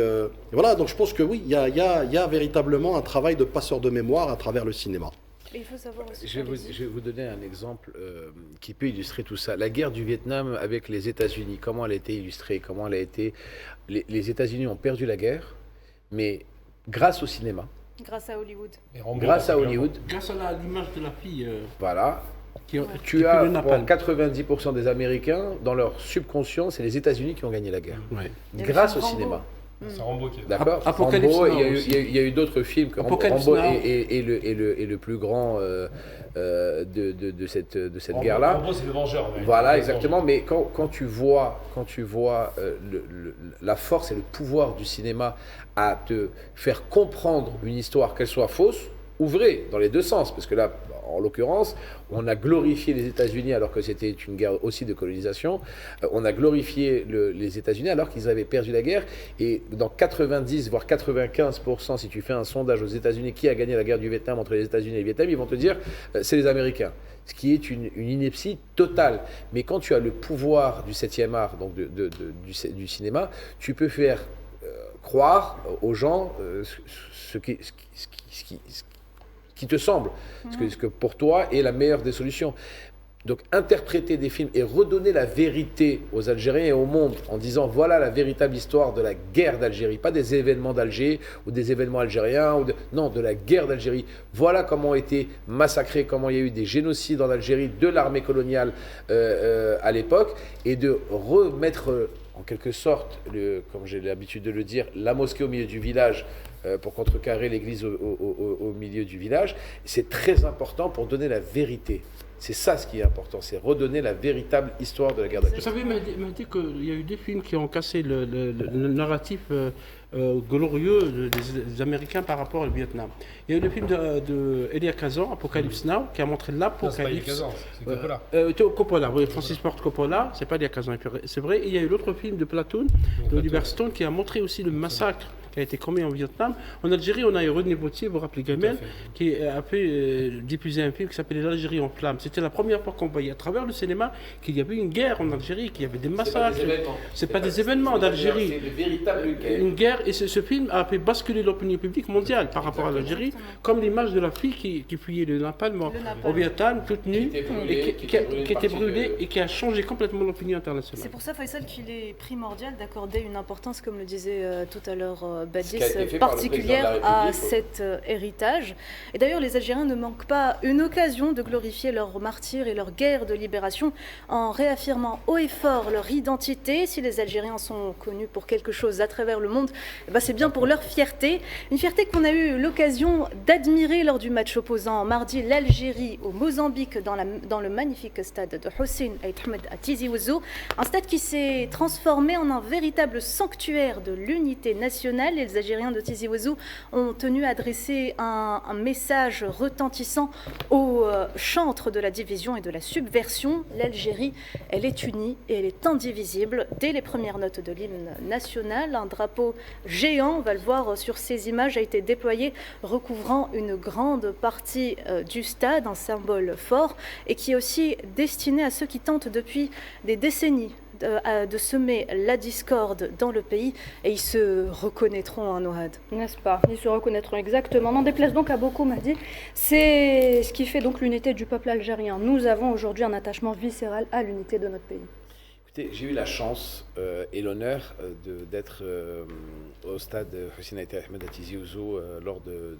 voilà, donc je pense que oui, il y a véritablement un travail de passeur de mémoire à travers le cinéma. Il faut savoir aussi je vais vous donner un exemple qui peut illustrer tout ça. La guerre du Vietnam avec les États-Unis, comment elle a été illustrée, comment elle a été... Les États-Unis ont perdu la guerre, mais grâce au cinéma. Grâce à Hollywood. Grâce à Hollywood. Grâce à l'image de la fille. Voilà. Tu as pour 90% des Américains, dans leur subconscient, c'est les États-Unis qui ont gagné la guerre. Ouais. Grâce au cinéma. C'est Rambo qui est... D'accord. Apocalypse Rambo, Now il y a eu d'autres films que Rambo est le plus grand de cette guerre-là. Rambo, c'est le vengeur. Voilà, exactement. Mais quand tu vois la force et le pouvoir du cinéma à te faire comprendre une histoire, qu'elle soit fausse ou vraie, dans les deux sens, parce que là, en l'occurrence, on a glorifié les États-Unis alors que c'était une guerre aussi de colonisation. On a glorifié les États-Unis alors qu'ils avaient perdu la guerre. Et dans 90, voire 95%, si tu fais un sondage aux États-Unis, qui a gagné la guerre du Vietnam entre les États-Unis et le Vietnam, ils vont te dire c'est les Américains. Ce qui est une ineptie totale. Mais quand tu as le pouvoir du 7e art, donc du cinéma, tu peux faire croire aux gens ce qui te semble, ce que pour toi est la meilleure des solutions. Donc interpréter des films et redonner la vérité aux Algériens et au monde en disant voilà la véritable histoire de la guerre d'Algérie, pas des événements d'Alger ou des événements algériens, non, de la guerre d'Algérie. Voilà comment ont été massacrés, comment il y a eu des génocides en Algérie de l'armée coloniale à l'époque, et de remettre en quelque sorte, comme j'ai l'habitude de le dire, la mosquée au milieu du village pour contrecarrer l'église au milieu du village. C'est très important pour donner la vérité. C'est ça ce qui est important, c'est redonner la véritable histoire de la guerre d'Algérie. Vous savez, il m'a dit qu'il y a eu des films qui ont cassé le narratif glorieux des Américains par rapport au Vietnam. Il y a eu le film de Elia Kazan, Apocalypse Now, qui a montré l'apocalypse. C'est Coppola. Coppola, oui, Francis Ford Coppola, c'est pas Elia Kazan, c'est vrai. Et il y a eu l'autre film de Platoon, de Oliver Stone, qui a montré aussi le massacre qui a été commis en Vietnam. En Algérie, on a eu Rodney Bottier, vous vous rappelez Gamel, qui a fait diffuser un film qui s'appelait L'Algérie en flammes. C'était la première fois qu'on voyait à travers le cinéma qu'il y avait une guerre en Algérie, qu'il y avait des massacres. C'est pas des événements d'Algérie. C'est une véritable guerre. Une guerre, et ce film a fait basculer l'opinion publique mondiale par rapport à l'Algérie, comme l'image de la fille qui fuyait le napalm au Vietnam, toute nue, qui était brûlée et qui a changé complètement l'opinion internationale. C'est pour ça, Faisal, qu'il est primordial d'accorder une importance, comme le disait tout à l'heure Badis, particulière à cet héritage. Et d'ailleurs, les Algériens ne manquent pas une occasion de glorifier leurs martyrs et leur guerre de libération en réaffirmant haut et fort leur identité. Si les Algériens sont connus pour quelque chose à travers le monde, c'est bien pour leur fierté. Une fierté qu'on a eu l'occasion d'admirer lors du match opposant mardi l'Algérie au Mozambique dans le magnifique stade de Hussein Aït Ahmed à Tizi Ouzou. Un stade qui s'est transformé en un véritable sanctuaire de l'unité nationale. Les Algériens de Tizi Ouzou ont tenu à adresser un message retentissant aux chantres de la division et de la subversion. L'Algérie, elle est unie et elle est indivisible. Dès les premières notes de l'hymne national, un drapeau géant, on va le voir sur ces images, a été déployé recouvrant une grande partie du stade, un symbole fort et qui est aussi destiné à ceux qui tentent depuis des décennies de semer la discorde dans le pays, et ils se reconnaîtront, hein, Nohad. N'est-ce pas? Ils se reconnaîtront exactement. N'en déplaise donc à beaucoup, Mahdi. C'est ce qui fait donc l'unité du peuple algérien. Nous avons aujourd'hui un attachement viscéral à l'unité de notre pays. Écoutez, j'ai eu la chance et l'honneur d'être au stade Hussein Aït Ahmed à Tizi Ouzou lors de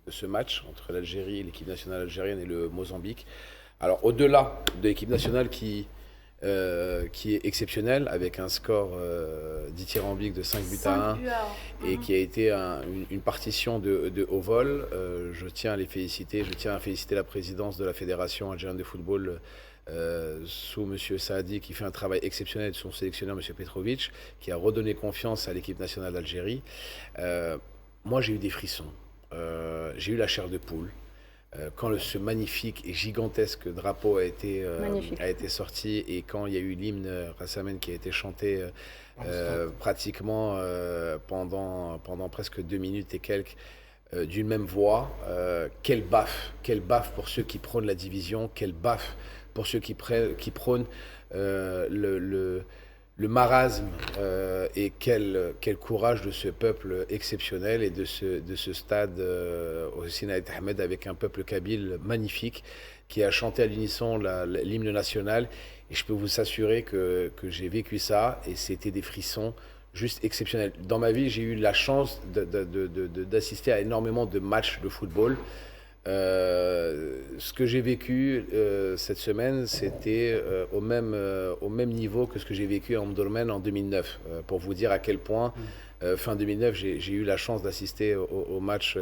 ce match entre l'Algérie, l'équipe nationale algérienne et le Mozambique. Alors, au-delà de l'équipe nationale qui est exceptionnel avec un score dithyrambique de 5 buts à 1 et qui a été une partition de haut vol. Je tiens à féliciter la présidence de la Fédération algérienne de football sous M. Saadi qui fait un travail exceptionnel, son sélectionneur M. Petrovic qui a redonné confiance à l'équipe nationale d'Algérie. Moi j'ai eu des frissons, j'ai eu la chair de poule. Quand ce magnifique et gigantesque drapeau a été sorti et quand il y a eu l'hymne Rassamen qui a été chanté pratiquement pendant presque 2 minutes et quelques d'une même voix, quelle baffe pour ceux qui prônent la division, quelle baffe pour ceux qui prônent le marasme et quel courage de ce peuple exceptionnel et de ce stade au Hussein Aït Ahmed avec un peuple kabyle magnifique qui a chanté à l'unisson l'hymne national. Et je peux vous assurer que j'ai vécu ça et c'était des frissons juste exceptionnels. Dans ma vie, j'ai eu la chance d'assister à énormément de matchs de football. Ce que j'ai vécu cette semaine, c'était au même niveau que ce que j'ai vécu à Omdurman en 2009. Pour vous dire à quel point, fin 2009, j'ai eu la chance d'assister au match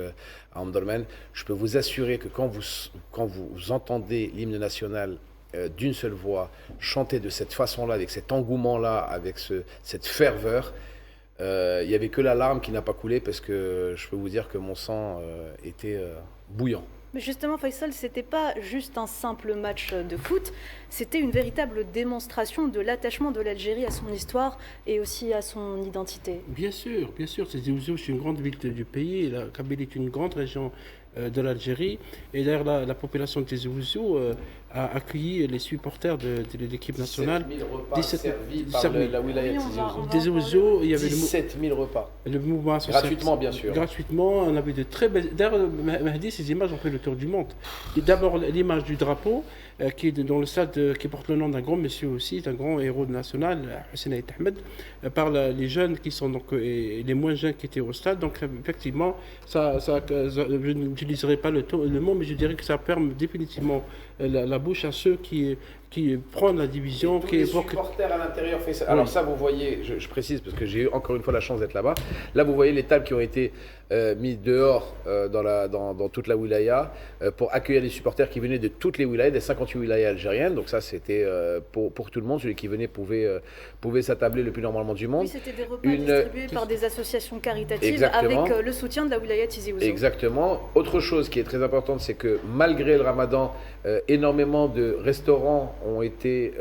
à Omdurman. Je peux vous assurer que quand vous entendez l'hymne national d'une seule voix, chanté de cette façon-là, avec cet engouement-là, avec cette ferveur, il n'y avait que la larme qui n'a pas coulé parce que je peux vous dire que mon sang était bouillant. Mais justement, Faisal, c'était pas juste un simple match de foot, c'était une véritable démonstration de l'attachement de l'Algérie à son histoire et aussi à son identité. Bien sûr. Tizi Ouzou, c'est une grande ville du pays. La Kabylie est une grande région de l'Algérie. Et d'ailleurs, la population de Tizi Ouzou a accueilli les supporters de l'équipe nationale. 17 000 repas servis par la wilaya de Tizi Ouzou. Il y avait 17 000 repas. Le mouvement gratuitement, bien sûr. Gratuitement, on avait de très belles... D'ailleurs, Mahdi, ces images ont fait le tour du monde. D'abord, l'image du drapeau, qui est dans le stade qui porte le nom d'un grand monsieur aussi, d'un grand héros national, Hussein Aït Ahmed, par les jeunes qui sont donc, et les moins jeunes qui étaient au stade. Donc, effectivement, je n'utiliserai pas le mot, mais je dirais que ça permet définitivement la bouche à ceux qui prennent la division, tous qui les évoquent... supporters à l'intérieur fait ça. Alors ça, vous voyez, je précise parce que j'ai eu encore une fois la chance d'être là-bas. Là, vous voyez les tables qui ont été mises dehors dans toute la wilaya pour accueillir les supporters qui venaient de toutes les wilayas, des 58 wilayas algériennes. Donc ça, c'était pour tout le monde. Celui qui venait pouvait s'attabler le plus normalement du monde. Oui, c'était des repas distribués par des associations caritatives. Exactement. Avec le soutien de la wilaya Tizi Ouzou. Exactement. Autre chose qui est très importante, c'est que malgré le ramadan, énormément de restaurants ont été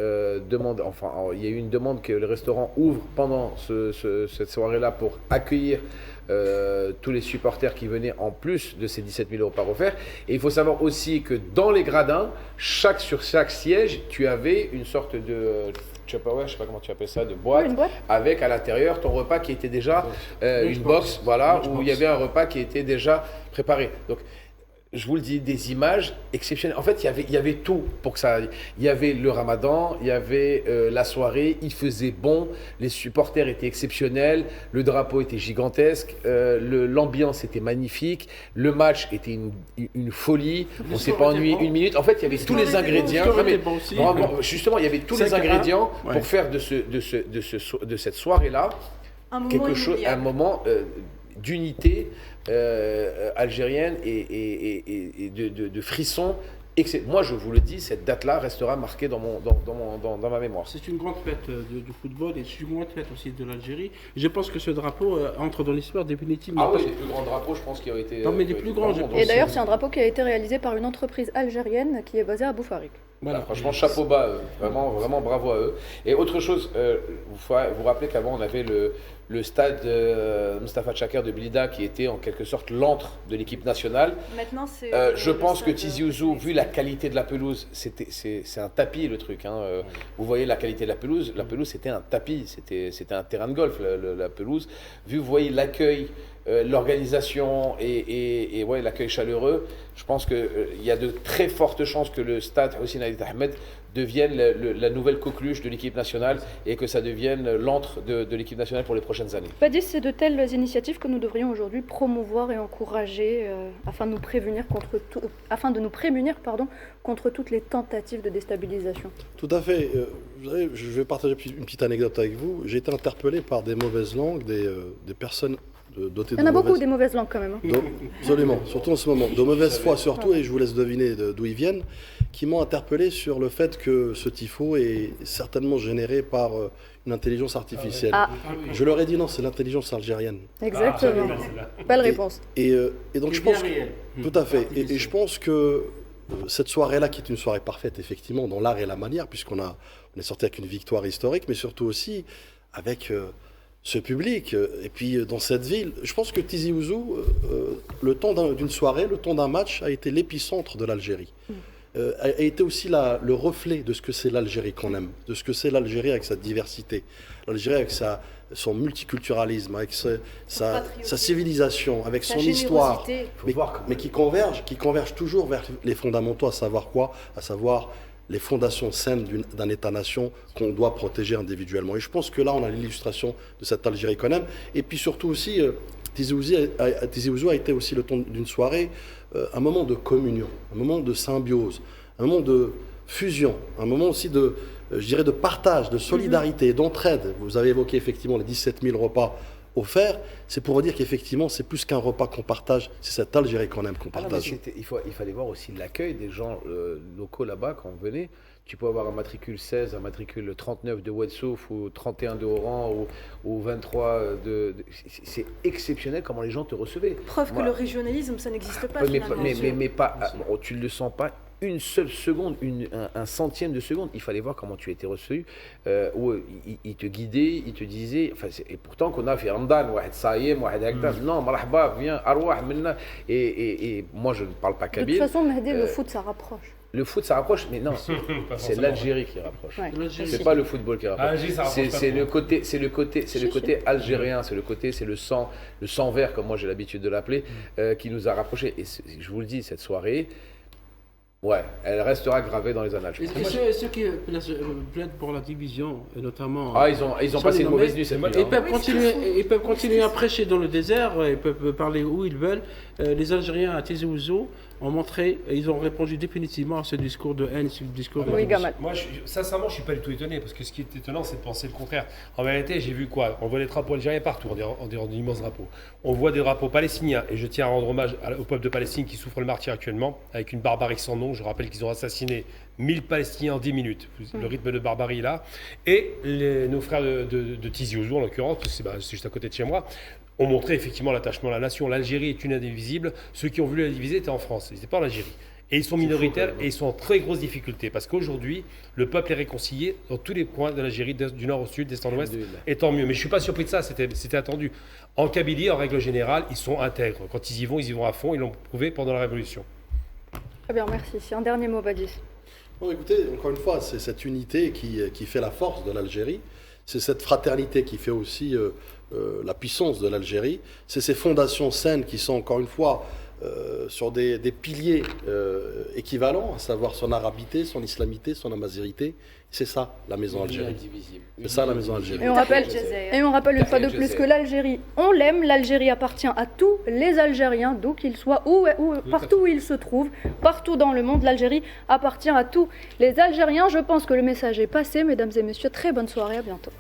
demandés. Enfin, il y a eu une demande que les restaurants ouvrent pendant cette soirée-là pour accueillir tous les supporters qui venaient en plus de ces 17 000 repas offerts. Et il faut savoir aussi que dans les gradins, sur chaque siège, tu avais une sorte de... je sais pas comment tu appelles ça, de boîte, une boîte. avec à l'intérieur ton repas qui était déjà une box, voilà, où il y avait un repas qui était déjà préparé. Donc, je vous le dis, des images exceptionnelles. En fait, il y avait tout pour que ça... Il y avait le ramadan, il y avait la soirée, il faisait bon, les supporters étaient exceptionnels, le drapeau était gigantesque, l'ambiance était magnifique, le match était une folie, on ne s'est pas ennuyé une minute. En fait, il y avait tous les ingrédients. Justement, il y avait tous les ingrédients pour faire de cette soirée-là un moment d'unité algérienne et de frissons. Moi, je vous le dis, cette date-là restera marquée dans ma mémoire. C'est une grande fête du football et c'est une grande fête aussi de l'Algérie. Je pense que ce drapeau entre dans l'histoire définitivement. Ah oui, les plus grands drapeaux, je pense, qui ont été... Non, mais les plus grands, Et d'ailleurs, c'est un drapeau qui a été réalisé par une entreprise algérienne qui est basée à Boufarik. Voilà, franchement, chapeau bas, vraiment, vraiment bravo à eux. Et autre chose, vous rappelez qu'avant, on avait le stade Mustafa Chaker de Blida qui était en quelque sorte l'antre de l'équipe nationale. Maintenant, c'est je pense que Tizi Ouzou, vu la qualité de la pelouse, c'est un tapis le truc. Vous voyez la qualité de la pelouse c'était un tapis, c'était un terrain de golf la pelouse. Vous voyez l'accueil, l'organisation et ouais, l'accueil chaleureux, je pense qu'il y a de très fortes chances que le stade Hossein Aït Ahmed devienne la nouvelle coqueluche de l'équipe nationale et que ça devienne l'antre de l'équipe nationale pour les prochaines années. Badis, c'est de telles initiatives que nous devrions aujourd'hui promouvoir et encourager afin de nous prémunir contre toutes les tentatives de déstabilisation. Tout à fait. Vous savez, je vais partager une petite anecdote avec vous. J'ai été interpellé par des mauvaises langues, des personnes dotées de Il y en a beaucoup des mauvaises langues quand même. Absolument, surtout en ce moment. De mauvaise foi surtout, et je vous laisse deviner d'où ils viennent, qui m'ont interpellé sur le fait que ce tifo est certainement généré par une intelligence artificielle. Je leur ai dit non, c'est l'intelligence algérienne. Exactement. Belle réponse. Et donc je pense que, tout à fait. Et je pense que cette soirée-là, qui est une soirée parfaite, effectivement, dans l'art et la manière, puisqu'on est sorti avec une victoire historique, mais surtout aussi avec ce public. Et puis dans cette ville, je pense que Tizi Ouzou, le temps d'une soirée, le temps d'un match, a été l'épicentre de l'Algérie. A été aussi le reflet de ce que c'est l'Algérie qu'on aime, de ce que c'est l'Algérie avec sa diversité, l'Algérie avec son multiculturalisme, avec sa civilisation, avec son histoire, mais qui converge toujours vers les fondamentaux, à savoir quoi ? À savoir les fondations saines d'un État-nation qu'on doit protéger individuellement. Et je pense que là, on a l'illustration de cette Algérie qu'on aime. Et puis surtout aussi, Tizi Ouzou a été aussi le temps d'une soirée, un moment de communion, un moment de symbiose, un moment de fusion, un moment aussi de partage, de solidarité, d'entraide. Vous avez évoqué effectivement les 17 000 repas offert, c'est pour dire qu'effectivement, c'est plus qu'un repas qu'on partage, c'est cette Algérie qu'on aime qu'on partage. Il fallait voir aussi l'accueil des gens locaux là-bas quand on venait. Tu peux avoir un matricule 16, un matricule 39 de Ouedsouf ou 31 de Oran ou 23 c'est exceptionnel comment les gens te recevaient. Preuve que le régionalisme, ça n'existe pas finalement. Mais pas, tu ne le sens pas une seule seconde, un centième de seconde. Il fallait voir comment tu as été reçu, où il te guidait, il te disait, et pourtant qu'on a fait Ramadan, non, marhaba, viens, arwah, minna. Et moi je ne parle pas kabyle. De toute façon, Mehdi, le foot ça rapproche. Le foot, ça rapproche, mais non, c'est l'Algérie qui rapproche. Ouais. C'est pas le football qui rapproche. C'est le côté algérien, c'est le sang vert, comme moi j'ai l'habitude de l'appeler, qui nous a rapprochés. Et je vous le dis, cette soirée, ouais, elle restera gravée dans les annales. Et ceux qui plaident pour la division, notamment... ils ont passé une mauvaise nuit cette nuit. Ils peuvent continuer à prêcher dans le désert, ils peuvent parler où ils veulent. Les Algériens à Tizi Ouzou ont montré, et ils ont répondu définitivement à ce discours de haine, ce discours de... Oui, Gamal. Moi, sincèrement, je ne suis pas du tout étonné, parce que ce qui est étonnant, c'est de penser le contraire. En vérité, j'ai vu quoi? On voit des drapeaux algériens partout, on dirait d'immenses drapeaux. On voit des drapeaux palestiniens, et je tiens à rendre hommage au peuple de Palestine qui souffre le martyre actuellement, avec une barbarie sans nom. Je rappelle qu'ils ont assassiné 1000 Palestiniens en 10 minutes. Le rythme de barbarie là. Et nos frères de Tizi Ouzou, en l'occurrence, c'est juste à côté de chez moi, ont montré effectivement l'attachement à la nation. L'Algérie est une indivisible. Ceux qui ont voulu la diviser étaient en France, ils n'étaient pas en Algérie. Et ils sont minoritaires et ils sont en très grosse difficulté parce qu'aujourd'hui, le peuple est réconcilié dans tous les coins de l'Algérie, du nord au sud, d'est en ouest, et tant mieux. Mais je ne suis pas surpris de ça, c'était attendu. En Kabylie, en règle générale, ils sont intègres. Quand ils y vont à fond, ils l'ont prouvé pendant la Révolution. Très bien, merci. Un dernier mot, Badis. Bon, écoutez, encore une fois, c'est cette unité qui fait la force de l'Algérie. C'est cette fraternité qui fait aussi la puissance de l'Algérie. C'est ces fondations saines qui sont, encore une fois, sur des piliers équivalents, à savoir son arabité, son islamité, son amazirité. C'est ça, la maison Algérie. C'est ça, la maison Algérie. Et on rappelle une fois de plus que l'Algérie, on l'aime. L'Algérie appartient à tous les Algériens, d'où qu'ils soient, partout où ils se trouvent, partout dans le monde. L'Algérie appartient à tous les Algériens. Je pense que le message est passé, mesdames et messieurs. Très bonne soirée, à bientôt.